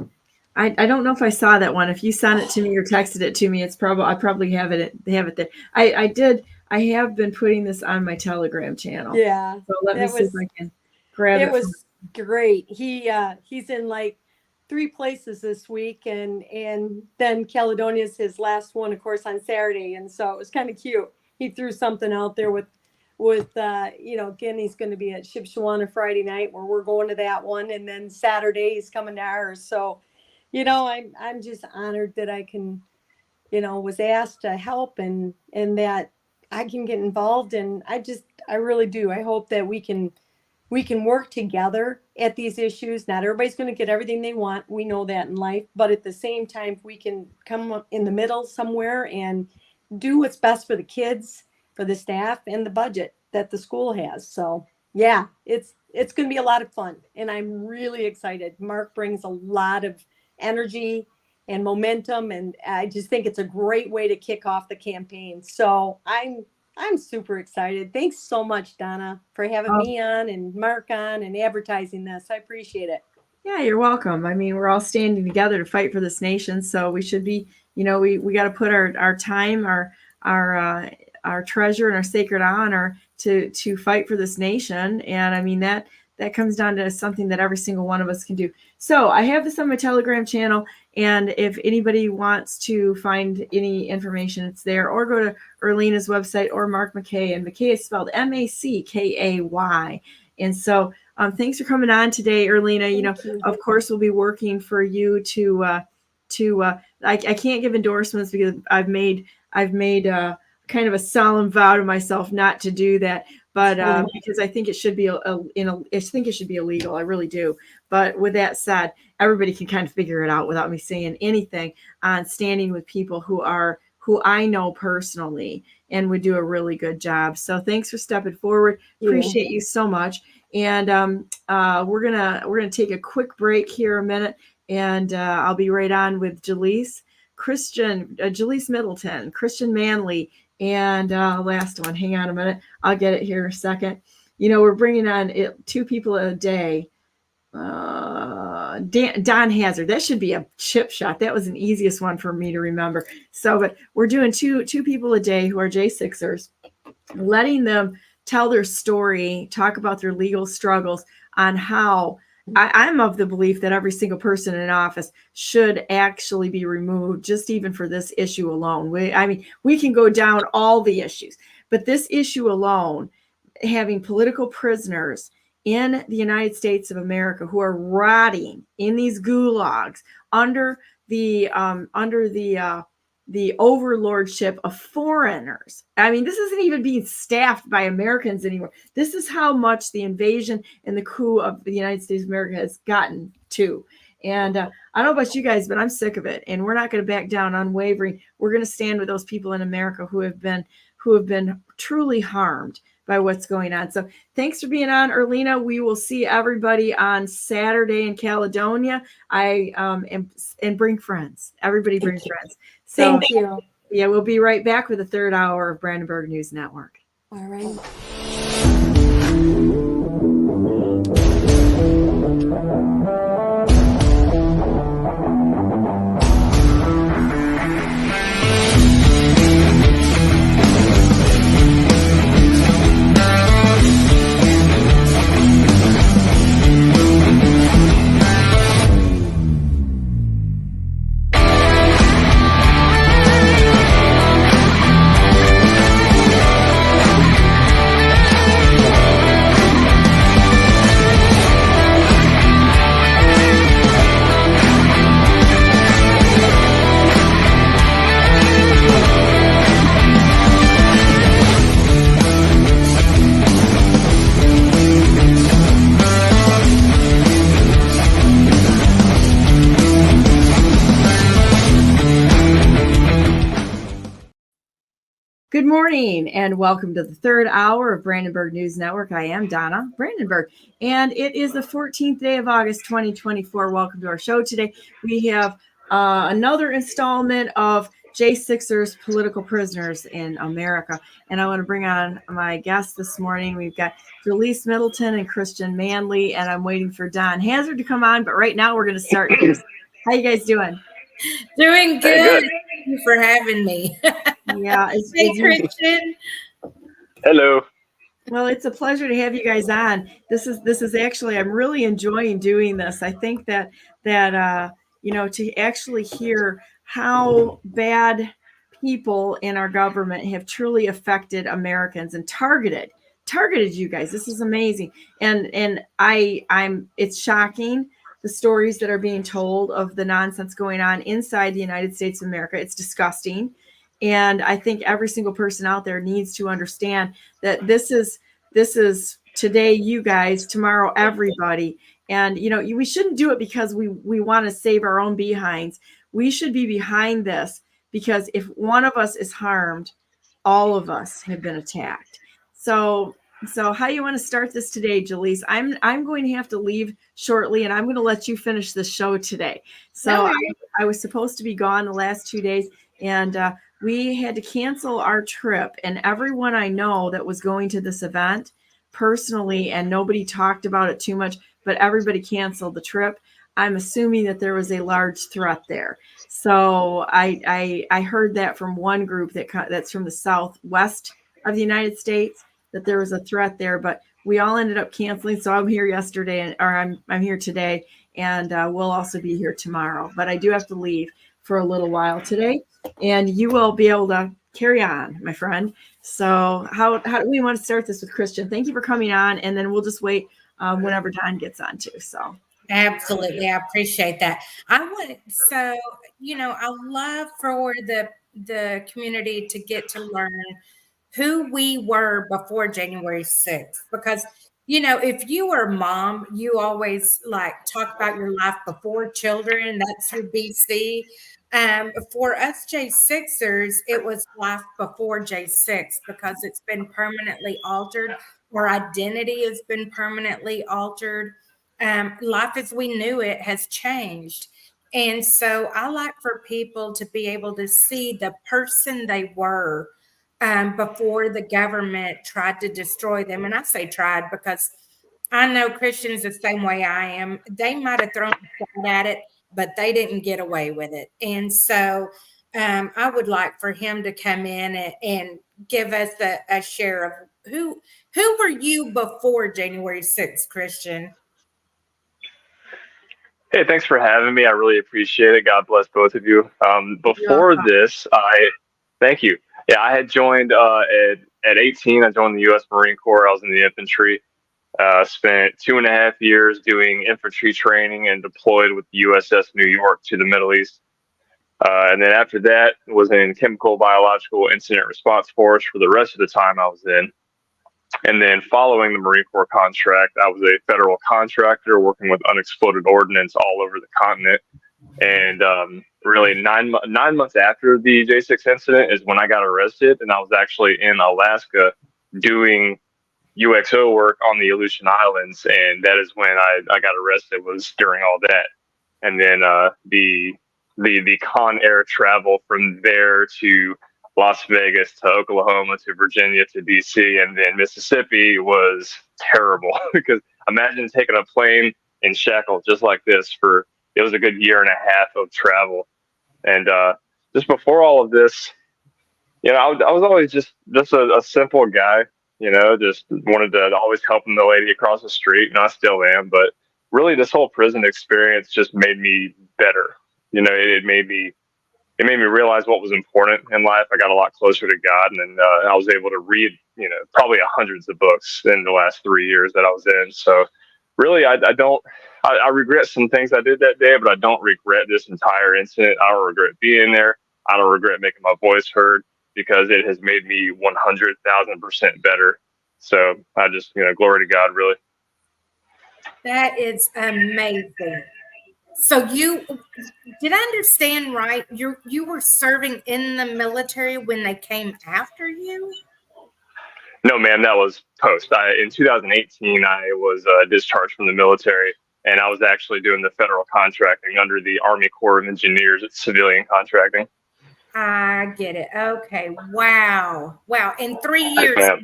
I don't know if I saw that one. If you sent it to me or texted it to me, I probably have it there. I have been putting this on my Telegram channel. Yeah. So let me see if I can grab it. It was great. He's in like 3 places this week, and then Caledonia's his last one, of course, on Saturday. And so it was kind of cute. He threw something out there with again, he's going to be at Shipshewana Friday night, where we're going to that one, and then Saturday he's coming to ours. So, I'm just honored that I can, was asked to help, and that I can get involved. And I really do. I hope that we can work together at these issues. Not everybody's going to get everything they want. We know that in life, but at the same time, if we can come up in the middle somewhere and do what's best for the kids, for the staff, and the budget that the school has. So yeah, it's going to be a lot of fun, and I'm really excited. Mark brings a lot of energy and momentum, and I just think it's a great way to kick off the campaign. So I'm super excited. Thanks so much, Donna, for having me on and Mark on and advertising this. I appreciate it. Yeah, you're welcome. I mean, we're all standing together to fight for this nation, so we should be, we got to put our time, our treasure, and our sacred honor to fight for this nation. And I mean, that comes down to something that every single one of us can do. So I have this on my Telegram channel, and if anybody wants to find any information, it's there, or go to Earlina's website, or Mark Mackay, and Mackay is spelled Mackay. And so thanks for coming on today, Earlina. Of course, we'll be working for you to I can't give endorsements because I've made kind of a solemn vow to myself not to do that. But because I think it should be I think it should be illegal. I really do. But with that said, everybody can kind of figure it out without me saying anything on standing with people who I know personally and would do a really good job. So thanks for stepping forward. Appreciate you so much. And we're gonna take a quick break here a minute, and I'll be right on with Jalise Middleton, Christian Manley, and last one. Hang on a minute. I'll get it here in a second. We're bringing on 2 people a day. Don Hazard. That should be a chip shot. That was an easiest one for me to remember. So, but we're doing two people a day who are J6ers, letting them tell their story, talk about their legal struggles, on how I'm of the belief that every single person in office should actually be removed, just even for this issue alone. We can go down all the issues, but this issue alone, having political prisoners in the United States of America who are rotting in these gulags under the overlordship of foreigners. This isn't even being staffed by Americans anymore. This is how much the invasion and the coup of the United States of America has gotten to. And I don't know about you guys, but I'm sick of it. And we're not going to back down unwavering. We're going to stand with those people in America who have been truly harmed by what's going on. So thanks for being on, Earlina. We will see everybody on Saturday in Caledonia. And bring friends. Everybody brings friends. So, Thank you. Yeah, we'll be right back with the 3rd hour of Brandenburg News Network. All right. Good morning and welcome to the 3rd hour of Brandenburg News Network. I am Donna Brandenburg, and it is the 14th day of August 2024. Welcome to our show today. We have another installment of J6ers, political prisoners in America. And I want to bring on my guests this morning. We've got Jalise Middleton and Christian Manley, and I'm waiting for Don Hazard to come on. But right now we're going to start. How you guys doing? Doing good. Thank you for having me. Yeah. Hey, Christian. Hello. Well, it's a pleasure to have you guys on. This is actually, I'm really enjoying doing this. I think that to actually hear how bad people in our government have truly affected Americans and targeted you guys. This is amazing. And it's shocking, the stories that are being told of the nonsense going on inside the United States of America. It's disgusting. And I think every single person out there needs to understand that this is today you guys, tomorrow everybody. And we shouldn't do it because we want to save our own behinds. We should be behind this because if one of us is harmed, all of us have been attacked. So how you want to start this today, Jalise? I'm going to have to leave shortly, and I'm going to let you finish the show today. So I was supposed to be gone the last 2 days, and we had to cancel our trip. And everyone I know that was going to this event personally, and nobody talked about it too much, but everybody canceled the trip. I'm assuming that there was a large threat there. So I heard that from one group that's from the southwest of the United States, that there was a threat there, but we all ended up canceling. So I'm here yesterday, I'm here today, and we'll also be here tomorrow. But I do have to leave for a little while today, and you will be able to carry on, my friend. So how do we want to start this with Christian? Thank you for coming on, and then we'll just wait whenever Don gets on too. So Absolutely. I appreciate that. I love for the community to get to learn who we were before January 6th. Because, if you were a mom, you always like talk about your life before children. That's your BC. For us J6ers, it was life before J6 because it's been permanently altered. Our identity has been permanently altered. Life as we knew it has changed. And so I like for people to be able to see the person they were before the government tried to destroy them. And I say tried because I know Christians the same way I am. They might have thrown a shot at it, but they didn't get away with it. And so I would like for him to come in and give us a share of who were you before January 6th, Christian? Hey, thanks for having me. I really appreciate it. God bless both of you. Before this, thank you. Yeah, I had joined at 18. I joined the U.S. Marine Corps. I was in the infantry. Spent 2.5 years doing infantry training and deployed with the USS New York to the Middle East. And then after that, was in chemical biological incident response force for the rest of the time I was in. And then following the Marine Corps contract, I was a federal contractor working with unexploded ordnance all over the continent. And really 9 months after the J6 incident is when I got arrested. And I was actually in Alaska doing UXO work on the Aleutian Islands. And that is when I got arrested, was during all that. And then the Con Air travel from there to Las Vegas to Oklahoma to Virginia to DC and then Mississippi was terrible because imagine taking a plane in shackles just like this it was a good 1.5 years of travel. And just before all of this, I was always just a simple guy, just wanted to always helping the lady across the street, and I still am. But really, this whole prison experience just made me better. It made me realize what was important in life. I got a lot closer to God, and then I was able to read, probably hundreds of books in the last 3 years that I was in. So really, I regret some things I did that day, but I don't regret this entire incident. I don't regret being there. I don't regret making my voice heard because it has made me 100,000% better. So I just, glory to God, really. That is amazing. So did I understand right? You were serving in the military when they came after you? No, ma'am, that was post. In 2018, I was discharged from the military, and I was actually doing the federal contracting under the Army Corps of Engineers. It's civilian contracting. I get it. Okay. Wow. In 3 years. Yes,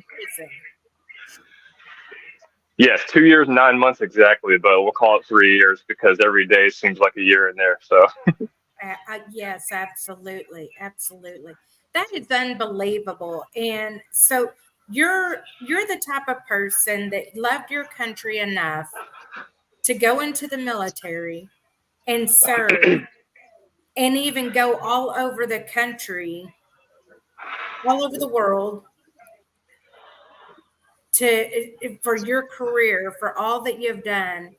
yes, 2 years, 9 months exactly, but we'll call it 3 years because every day seems like a year in there. So. Yes, absolutely. That is unbelievable. And so you're the type of person that loved your country enough to go into the military and serve and even go all over the country, all over the world for your career, for all that you've done.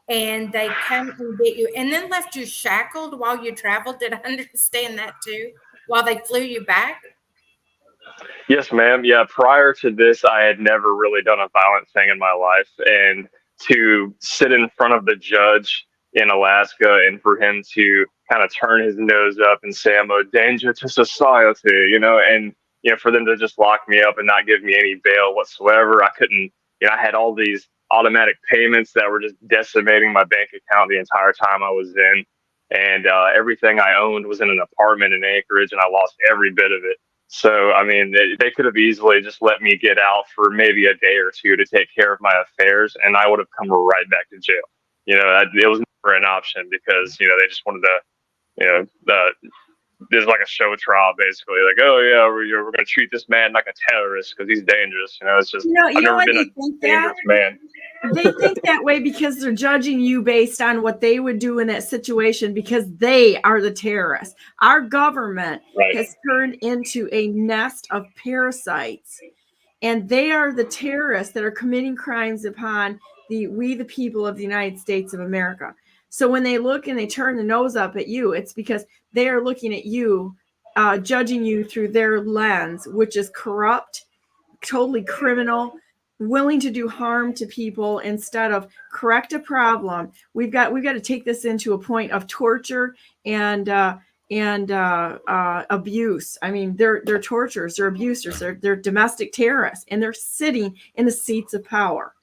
And they come and get you and then left you shackled while you traveled. Did I understand that too? While they flew you back? Yes, ma'am. Yeah, prior to this, I had never really done a violent thing in my life. And to sit in front of the judge in Alaska and for him to kind of turn his nose up and say, I'm a danger to society, and, for them to just lock me up and not give me any bail whatsoever. I couldn't, I had all these automatic payments that were just decimating my bank account the entire time I was in. And everything I owned was in an apartment in Anchorage, and I lost every bit of it. So, I mean, they could have easily just let me get out for maybe a day or two to take care of my affairs, and I would have come right back to jail. It was never an option because, they just wanted to, there's like a show trial, basically. Like, oh, yeah, we're going to treat this man like a terrorist because he's dangerous. It's just, I've never been a dangerous man. They think that way because they're judging you based on what they would do in that situation because they are the terrorists. Our government has turned into a nest of parasites, and they are the terrorists that are committing crimes upon the people of the United States of America. So when they look and they turn the nose up at you, it's because they are looking at you, judging you through their lens, which is corrupt, totally criminal, willing to do harm to people instead of correct a problem. We've got to take this into a point of torture and abuse. I mean, they're torturers, they're abusers, they're domestic terrorists, and they're sitting in the seats of power.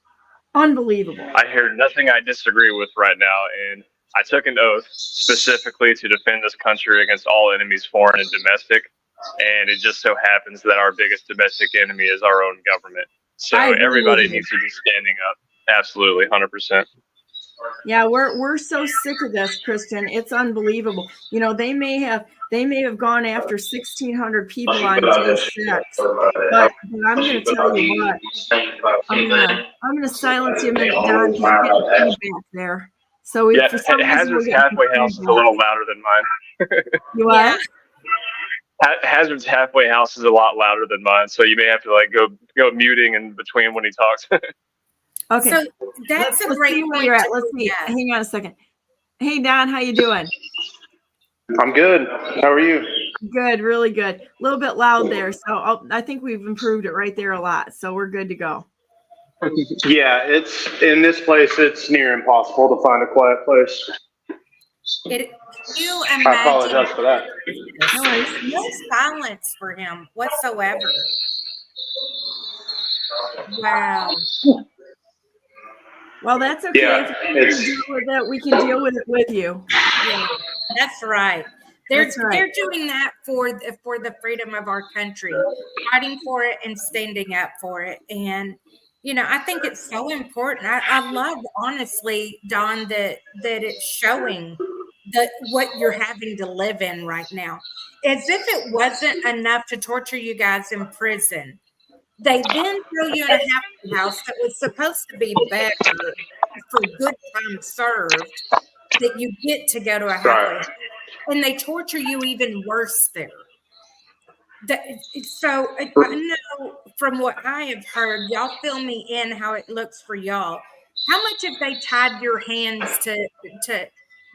Unbelievable. I hear nothing I disagree with right now, and I took an oath specifically to defend this country against all enemies, foreign and domestic. And it just so happens that our biggest domestic enemy is our own government. So everybody needs to be standing up. Absolutely, 100%. Yeah, we're so sick of this, Christian. It's unbelievable. You know, they may have gone after 1,600 people on J6, but I'm going to tell you what. I'm going to silence you a minute, Don. Because I'm getting feedback there. So if for some reason Hazard's halfway house is a little louder than mine. You what? Hazard's halfway house is a lot louder than mine, so you may have to like go muting in between when he talks. Okay. So that's a great point. You're at. Let's see. Hang on a second. Hey, Don, how you doing? I'm good. How are you? Good, really good. A little bit loud there, so I think we've improved it right there a lot. So we're good to go. Yeah, it's in this place. It's near impossible to find a quiet place. You I imagine apologize for that. No silence for him whatsoever. Wow. Well, that's okay. Yeah, if we can deal with it, we can deal with it with you. Yeah, that's right. They're doing that for the freedom of our country, fighting for it and standing up for it. And you know, I think it's so important. I love, honestly, Don, that it's showing what you're having to live in right now. As if it wasn't enough to torture you guys in prison, they then throw you in a halfway house that was supposed to be better for good time served, that you get to go to a halfway house, and they torture you even worse there. So I know from what I have heard, y'all fill me in how it looks for y'all. How much have they tied your hands to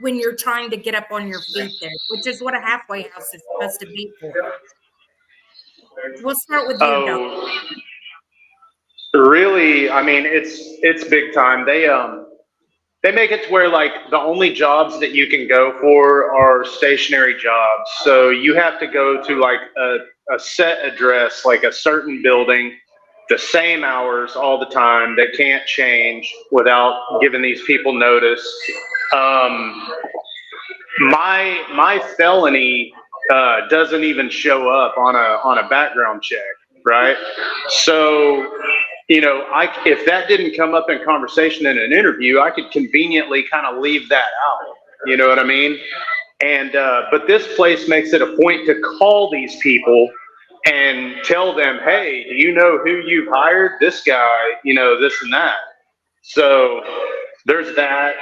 when you're trying to get up on your feet there, which is what a halfway house is supposed to be for? We'll start with you, Don. Really, I mean, it's big time. They make it to where like the only jobs that you can go for are stationary jobs. So you have to go to like a set address, like a certain building, the same hours all the time that can't change without giving these people notice. My felony doesn't even show up on a background check, right? So, you know, if that didn't come up in conversation in an interview, I could conveniently kind of leave that out. You know what I mean? And but this place makes it a point to call these people and tell them, hey, do you know who you've hired? This guy, you know, this and that. So there's that.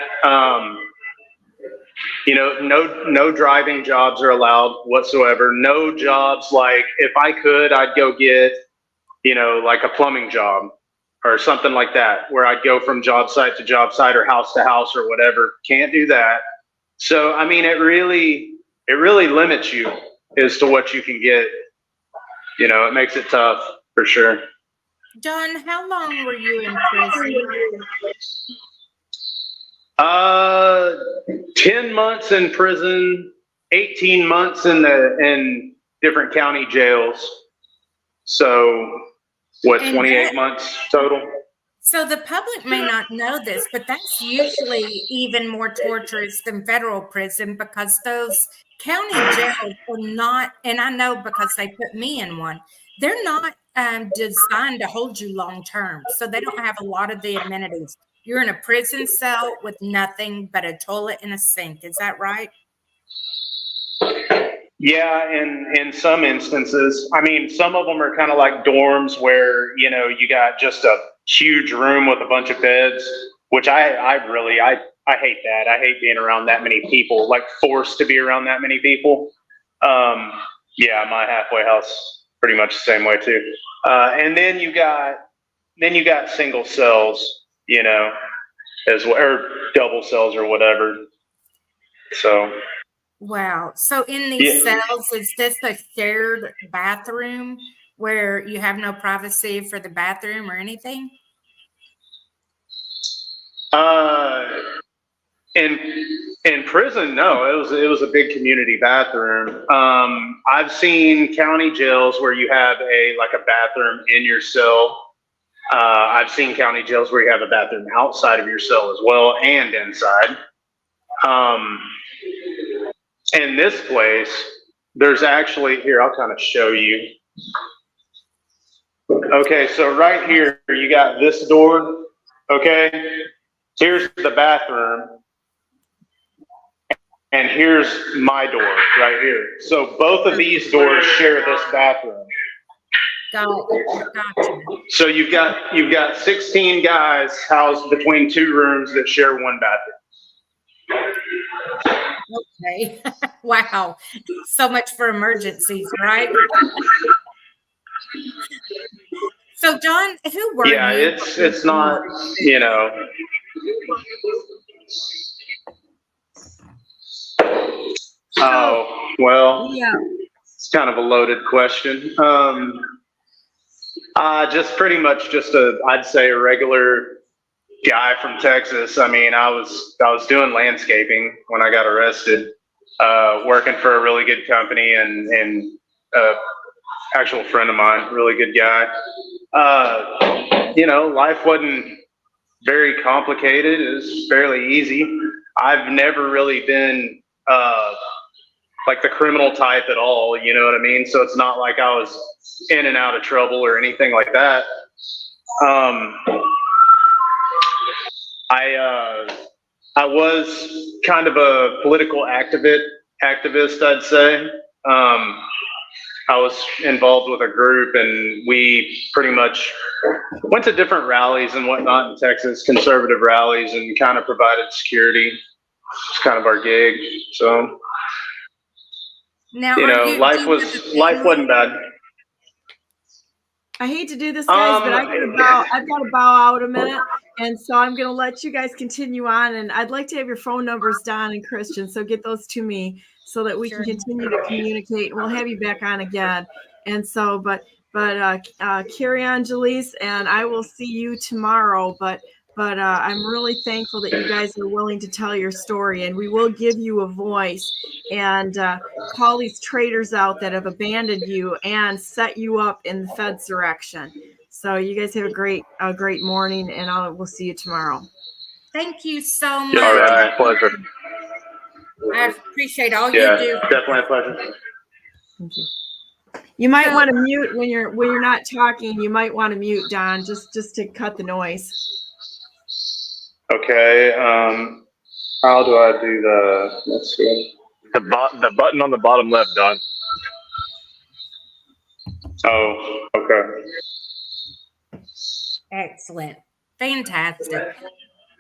You know, no driving jobs are allowed whatsoever. No jobs like, if I could, I'd go get, you know, like a plumbing job or something like that, where I'd go from job site to job site or house to house or whatever. Can't do that. So, I mean, it really limits you as to what you can get. You know, it makes it tough for sure. Don, how long were you in prison? 10 months in prison, 18 months in different county jails. So, what, 28 months total? So the public may not know this, but that's usually even more torturous than federal prison, because those county jails are not, and I know because they put me in one, they're not designed to hold you long term. So they don't have a lot of the amenities. You're in a prison cell with nothing but a toilet and a sink. Is that right? Yeah, in some instances. I mean, some of them are kind of like dorms where, you know, you got just a huge room with a bunch of beds, which I hate that. I hate being around that many people, like forced to be around that many people. Yeah, my halfway house pretty much the same way too. And then you got single cells, you know, as well, or double cells or whatever. So Wow. So in these cells, is this a shared bathroom where you have no privacy for the bathroom or anything? In prison, no, it was a big community bathroom. I've seen county jails where you have a bathroom in your cell. I've seen county jails where you have a bathroom outside of your cell as well and inside. In this place, there's actually, here, I'll kind of show you. Okay, so right here, you got this door, okay? Here's the bathroom, and here's my door right here. So both of these doors share this bathroom. Gotcha. So you've got 16 guys housed between 2 rooms that share one bathroom. Okay. Wow. So much for emergencies, right? So, John, who were you? Yeah, it's not, you know. Oh, well, Yeah. it's kind of a loaded question. Just pretty much I'd say a regular guy from Texas. I mean, I was doing landscaping when I got arrested, working for a really good company and actual friend of mine, really good guy. You know, life wasn't very complicated. It was fairly easy. I've never really been like the criminal type at all, you know what I mean? So it's not like I was in and out of trouble or anything like that. I was kind of a political activist, I'd say. I was involved with a group, and we pretty much went to different rallies and whatnot in Texas, conservative rallies, and kind of provided security. It's kind of our gig. So, now, you know, life wasn't bad. I hate to do this, guys, but I've got to bow out a minute. And so I'm going to let you guys continue on. And I'd like to have your phone numbers, Don and Christian. So get those to me so that we can continue to communicate. We'll have you back on again. And so, but carry on, Jaleese, and I will see you tomorrow. But I'm really thankful that you guys are willing to tell your story, and we will give you a voice and call these traitors out that have abandoned you and set you up in the Fed's direction. So you guys have a great morning, and we'll see you tomorrow. Thank you so much. All right, pleasure. I appreciate all you do. Definitely a pleasure. Thank you. You might want to mute when you're not talking. You might want to mute, Don, just to cut the noise. Okay. How do I do the? Let's see. The button on the bottom left, Don. Oh, okay. Excellent. Fantastic.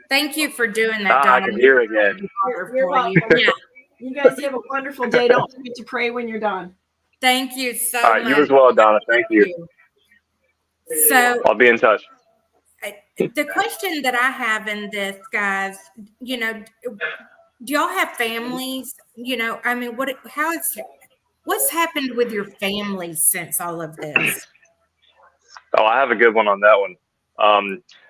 Thank you for doing that, I Don. can hear again. You're welcome. Yeah. You guys have a wonderful day. Don't forget to pray when you're done. Thank you so much. You as well, Donna. Thank you. So I'll be in touch. the question that I have in this, guys, you know, do y'all have families? You know, I mean, what's happened with your families since all of this? Oh, I have a good one on that one.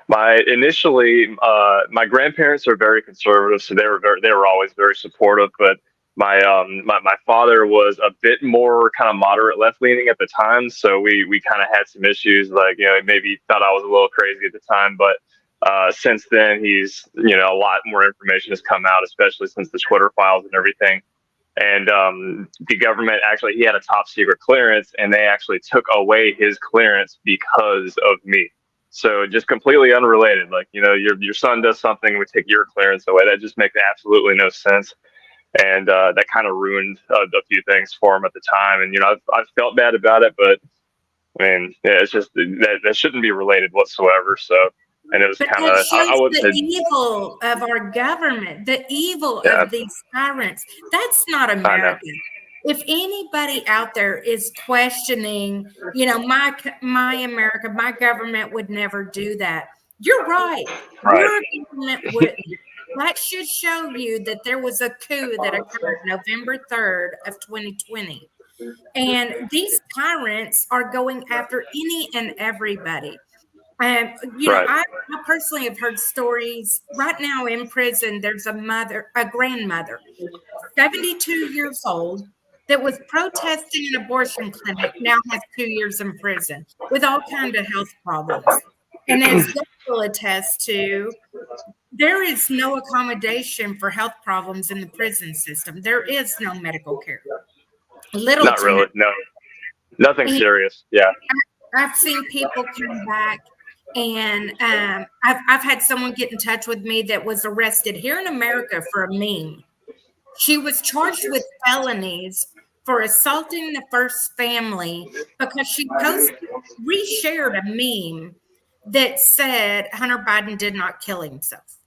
My grandparents are very conservative, so they were always very supportive. But my father was a bit more kind of moderate left leaning at the time, so we kind of had some issues. Like, you know, maybe thought I was a little crazy at the time, but since then he's, you know, a lot more information has come out, especially since the Twitter files and everything. And the government actually, he had a top secret clearance, and they actually took away his clearance because of me. So just completely unrelated. Like, you know, your son does something, we take your clearance away. That just makes absolutely no sense. And that kind of ruined a few things for him at the time. And, you know, I've felt bad about it, but I mean, yeah, it's just that shouldn't be related whatsoever. So, and it was kind of, I would say, the evil of our government, the evil of these tyrants. That's not America. If anybody out there is questioning, you know, my America, my government would never do that. You're right. Right. Your government wouldn't. That should show you that there was a coup that occurred November 3rd of 2020. And these tyrants are going after any and everybody. I personally have heard stories right now in prison. There's a grandmother, 72 years old, that was protesting an abortion clinic, now has 2 years in prison with all kinds of health problems. And as they will attest to, there is no accommodation for health problems in the prison system. There is no medical care. Not really. No, nothing serious. Yeah. I've seen people come back, and I've had someone get in touch with me that was arrested here in America for a meme. She was charged with felonies for assaulting the first family because she reshared a meme that said Hunter Biden did not kill himself.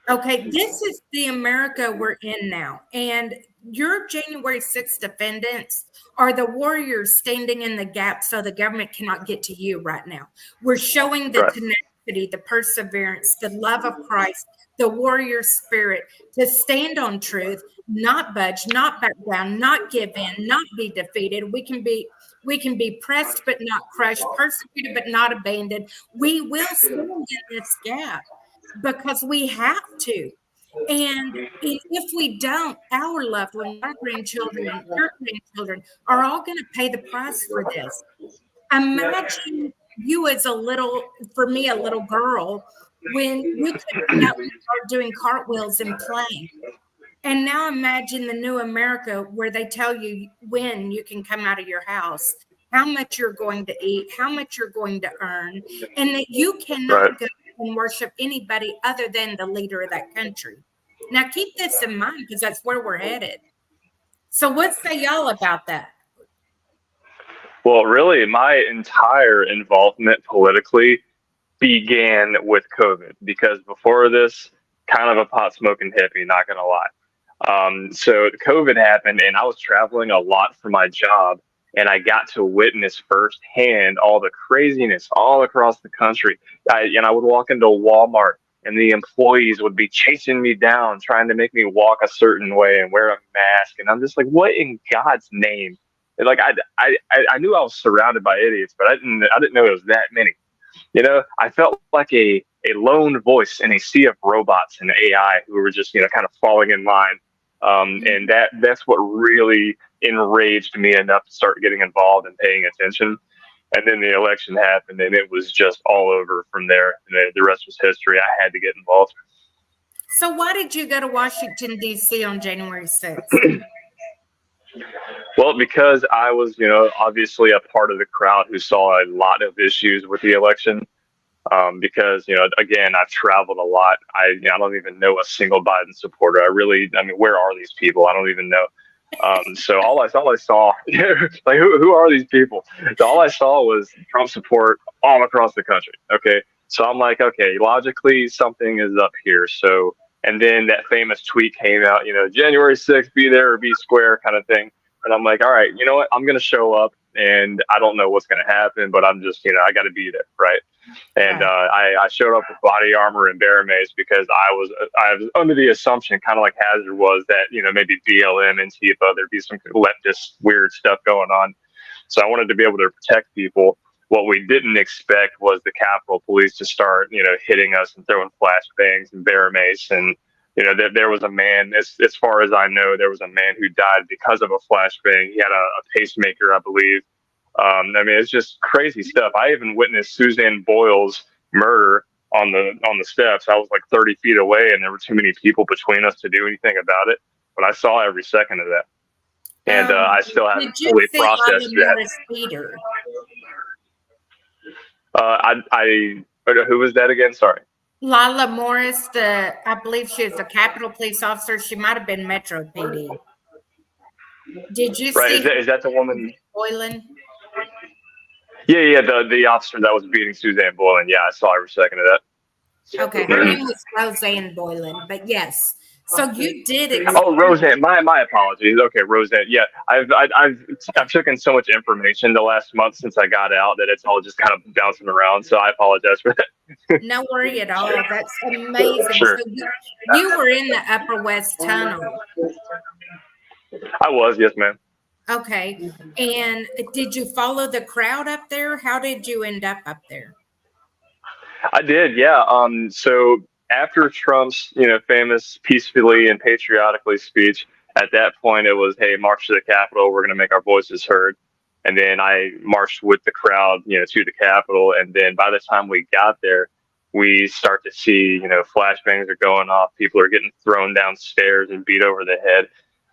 Okay, this is the America we're in now. And your January 6th defendants are the warriors standing in the gap so the government cannot get to you right now. We're showing the tenacity, the perseverance, the love of Christ, the warrior spirit to stand on truth, not budge, not back down, not give in, not be defeated. We can be pressed but not crushed, persecuted but not abandoned. We will stand in this gap because we have to. And if we don't, our loved ones, our grandchildren, your grandchildren are all going to pay the price for this. Imagine you as a little girl, when you could out doing cartwheels and playing. And now imagine the new America where they tell you when you can come out of your house, how much you're going to eat, how much you're going to earn, and that you cannot go and worship anybody other than the leader of that country. Now, keep this in mind because that's where we're headed. So what say y'all about that? Well, really, my entire involvement politically began with COVID, because before this, kind of a pot smoking hippie, not going to lie. So COVID happened and I was traveling a lot for my job, and I got to witness firsthand all the craziness all across the country. I would walk into Walmart and the employees would be chasing me down, trying to make me walk a certain way and wear a mask. And I'm just like, what in God's name? And like, I knew I was surrounded by idiots, but I didn't know it was that many. You know, I felt like a lone voice in a sea of robots and AI who were just, kind of falling in line. And that's what really enraged me enough to start getting involved and paying attention. And then the election happened and it was just all over from there. And the rest was history. I had to get involved. So why did you go to Washington, D.C. on January 6th? Well, because I was, obviously a part of the crowd who saw a lot of issues with the election. Because, again, I've traveled a lot. I don't even know a single Biden supporter. Where are these people? I don't even know. So all I saw, like, who are these people? So all I saw was Trump support all across the country. Okay. So I'm like, okay, logically something is up here. So, and then that famous tweet came out, January 6th, be there or be square kind of thing. And I'm like, all right, you know what? I'm going to show up, and I don't know what's going to happen, but I'm just, I got to be there. Right. And I showed up with body armor and bear mace because I was under the assumption, kind of like Hazard was, that, maybe BLM, Antifa, there'd be some leftist weird stuff going on. So I wanted to be able to protect people. What we didn't expect was the Capitol Police to start, hitting us and throwing flashbangs and bear mace. And, there was a man, as far as I know, there was a man who died because of a flashbang. He had a pacemaker, I believe. It's just crazy stuff. I even witnessed Suzanne Boyle's murder on the steps. I was like 30 feet away, and there were too many people between us to do anything about it. But I saw every second of that, and I still haven't fully processed that. Who was that again? Sorry. Lala Morris, I believe she was a Capitol Police officer. She might have been Metro PD. Did you see? Is that the woman? Boylan? Yeah, the officer that was beating Suzanne Boylan. Yeah, I saw every second of that. Okay, her name was Roseanne Boylan, but yes. So you did Oh, Roseanne. My apologies. Okay, Roseanne. Yeah, I've taken so much information the last month since I got out that it's all just kind of bouncing around. So I apologize for that. No worry at all. That's amazing. Sure. So you were in the Upper West Tunnel. I was, yes, ma'am. Okay. And did you follow the crowd up there? How did you end up there? I did, yeah. So after Trump's, famous peacefully and patriotically speech, at that point it was, hey, march to the Capitol. We're going to make our voices heard. And then I marched with the crowd, to the Capitol. And then by the time we got there, we start to see, flashbangs are going off. People are getting thrown downstairs and beat over the head.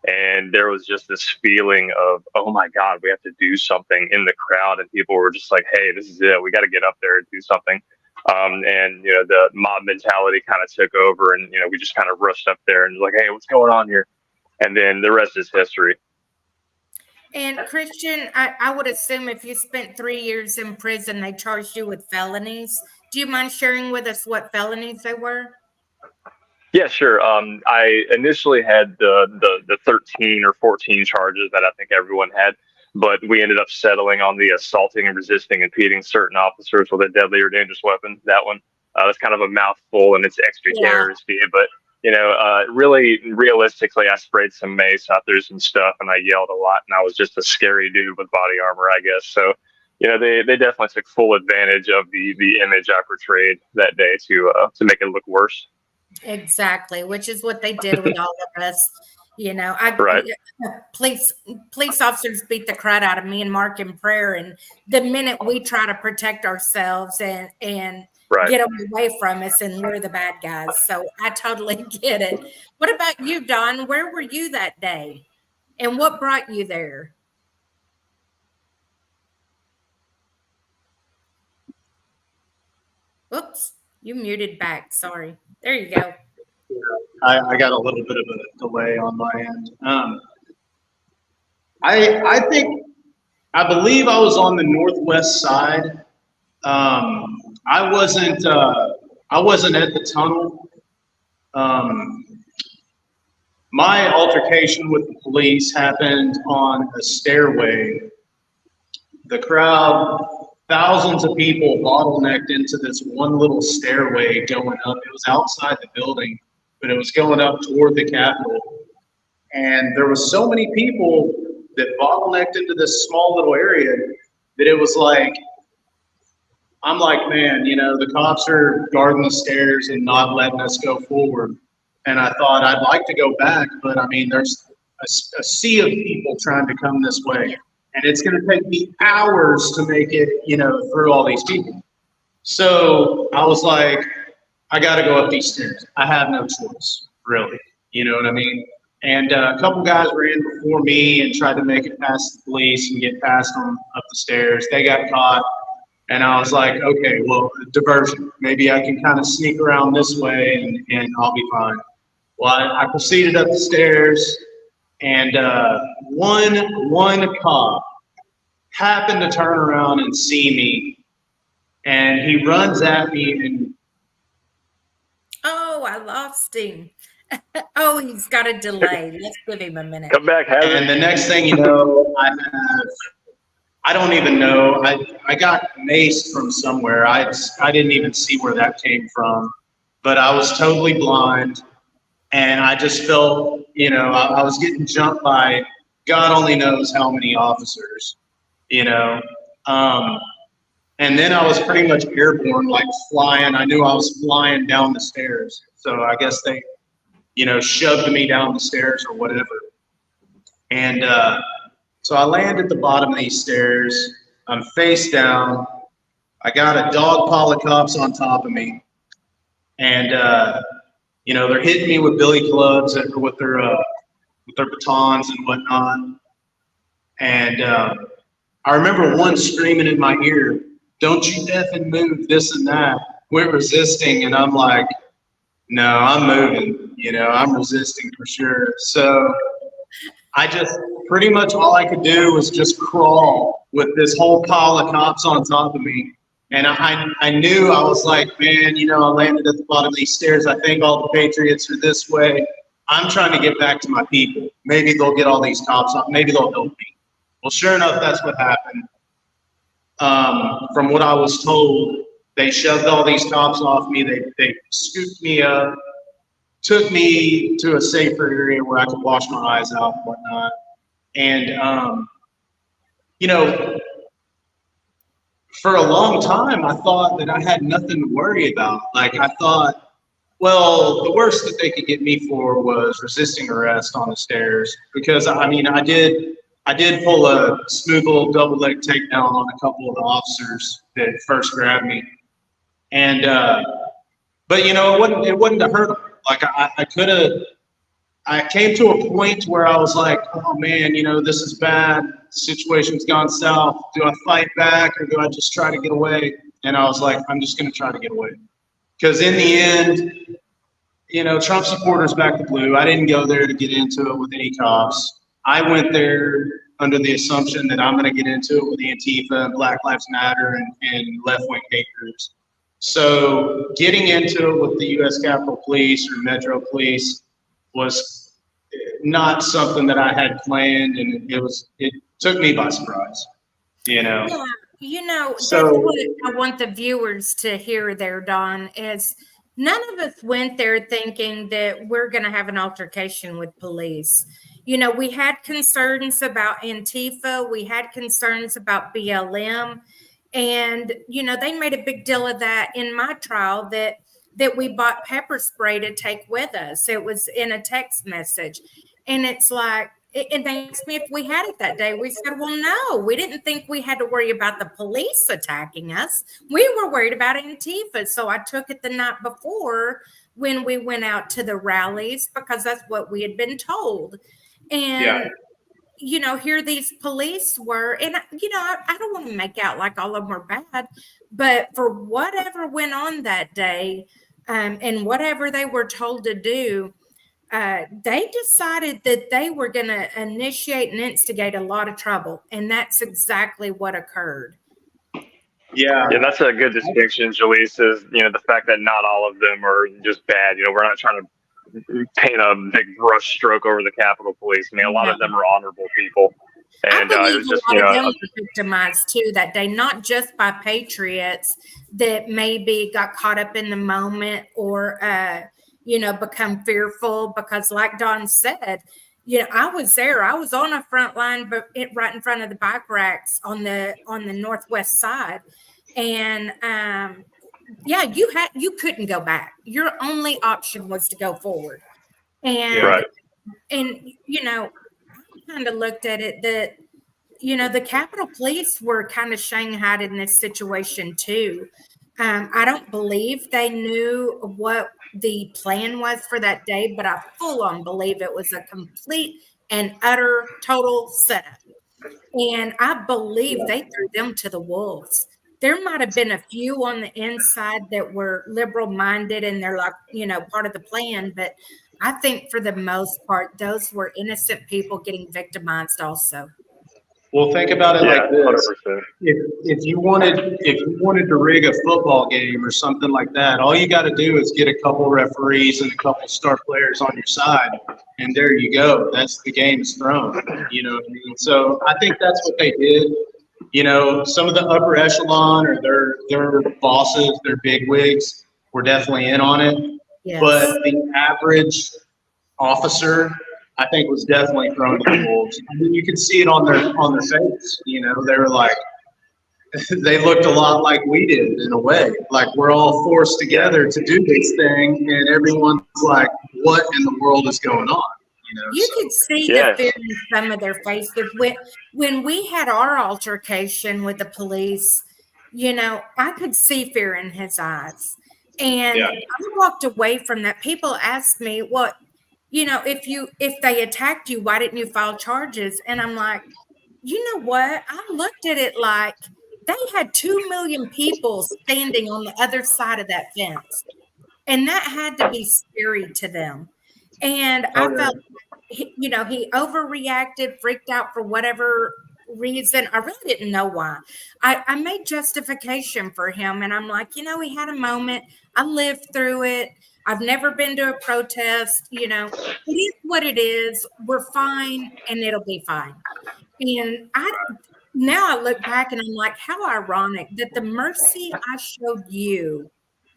And there was just this feeling of, oh my God, we have to do something in the crowd. And people were just like, hey, this is it. We got to get up there and do something. And the mob mentality kind of took over, and we just kind of rushed up there and like, hey, what's going on here? And then the rest is history. And Christian, I would assume if you spent 3 years in prison, they charged you with felonies. Do you mind sharing with us what felonies they were? Yeah, sure. I initially had the 13 or 14 charges that I think everyone had, but we ended up settling on the assaulting and resisting, impeding certain officers with a deadly or dangerous weapon. That one, that's kind of a mouthful, and it's extraterroristy, but really realistically, I sprayed some mace, I threw some stuff, and I yelled a lot, and I was just a scary dude with body armor, I guess. So, they definitely took full advantage of the image I portrayed that day to make it look worse. Exactly, which is what they did with all of us. Right. Police officers beat the crud out of me and Mark in prayer, and the minute we try to protect ourselves and right. get them away from us, and we're the bad guys. So I totally get it. What about you, Don? Where were you that day, and what brought you there? Oops, you muted back. Sorry. There you go. I got a little bit of a delay on my end. I believe I was on the northwest side. I wasn't at the tunnel. My altercation with the police happened on a stairway. The crowd, thousands of people bottlenecked into this one little stairway going up. It was outside the building, but it was going up toward the Capitol. And there was so many people that bottlenecked into this small little area that it was like, I'm like, man, the cops are guarding the stairs and not letting us go forward. And I thought I'd like to go back, but I mean, there's a sea of people trying to come this way. And it's going to take me hours to make it, through all these people. So I was like, I got to go up these stairs. I have no choice, really. You know what I mean? And a couple guys ran before me and tried to make it past the police and get past them up the stairs. They got caught. And I was like, okay, well, diversion. Maybe I can kind of sneak around this way and I'll be fine. Well, I proceeded up the stairs. And one cop happened to turn around and see me, and he runs at me and. Oh, I lost him. Oh, he's got a delay. Let's give him a minute. Come back, and the next thing you know, I don't even know. I got maced from somewhere. I didn't even see where that came from, but I was totally blind. And I just felt, I was getting jumped by God only knows how many officers, And then I was pretty much airborne, like flying. I knew I was flying down the stairs. So I guess they, shoved me down the stairs or whatever. And so I land at the bottom of these stairs. I'm face down. I got a dog pile of cops on top of me. And, they're hitting me with billy clubs or with their batons and whatnot. And I remember one screaming in my ear, "Don't you effing move, this and that." We're resisting, and I'm like, no, I'm moving. I'm resisting for sure. So I just pretty much all I could do was just crawl with this whole pile of cops on top of me. And I knew, I was like, man, I landed at the bottom of these stairs. I think all the Patriots are this way. I'm trying to get back to my people. Maybe they'll get all these cops off. Maybe they'll help me. Well, sure enough, that's what happened. From what I was told, they shoved all these cops off me. They scooped me up, took me to a safer area where I could wash my eyes out and whatnot. And, you know, for a long time, I thought that I had nothing to worry about. Like, I thought, well, the worst that they could get me for was resisting arrest on the stairs. Because, I mean, I did pull a smooth little double leg takedown on a couple of the officers that first grabbed me. And, but, you know, it wasn't to hurt them. Like, I came to a point where I was like, oh man, you know, this is bad. The situation's gone south. Do I fight back or do I just try to get away? And I was like, I'm just going to try to get away. Because in the end, you know, Trump supporters back the blue. I didn't go there to get into it with any cops. I went there under the assumption that I'm going to get into it with Antifa and Black Lives Matter and left-wing hate groups. So getting into it with the U.S. Capitol Police or Metro Police was not something that I had planned, and it took me by surprise, you know. Yeah, you know, So, that's what I want the viewers to hear there, Don, is none of us went there thinking that we're going to have an altercation with police. You know, we had concerns about Antifa, we had concerns about BLM, and, you know, they made a big deal of that in my trial that we bought pepper spray to take with us. It was in a text message. And it's like, and they asked me if we had it that day. We said, well, no, we didn't think we had to worry about the police attacking us. We were worried about Antifa. So I took it the night before when we went out to the rallies because that's what we had been told. And, you know, here these police were, and, you know, I don't want to make out like all of them were bad, but for whatever went on that day and whatever they were told to do, they decided that they were going to initiate and instigate a lot of trouble. And that's exactly what occurred. Yeah, that's a good distinction, Jalise, is, you know, the fact that not all of them are just bad. You know, we're not trying to paint a big brush stroke over the Capitol Police. I mean, a lot of them are honorable people. And it was just, you know, them were victimized too that day, not just by patriots that maybe got caught up in the moment or, you know, become fearful because like Don said, you know, I was there. I was on a front line, but right in front of the bike racks on the northwest side. And, yeah, you couldn't go back. Your only option was to go forward. And, and, you know, I kind of looked at it that, you know, the Capitol Police were kind of shanghaied in this situation too. I don't believe they knew what the plan was for that day, but I full on believe it was a complete and utter total setup. And I believe they threw them to the wolves. There might have been a few on the inside that were liberal minded and they're like, you know, part of the plan. But I think for the most part, those were innocent people getting victimized also. well, think about it like this. 100%. If you wanted to rig a football game or something like that, all you got to do is get a couple referees and a couple star players on your side, and there you go. That's the game is thrown. You know what I mean? So I think that's what they did. You know, some of the upper echelon or their bosses, their bigwigs, were definitely in on it. Yes. But the average officer, I think, was definitely thrown to the wolves. I mean, you could see it on their face. You know, they were like, they looked a lot like we did in a way. Like we're all forced together to do this thing, and everyone's like, "What in the world is going on?" You know, you could see the fear in some of their faces when we had our altercation with the police. You know, I could see fear in his eyes, and I walked away from that. People asked me, "What?" You know, if they attacked you, why didn't you file charges? And I'm like, you know what? I looked at it like they had 2 million people standing on the other side of that fence. And that had to be scary to them. And I felt, you know, he overreacted, freaked out for whatever reason. I really didn't know why. I made justification for him. And I'm like, you know, he had a moment. I lived through it. I've never been to a protest. You know, it is what it is. We're fine, and it'll be fine. And now I look back and I'm like, how ironic that the mercy I showed you,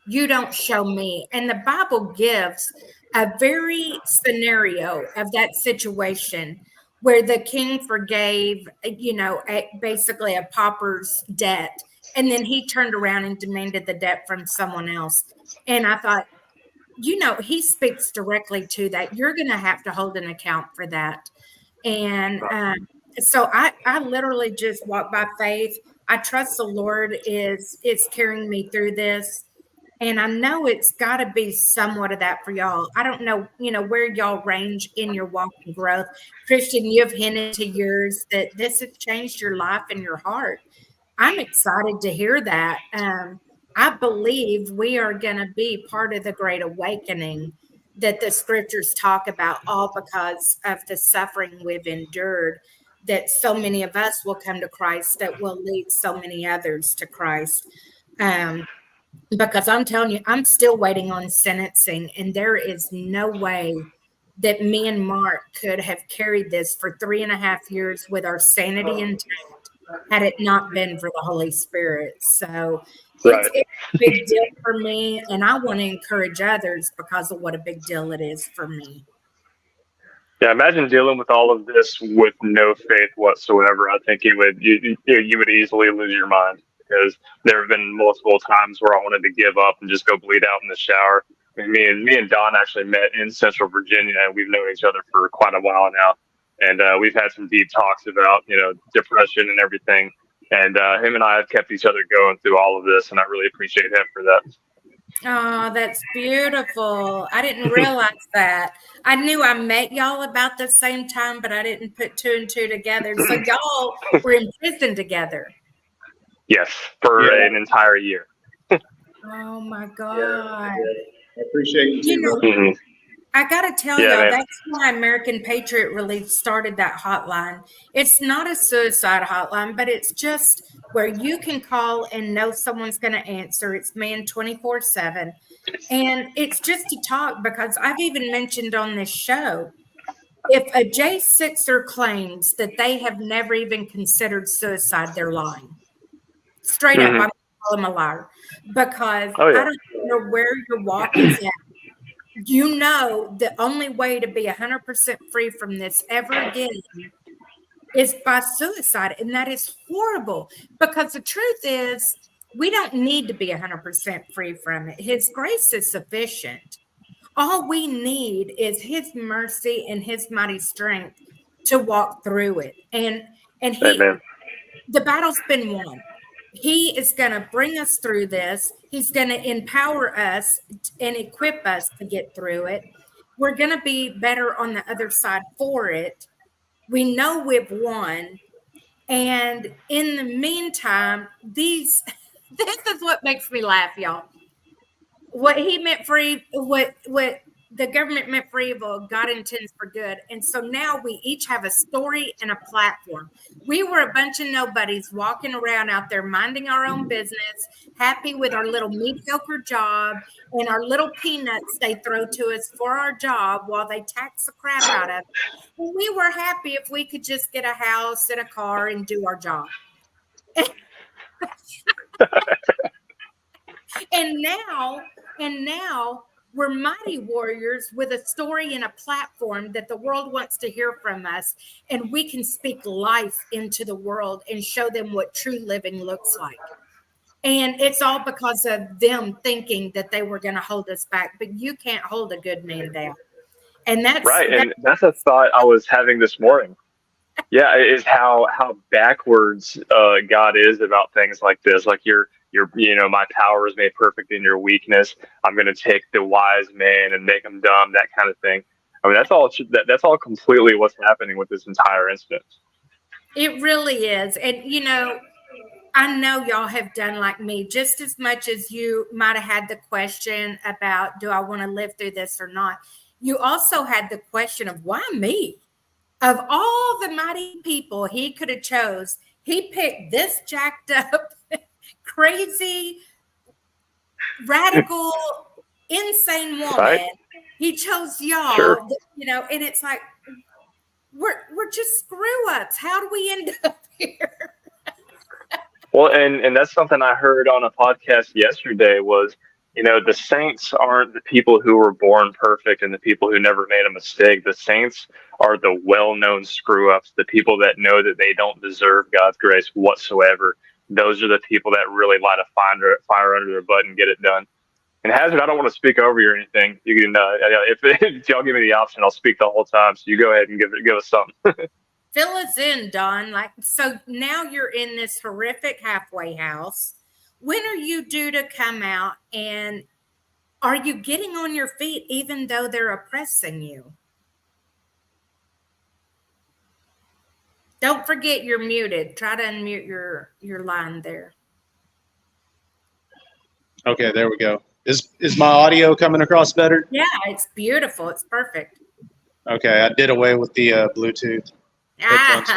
you don't show me. And the Bible gives a very scenario of that situation where the king forgave, basically a pauper's debt. And then he turned around and demanded the debt from someone else. And I thought, he speaks directly to that. You're going to have to hold an account for that. And so I literally just walk by faith. I trust the Lord is carrying me through this. And I know it's got to be somewhat of that for y'all. I don't know, where y'all range in your walk and growth. Christian, you've hinted to yours that this has changed your life and your heart. I'm excited to hear that. I believe we are going to be part of the great awakening that the scriptures talk about, all because of the suffering we've endured, that so many of us will come to Christ, that will lead so many others to Christ. Because I'm telling you, I'm still waiting on sentencing, and there is no way that me and Mark could have carried this for 3.5 years with our sanity intact had it not been for the Holy Spirit. So it's a big deal for me, and I want to encourage others because of what a big deal it is for me. Yeah, imagine dealing with all of this with no faith whatsoever. I think you would easily lose your mind, because there have been multiple times where I wanted to give up and just go bleed out in the shower. I mean, me and Don actually met in Central Virginia, and we've known each other for quite a while now. And we've had some deep talks about, depression and everything. And him and I have kept each other going through all of this, and I really appreciate him for that. Oh, that's beautiful. I didn't realize that. I knew I met y'all about the same time, but I didn't put 2 and 2 together. So y'all were in prison together. Yes, for an entire year. Oh my God. I appreciate you too. I got to tell y'all, that's why American Patriot Relief started that hotline. It's not a suicide hotline, but it's just where you can call and know someone's going to answer. It's manned 24/7. And it's just to talk, because I've even mentioned on this show, if a J6er claims that they have never even considered suicide, they're lying. Straight up, I'm going to call them a liar, because I don't know where your walk is at. The only way to be 100% free from this ever again is by suicide. And that is horrible, because the truth is we don't need to be 100% free from it. His grace is sufficient. All we need is his mercy and his mighty strength to walk through it. And the battle's been won. He is going to bring us through this. He's going to empower us and equip us to get through it. We're going to be better on the other side for it. We know we've won. And in the meantime, this is what makes me laugh, y'all. What he meant for what the government meant for evil, God intends for good. And so now we each have a story and a platform. We were a bunch of nobodies walking around out there minding our own business, happy with our little mediocre job and our little peanuts they throw to us for our job while they tax the crap out of us. And we were happy if we could just get a house and a car and do our job. And now we're mighty warriors with a story and a platform that the world wants to hear from us. And we can speak life into the world and show them what true living looks like. And it's all because of them thinking that they were going to hold us back. But you can't hold a good man down. And that's a thought I was having this morning. Yeah, is how backwards God is about things like this. Like my power is made perfect in your weakness. I'm going to take the wise man and make him dumb. That kind of thing. I mean, that's all completely what's happening with this entire incident. It really is, and I know y'all have done like me, just as much as you might have had the question about, do I want to live through this or not? You also had the question of, why me? Of all the mighty people he could have chose, he picked this jacked up, crazy, radical, insane woman. Right. He chose y'all, Sure. and it's like we're just screw ups. How do we end up here? Well, and that's something I heard on a podcast yesterday was, the saints aren't the people who were born perfect and the people who never made a mistake. The saints are the well-known screw-ups, the people that know that they don't deserve God's grace whatsoever. Those are the people that really light a fire under their butt and get it done. And Hazard, I don't want to speak over you or anything. You can, if y'all give me the option, I'll speak the whole time. So you go ahead and give us something. Fill us in, Don. So now you're in this horrific halfway house. When are you due to come out, and are you getting on your feet even though they're oppressing you? Don't forget you're muted. Try to unmute your line there. Okay, there we go. Is my audio coming across better? Yeah, it's beautiful. It's perfect. Okay, I did away with the Bluetooth headphones.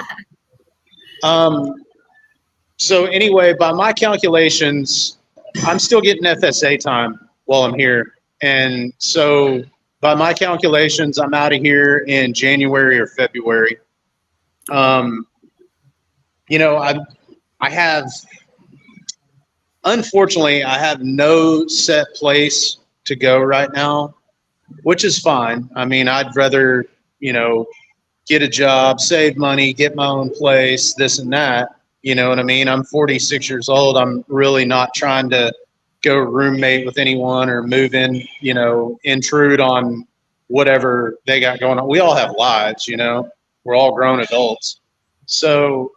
So anyway, by my calculations, I'm still getting FSA time while I'm here. And so by my calculations, I'm out of here in January or February. Unfortunately, I have no set place to go right now, which is fine. I mean, I'd rather, get a job, save money, get my own place, this and that. You know what I mean? I'm 46 years old. I'm really not trying to go roommate with anyone or move in, intrude on whatever they got going on. We all have lives, we're all grown adults. So,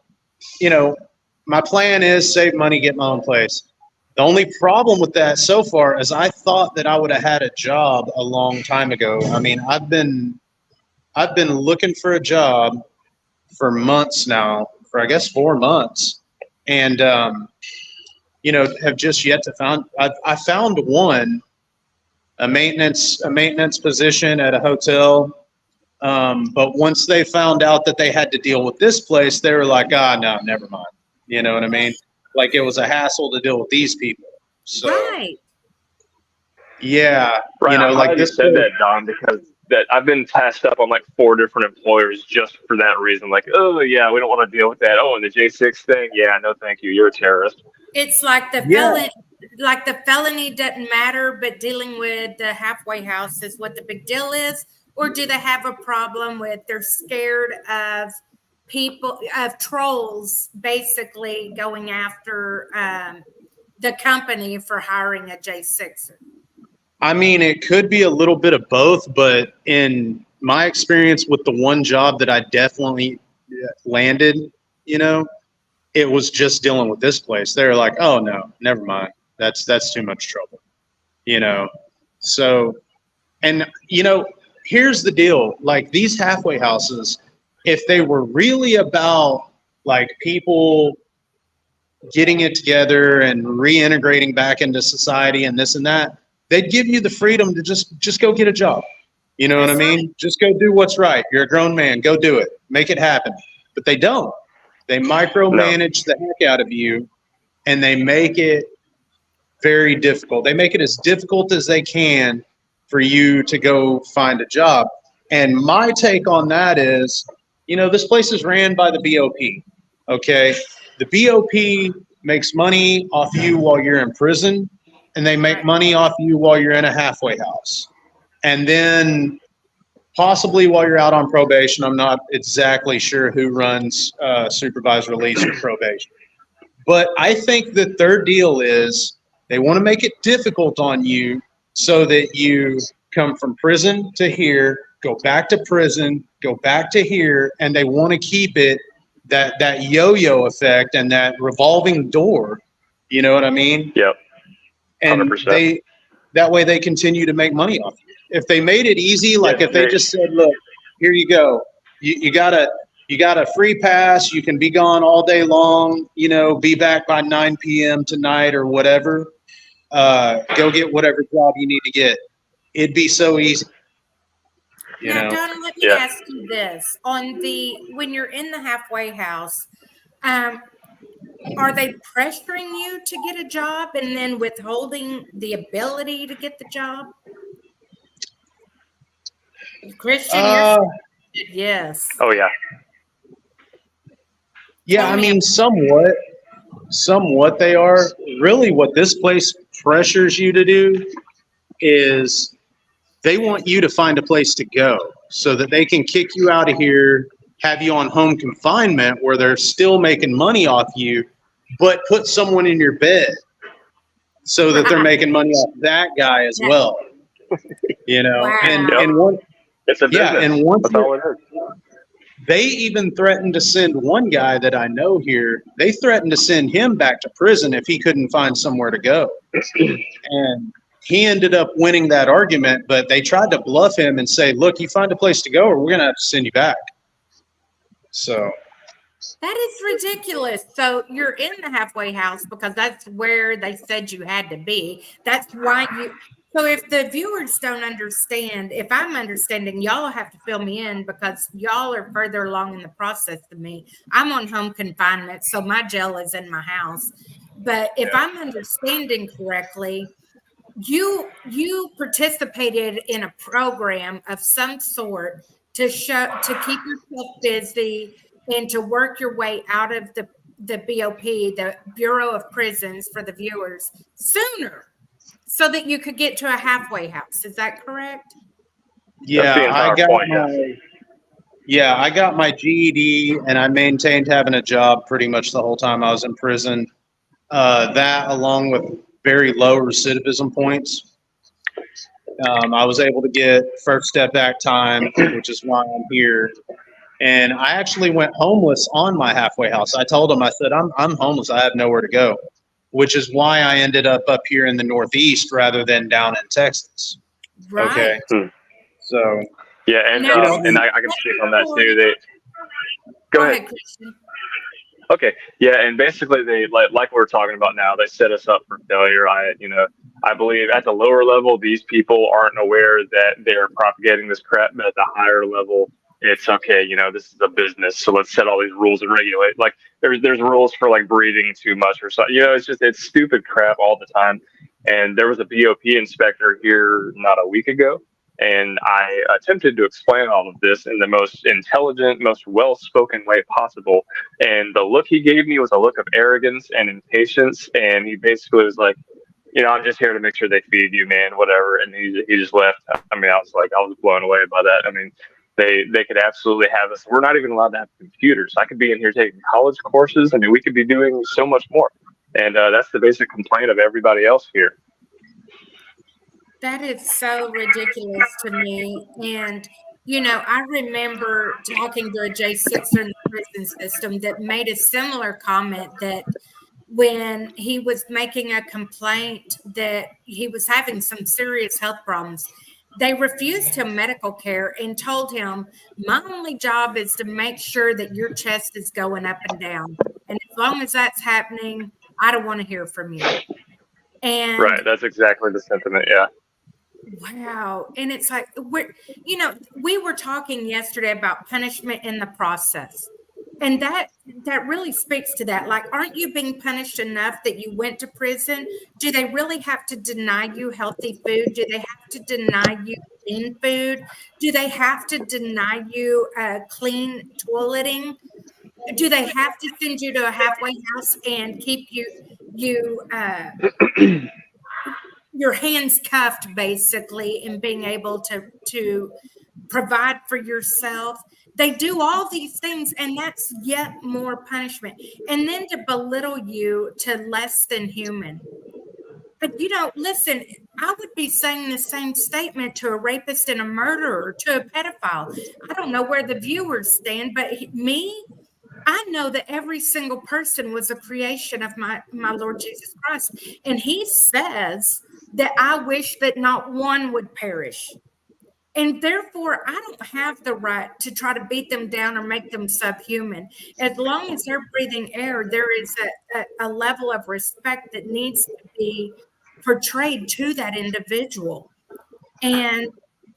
my plan is save money, get my own place. The only problem with that so far is I thought that I would have had a job a long time ago. I mean, I've been looking for a job for months now, for I guess 4 months, and have just yet to found. I found one, a maintenance position at a hotel, but once they found out that they had to deal with this place, they were like, no, never mind. You know what I mean? Like it was a hassle to deal with these people. So, right. Yeah. Right. I'm glad you this said that, Don, because that I've been passed up on like 4 different employers just for that reason. Like, oh yeah, we don't want to deal with that. Oh, and the J6 thing, yeah, no, thank you. You're a terrorist. It's like the felony doesn't matter, but dealing with the halfway house is what the big deal is. Or do they have a problem with they're scared of trolls basically going after the company for hiring a J6er? I mean, it could be a little bit of both, but in my experience with the one job that I definitely landed, it was just dealing with this place. They're like, oh no, never mind. That's too much trouble, So, and here's the deal. Like these halfway houses, if they were really about like people getting it together and reintegrating back into society and this and that, they'd give you the freedom to just go get a job. You know what I mean? Right. Just go do what's right. You're a grown man. Go do it. Make it happen. But they don't. They micromanage the heck out of you, and they make it very difficult. They make it as difficult as they can for you to go find a job. And my take on that is, this place is ran by the BOP, okay? The BOP makes money off you while you're in prison, and they make money off you while you're in a halfway house. And then possibly while you're out on probation. I'm not exactly sure who runs supervised release or probation. But I think the third deal is they want to make it difficult on you so that you come from prison to here, go back to prison, go back to here, and they want to keep it that yo-yo effect and that revolving door. You know what I mean? Yep. 100%. And that way they continue to make money off you. If they made it easy, like if they just said, look, here you go. You got a free pass. You can be gone all day long, be back by 9 p.m. tonight or whatever. Go get whatever job you need to get. It'd be so easy. Now, Don, let me ask you this. When you're in the halfway house, are they pressuring you to get a job and then withholding the ability to get the job? Christian, yes. Oh yeah. Yeah, I mean, somewhat they are. Really, what this place pressures you to do is they want you to find a place to go so that they can kick you out of here, have you on home confinement where they're still making money off you, but put someone in your bed so that they're making money off that guy as well. You know, Wow. and one, It's a business. yeah, and once That's all it is. they even threatened to send one guy that I know here, they threatened to send him back to prison if he couldn't find somewhere to go. And he ended up winning that argument, but they tried to bluff him and say, look, you find a place to go or we're going to have to send you back. So That is ridiculous. So you're in the halfway house because that's where they said you had to be. That's why you. So if the viewers don't understand, if I'm understanding, y'all have to fill me in because y'all are further along in the process than me. I'm on home confinement, so my jail is in my house. But if I'm understanding correctly, you participated in a program of some sort to keep yourself busy and to work your way out of the BOP, the Bureau of Prisons, for the viewers sooner, so that you could get to a halfway house. Is that correct? yeah, Point, I got my GED and I maintained having a job pretty much the whole time I was in prison. That along with very low recidivism points. I was able to get First Step Back time, which is why I'm here. And I actually went homeless on my halfway house. I told them, I said, I'm homeless. I have nowhere to go, which is why I ended up here in the Northeast rather than down in Texas. Right. Okay. So. Yeah, and and I can speak on that too. Go ahead, Christian. Okay, yeah, and basically they like we're talking about now. They set us up for failure. I believe at the lower level, these people aren't aware that they're propagating this crap, but at the higher level, it's okay. This is a business, so let's set all these rules and regulate. Like there's rules for like breathing too much or something. It's stupid crap all the time. And there was a BOP inspector here not a week ago. And I attempted to explain all of this in the most intelligent, most well-spoken way possible. And the look he gave me was a look of arrogance and impatience. And he basically was like, I'm just here to make sure they feed you, man, whatever. And he just left. I mean, I was blown away by that. I mean, they could absolutely have us. We're not even allowed to have computers. I could be in here taking college courses. I mean, we could be doing so much more. And that's the basic complaint of everybody else here. That is so ridiculous to me. And, I remember talking to a J6er in the prison system that made a similar comment that when he was making a complaint that he was having some serious health problems, they refused him medical care and told him, my only job is to make sure that your chest is going up and down. And as long as that's happening, I don't want to hear from you. And right. That's exactly the sentiment. Yeah. Wow. And it's like, we were talking yesterday about punishment in the process. And that really speaks to that. Like, aren't you being punished enough that you went to prison? Do they really have to deny you healthy food? Do they have to deny you clean food? Do they have to deny you clean toileting? Do they have to send you to a halfway house and keep you your hands cuffed, basically, and being able to provide for yourself? They do all these things, and that's yet more punishment. And then to belittle you to less than human. But listen, I would be saying the same statement to a rapist and a murderer, to a pedophile. I don't know where the viewers stand, but me, I know that every single person was a creation of my Lord Jesus Christ. And he says that I wish that not one would perish. And therefore, I don't have the right to try to beat them down or make them subhuman. As long as they're breathing air, there is a level of respect that needs to be portrayed to that individual. And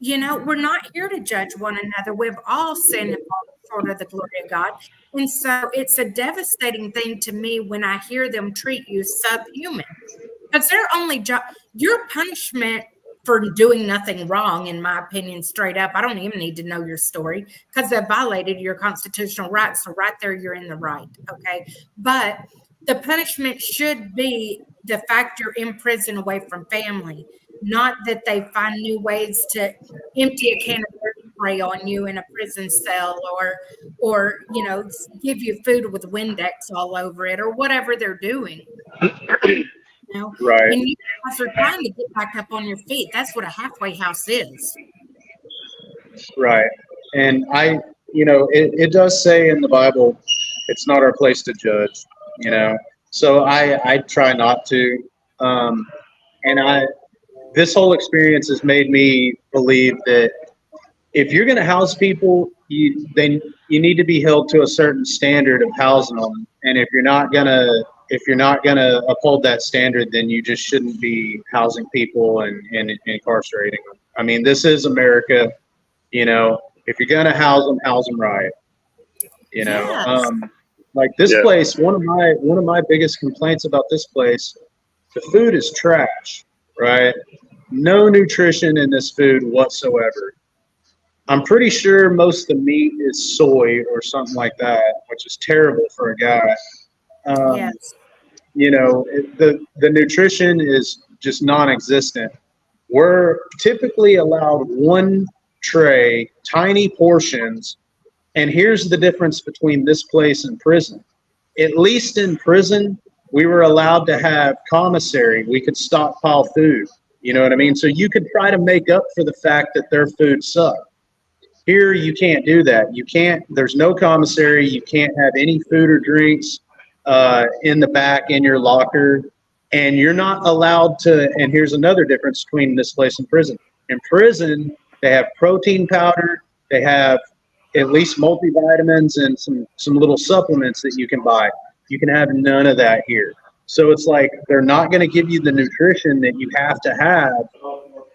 we're not here to judge one another. We've all sinned and fallen short of the glory of God. And so it's a devastating thing to me when I hear them treat you subhuman. Because their only job, your punishment for doing nothing wrong, in my opinion, straight up, I don't even need to know your story because they violated your constitutional rights. So right there, you're in the right. Okay. But the punishment should be the fact you're in prison away from family, not that they find new ways to empty a can of spray on you in a prison cell or give you food with Windex all over it or whatever they're doing. Right. And you guys are trying to get back up on your feet. That's what a halfway house is. Right. And it does say in the Bible, it's not our place to judge, so I try not to. This whole experience has made me believe that if you're going to house people, you need to be held to a certain standard of housing them. And if you're not going to uphold that standard, then you just shouldn't be housing people and incarcerating them. I mean, this is America. If you're going to house them right. Yes. Like this place, one of my biggest complaints about this place, the food is trash, right? No nutrition in this food whatsoever. I'm pretty sure most of the meat is soy or something like that, which is terrible for a guy. Yes. The nutrition is just non-existent. We're typically allowed one tray, tiny portions, and here's the difference between this place and prison. At least in prison, we were allowed to have commissary. We could stockpile food. You know what I mean? So you could try to make up for the fact that their food sucked. Here, you can't do that. There's no commissary. You can't have any food or drinks in the back in your locker. And you're not allowed to, and here's another difference between this place and prison. In prison, they have protein powder. They have at least multivitamins and some little supplements that you can buy. You can have none of that here. So it's like they're not going to give you the nutrition that you have to have,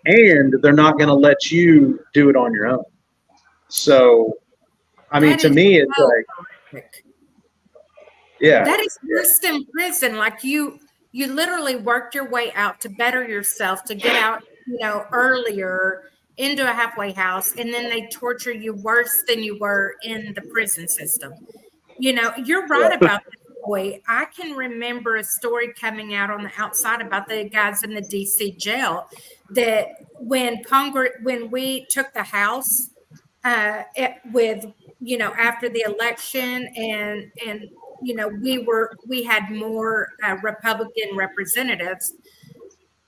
and they're not going to let you do it on your own. So, I mean, to me, it's like, yeah. That is worse than prison. Like you literally worked your way out to better yourself, to get out, earlier into a halfway house, and then they torture you worse than you were in the prison system. You're right about this boy. I can remember a story coming out on the outside about the guys in the DC jail that when we took the house after the election and we had more Republican representatives.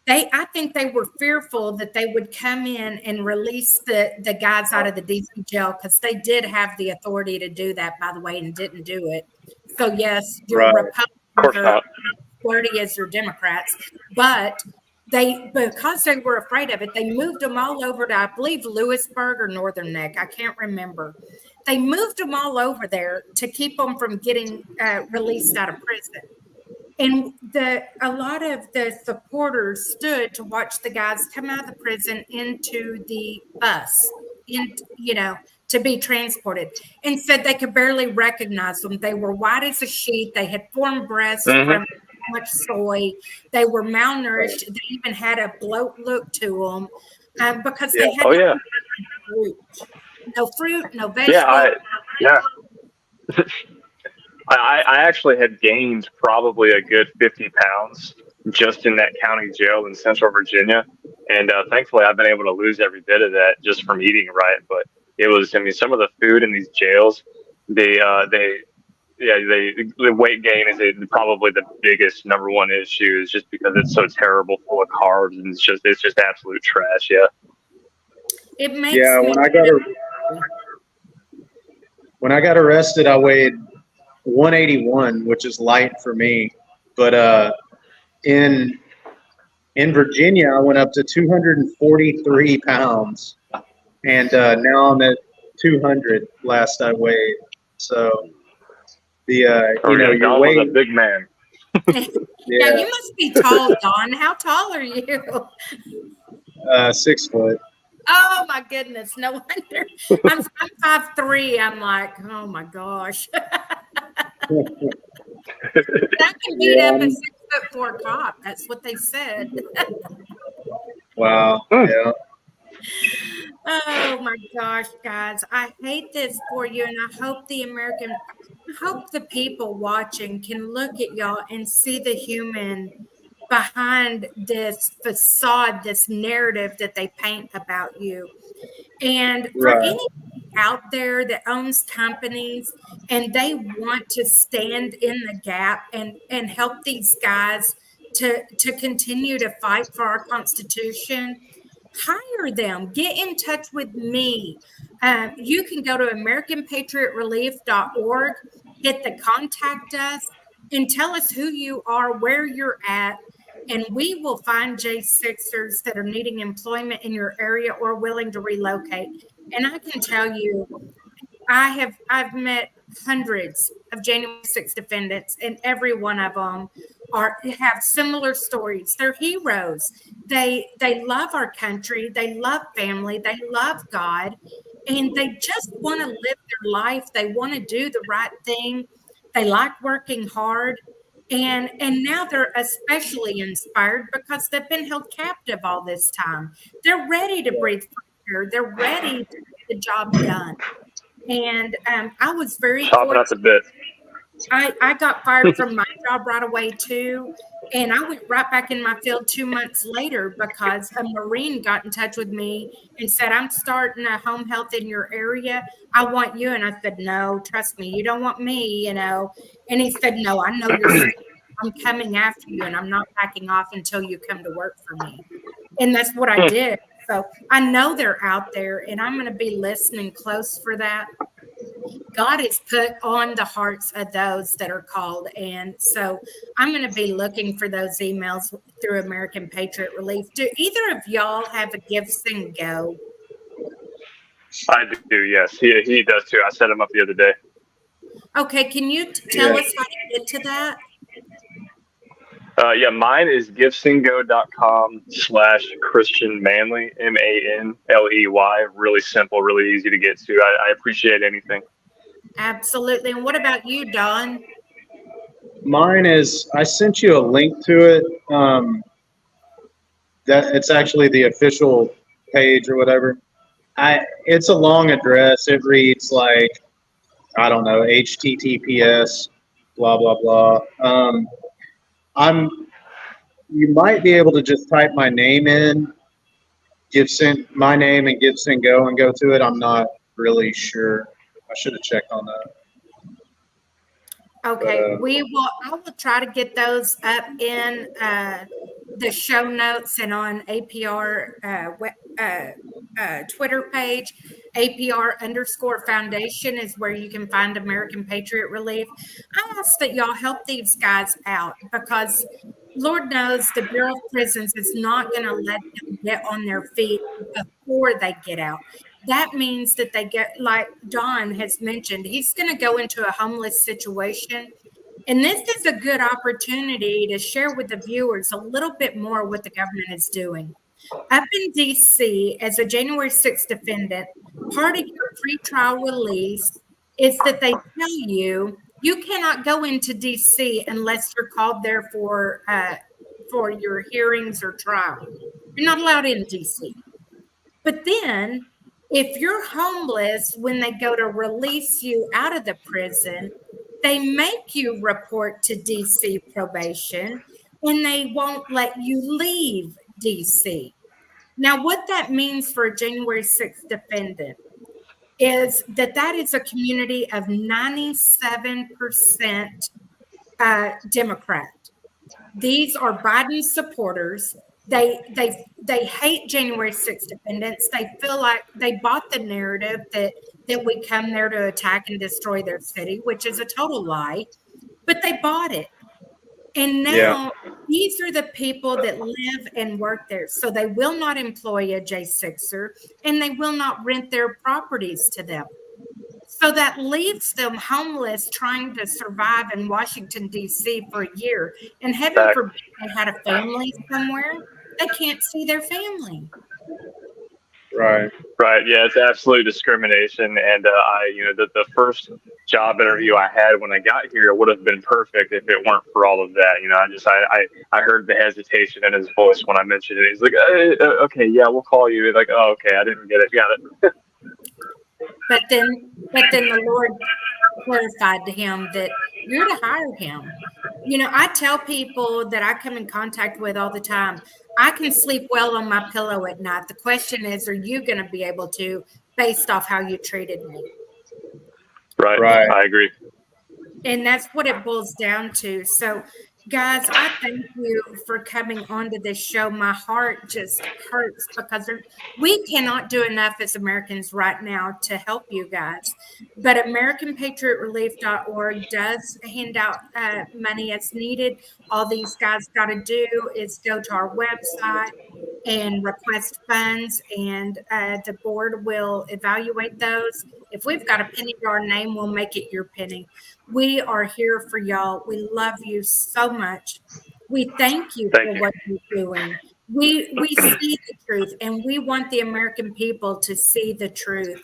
I think they were fearful that they would come in and release the guys out of the DC jail because they did have the authority to do that, by the way, and didn't do it. So yes, your Republicans are flirty as your Democrats, but because they were afraid of it, they moved them all over to, I believe, Lewisburg or Northern Neck. I can't remember. They moved them all over there to keep them from getting released out of prison. And a lot of the supporters stood to watch the guys come out of the prison into the bus, to be transported, and said they could barely recognize them. They were white as a sheet. They had formed breasts from much soy. They were malnourished. They even had a bloat look to them because they had no fruit, no vegetables. I actually had gained probably a good 50 pounds just in that county jail in Central Virginia. And thankfully, I've been able to lose every bit of that just from eating right. But it was, some of the food in these jails, the weight gain is probably the biggest number one issue, is just because it's so terrible, full of carbs, and it's just absolute trash. Yeah. It makes when I got arrested, I weighed 181, which is light for me. But in Virginia, I went up to 243 pounds, and now I'm at 200. Last I weighed. So your weight. Was a big man. Yeah, you must be tall, Don. How tall are you? 6 foot. Oh my goodness, no wonder. I'm 5'3". I'm like, oh my gosh. I can beat up a 6'4" cop. That's what they said. Wow. Yeah. Oh my gosh, guys. I hate this for you, and I hope the people watching can look at y'all and see the human behind this facade, this narrative that they paint about you. And for Right. any out there that owns companies and they want to stand in the gap and help these guys to continue to fight for our Constitution, hire them. Get in touch with me. You can go to AmericanPatriotRelief.org, hit the contact us, and tell us who you are, where you're at, and we will find J6ers that are needing employment in your area or willing to relocate. And I can tell you, I've met hundreds of January 6 defendants, and every one of them have similar stories. They're heroes. They love our country, they love family, they love God, and they just want to live their life. They want to do the right thing. They like working hard. And now they're especially inspired because they've been held captive all this time. They're ready to breathe fresh air. They're ready to get the job done. And I was very Chopping at the bit. I got fired from my job right away too. And I went right back in my field 2 months later because a Marine got in touch with me and said, I'm starting a home health in your area. I want you. And I said, no, trust me, you don't want me, And he said, no, I know you're safe. I'm coming after you and I'm not backing off until you come to work for me. And that's what I did. So I know they're out there and I'm going to be listening close for that. God is put on the hearts of those that are called. And so I'm going to be looking for those emails through American Patriot Relief. Do either of y'all have a Give, Sing, Go? I do, yes. He does too. I set him up the other day. Okay, can you tell us how to get to that? Yeah, mine is givesingo.com/Christian Manley, MANLEY. Really simple, really easy to get to. I appreciate anything. Absolutely. And what about you, Don? Mine is, I sent you a link to it. That it's actually the official page or whatever. It's a long address. It reads like, I don't know, HTTPS, blah blah blah. You might be able to just type my name in, my name and Give, Sing, Go and go to it. I'm not really sure. I should have checked on that. Okay, I will try to get those up in the show notes and on APR Twitter page. APR_foundation is where you can find American Patriot Relief. I ask that y'all help these guys out because Lord knows the Bureau of Prisons is not going to let them get on their feet before they get out. That means that they get, like Don has mentioned, he's going to go into a homeless situation. And this is a good opportunity to share with the viewers a little bit more what the government is doing. Up in DC, as a January 6th defendant, part of your pretrial release is that they tell you you cannot go into DC unless you're called there for your hearings or trial. You're not allowed in DC. But then, if you're homeless when they go to release you out of the prison, they make you report to DC probation and they won't let you leave DC. Now, what that means for a January 6th defendant is that is a community of 97% Democrat. These are Biden supporters. They hate January 6th defendants. They feel like they bought the narrative that we come there to attack and destroy their city, which is a total lie, but they bought it. And now these are the people that live and work there. So they will not employ a J6er and they will not rent their properties to them. So that leaves them homeless trying to survive in Washington, D.C. for a year. And heaven forbid they had a family somewhere, they can't see their family. Right. Right. Yeah, it's absolute discrimination. And the first job interview I had when I got here would have been perfect if it weren't for all of that. I heard the hesitation in his voice when I mentioned it. He's like, okay, yeah, we'll call you. Like, oh, okay, I didn't get it. Got it. But then the Lord clarified to him that you're to hire him. I tell people that I come in contact with all the time, I can sleep well on my pillow at night. The question is, are you going to be able to, based off how you treated me? Right. I agree. And that's what it boils down to. So, guys, I thank you for coming onto this show. My heart just hurts because we cannot do enough as Americans right now to help you guys. But AmericanPatriotRelief.org does hand out money as needed. All these guys got to do is go to our website and request funds, and the board will evaluate those. If we've got a penny to our name, we'll make it your penny. We are here for y'all. We love you so much. We thank you for what you're doing. We see the truth, and we want the American people to see the truth.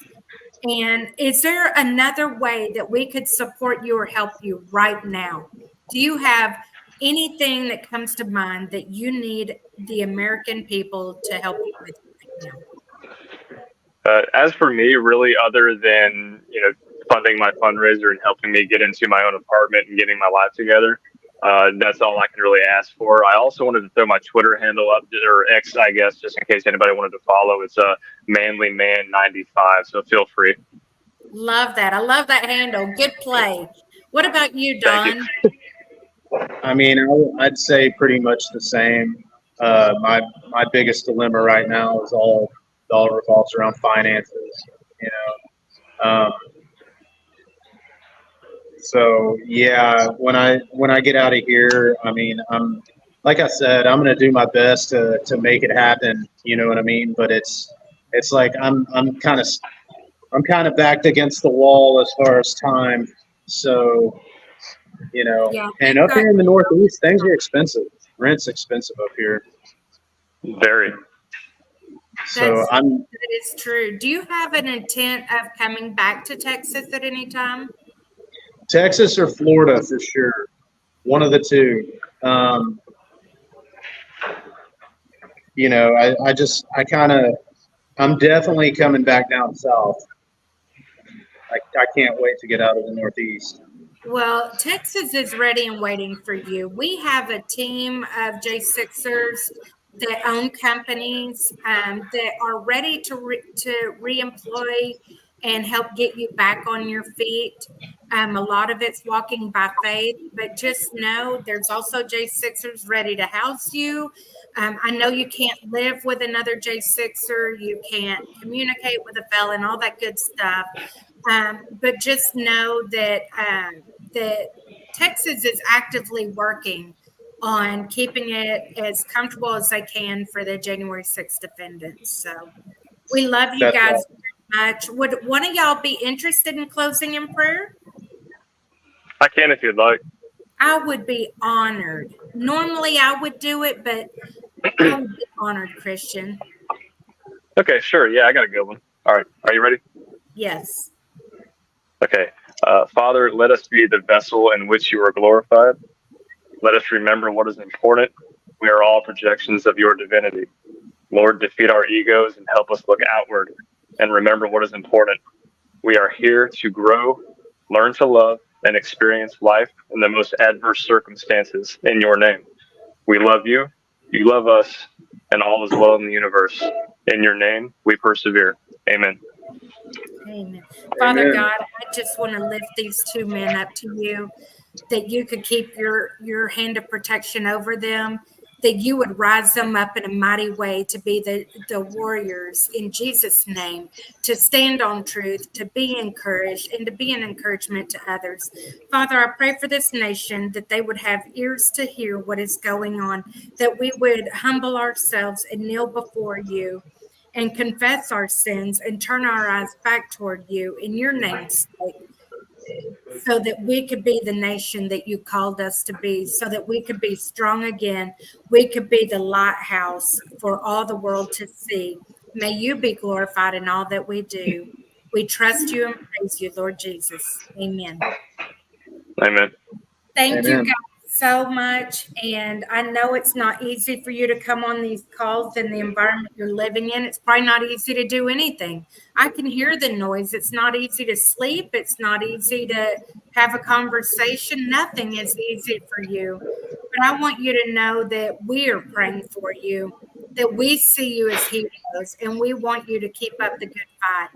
And is there another way that we could support you or help you right now? Do you have anything that comes to mind that you need the American people to help you with right now? As for me, really, other than funding my fundraiser and helping me get into my own apartment and getting my life together, that's all I can really ask for. I also wanted to throw my Twitter handle up, or X, I guess, just in case anybody wanted to follow. It's manlyman95, so feel free. Love that. I love that handle. Good play. What about you, Don? I mean, I'd say pretty much the same. My biggest dilemma right now is all revolves around finances. So yeah, when I get out of here, I mean, like I said, I'm gonna do my best to make it happen. You know what I mean? But it's like I'm kind of backed against the wall as far as time. So Yeah, and up here in the Northeast, things are expensive. Rent's expensive up here. Very. So that is true. Do you have an intent of coming back to Texas at any time? Texas or Florida for sure. One of the two. I'm definitely coming back down south. I can't wait to get out of the Northeast. Well, Texas is ready and waiting for you. We have a team of J6ers that own companies that are ready to reemploy and help get you back on your feet. A lot of it's walking by faith, but just know there's also J6ers ready to house you. I know you can't live with another J6er. You can't communicate with a felon, all that good stuff. But just know that that Texas is actively working on keeping it as comfortable as they can for the January 6th defendants. So we love you guys very much. Would one of y'all be interested in closing in prayer? I can if you'd like. I would be honored. Normally I would do it, but I would be honored, Christian. Okay, sure. Yeah, I got a good one. All right. Are you ready? Yes. Okay. Father, let us be the vessel in which you are glorified. Let us remember what is important. We are all projections of your divinity. Lord, defeat our egos and help us look outward and remember what is important. We are here to grow, learn to love, and experience life in the most adverse circumstances in your name. We love you, you love us, and all is well in the universe. In your name, we persevere. Amen. Amen. Father God, I just want to lift these two men up to you, that you could keep your hand of protection over them, that you would rise them up in a mighty way to be the warriors in Jesus' name, to stand on truth, to be encouraged, and to be an encouragement to others. Father, I pray for this nation that they would have ears to hear what is going on, that we would humble ourselves and kneel before you and confess our sins and turn our eyes back toward you in your name's sake, so that we could be the nation that you called us to be, so that we could be strong again. We could be the lighthouse for all the world to see. May you be glorified in all that we do. We trust you and praise you, Lord Jesus. Amen. Amen. Thank you Amen. guys so much. And I know it's not easy for you to come on these calls in the environment you're living in. It's probably not easy to do anything. I can hear the noise. It's not easy to sleep. It's not easy to have a conversation. Nothing is easy for you. But I want you to know that we are praying for you, that we see you as heroes, and we want you to keep up the good fight.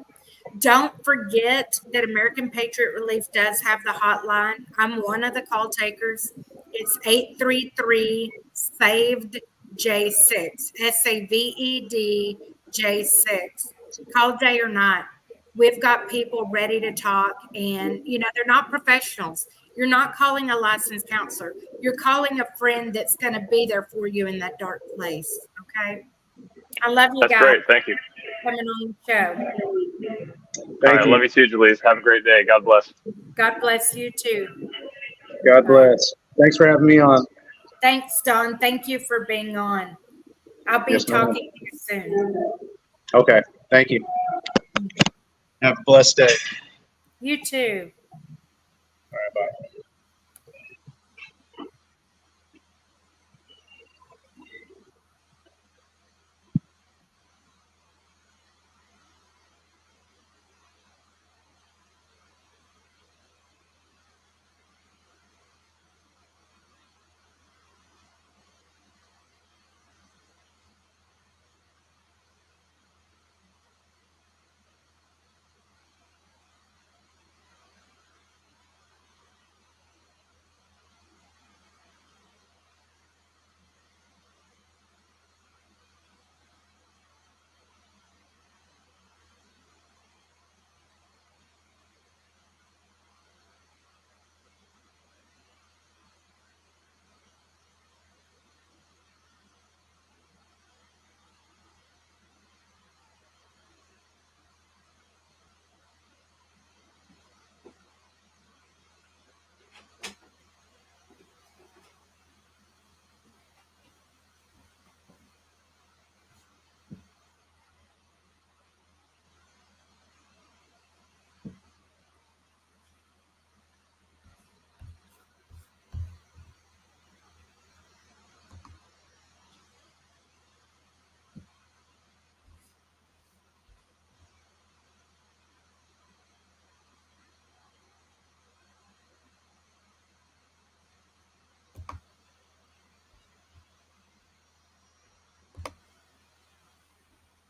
Don't forget that American Patriot Relief does have the hotline. I'm one of the call takers. It's 833-SAVED J6, SAVED J6. Call day or night. We've got people ready to talk, and they're not professionals. You're not calling a licensed counselor. You're calling a friend that's going to be there for you in that dark place. Okay. I love you That's guys. great. Thank you. Coming on the show. All right, love you too, Jalise. Have a great day. God bless. God bless you too. God bless. Thanks for having me on. Thanks, Don. Thank you for being on. I'll be Yes, ma'am. talking to you soon. Okay. Thank you. Have a blessed day. You too. All right. Bye.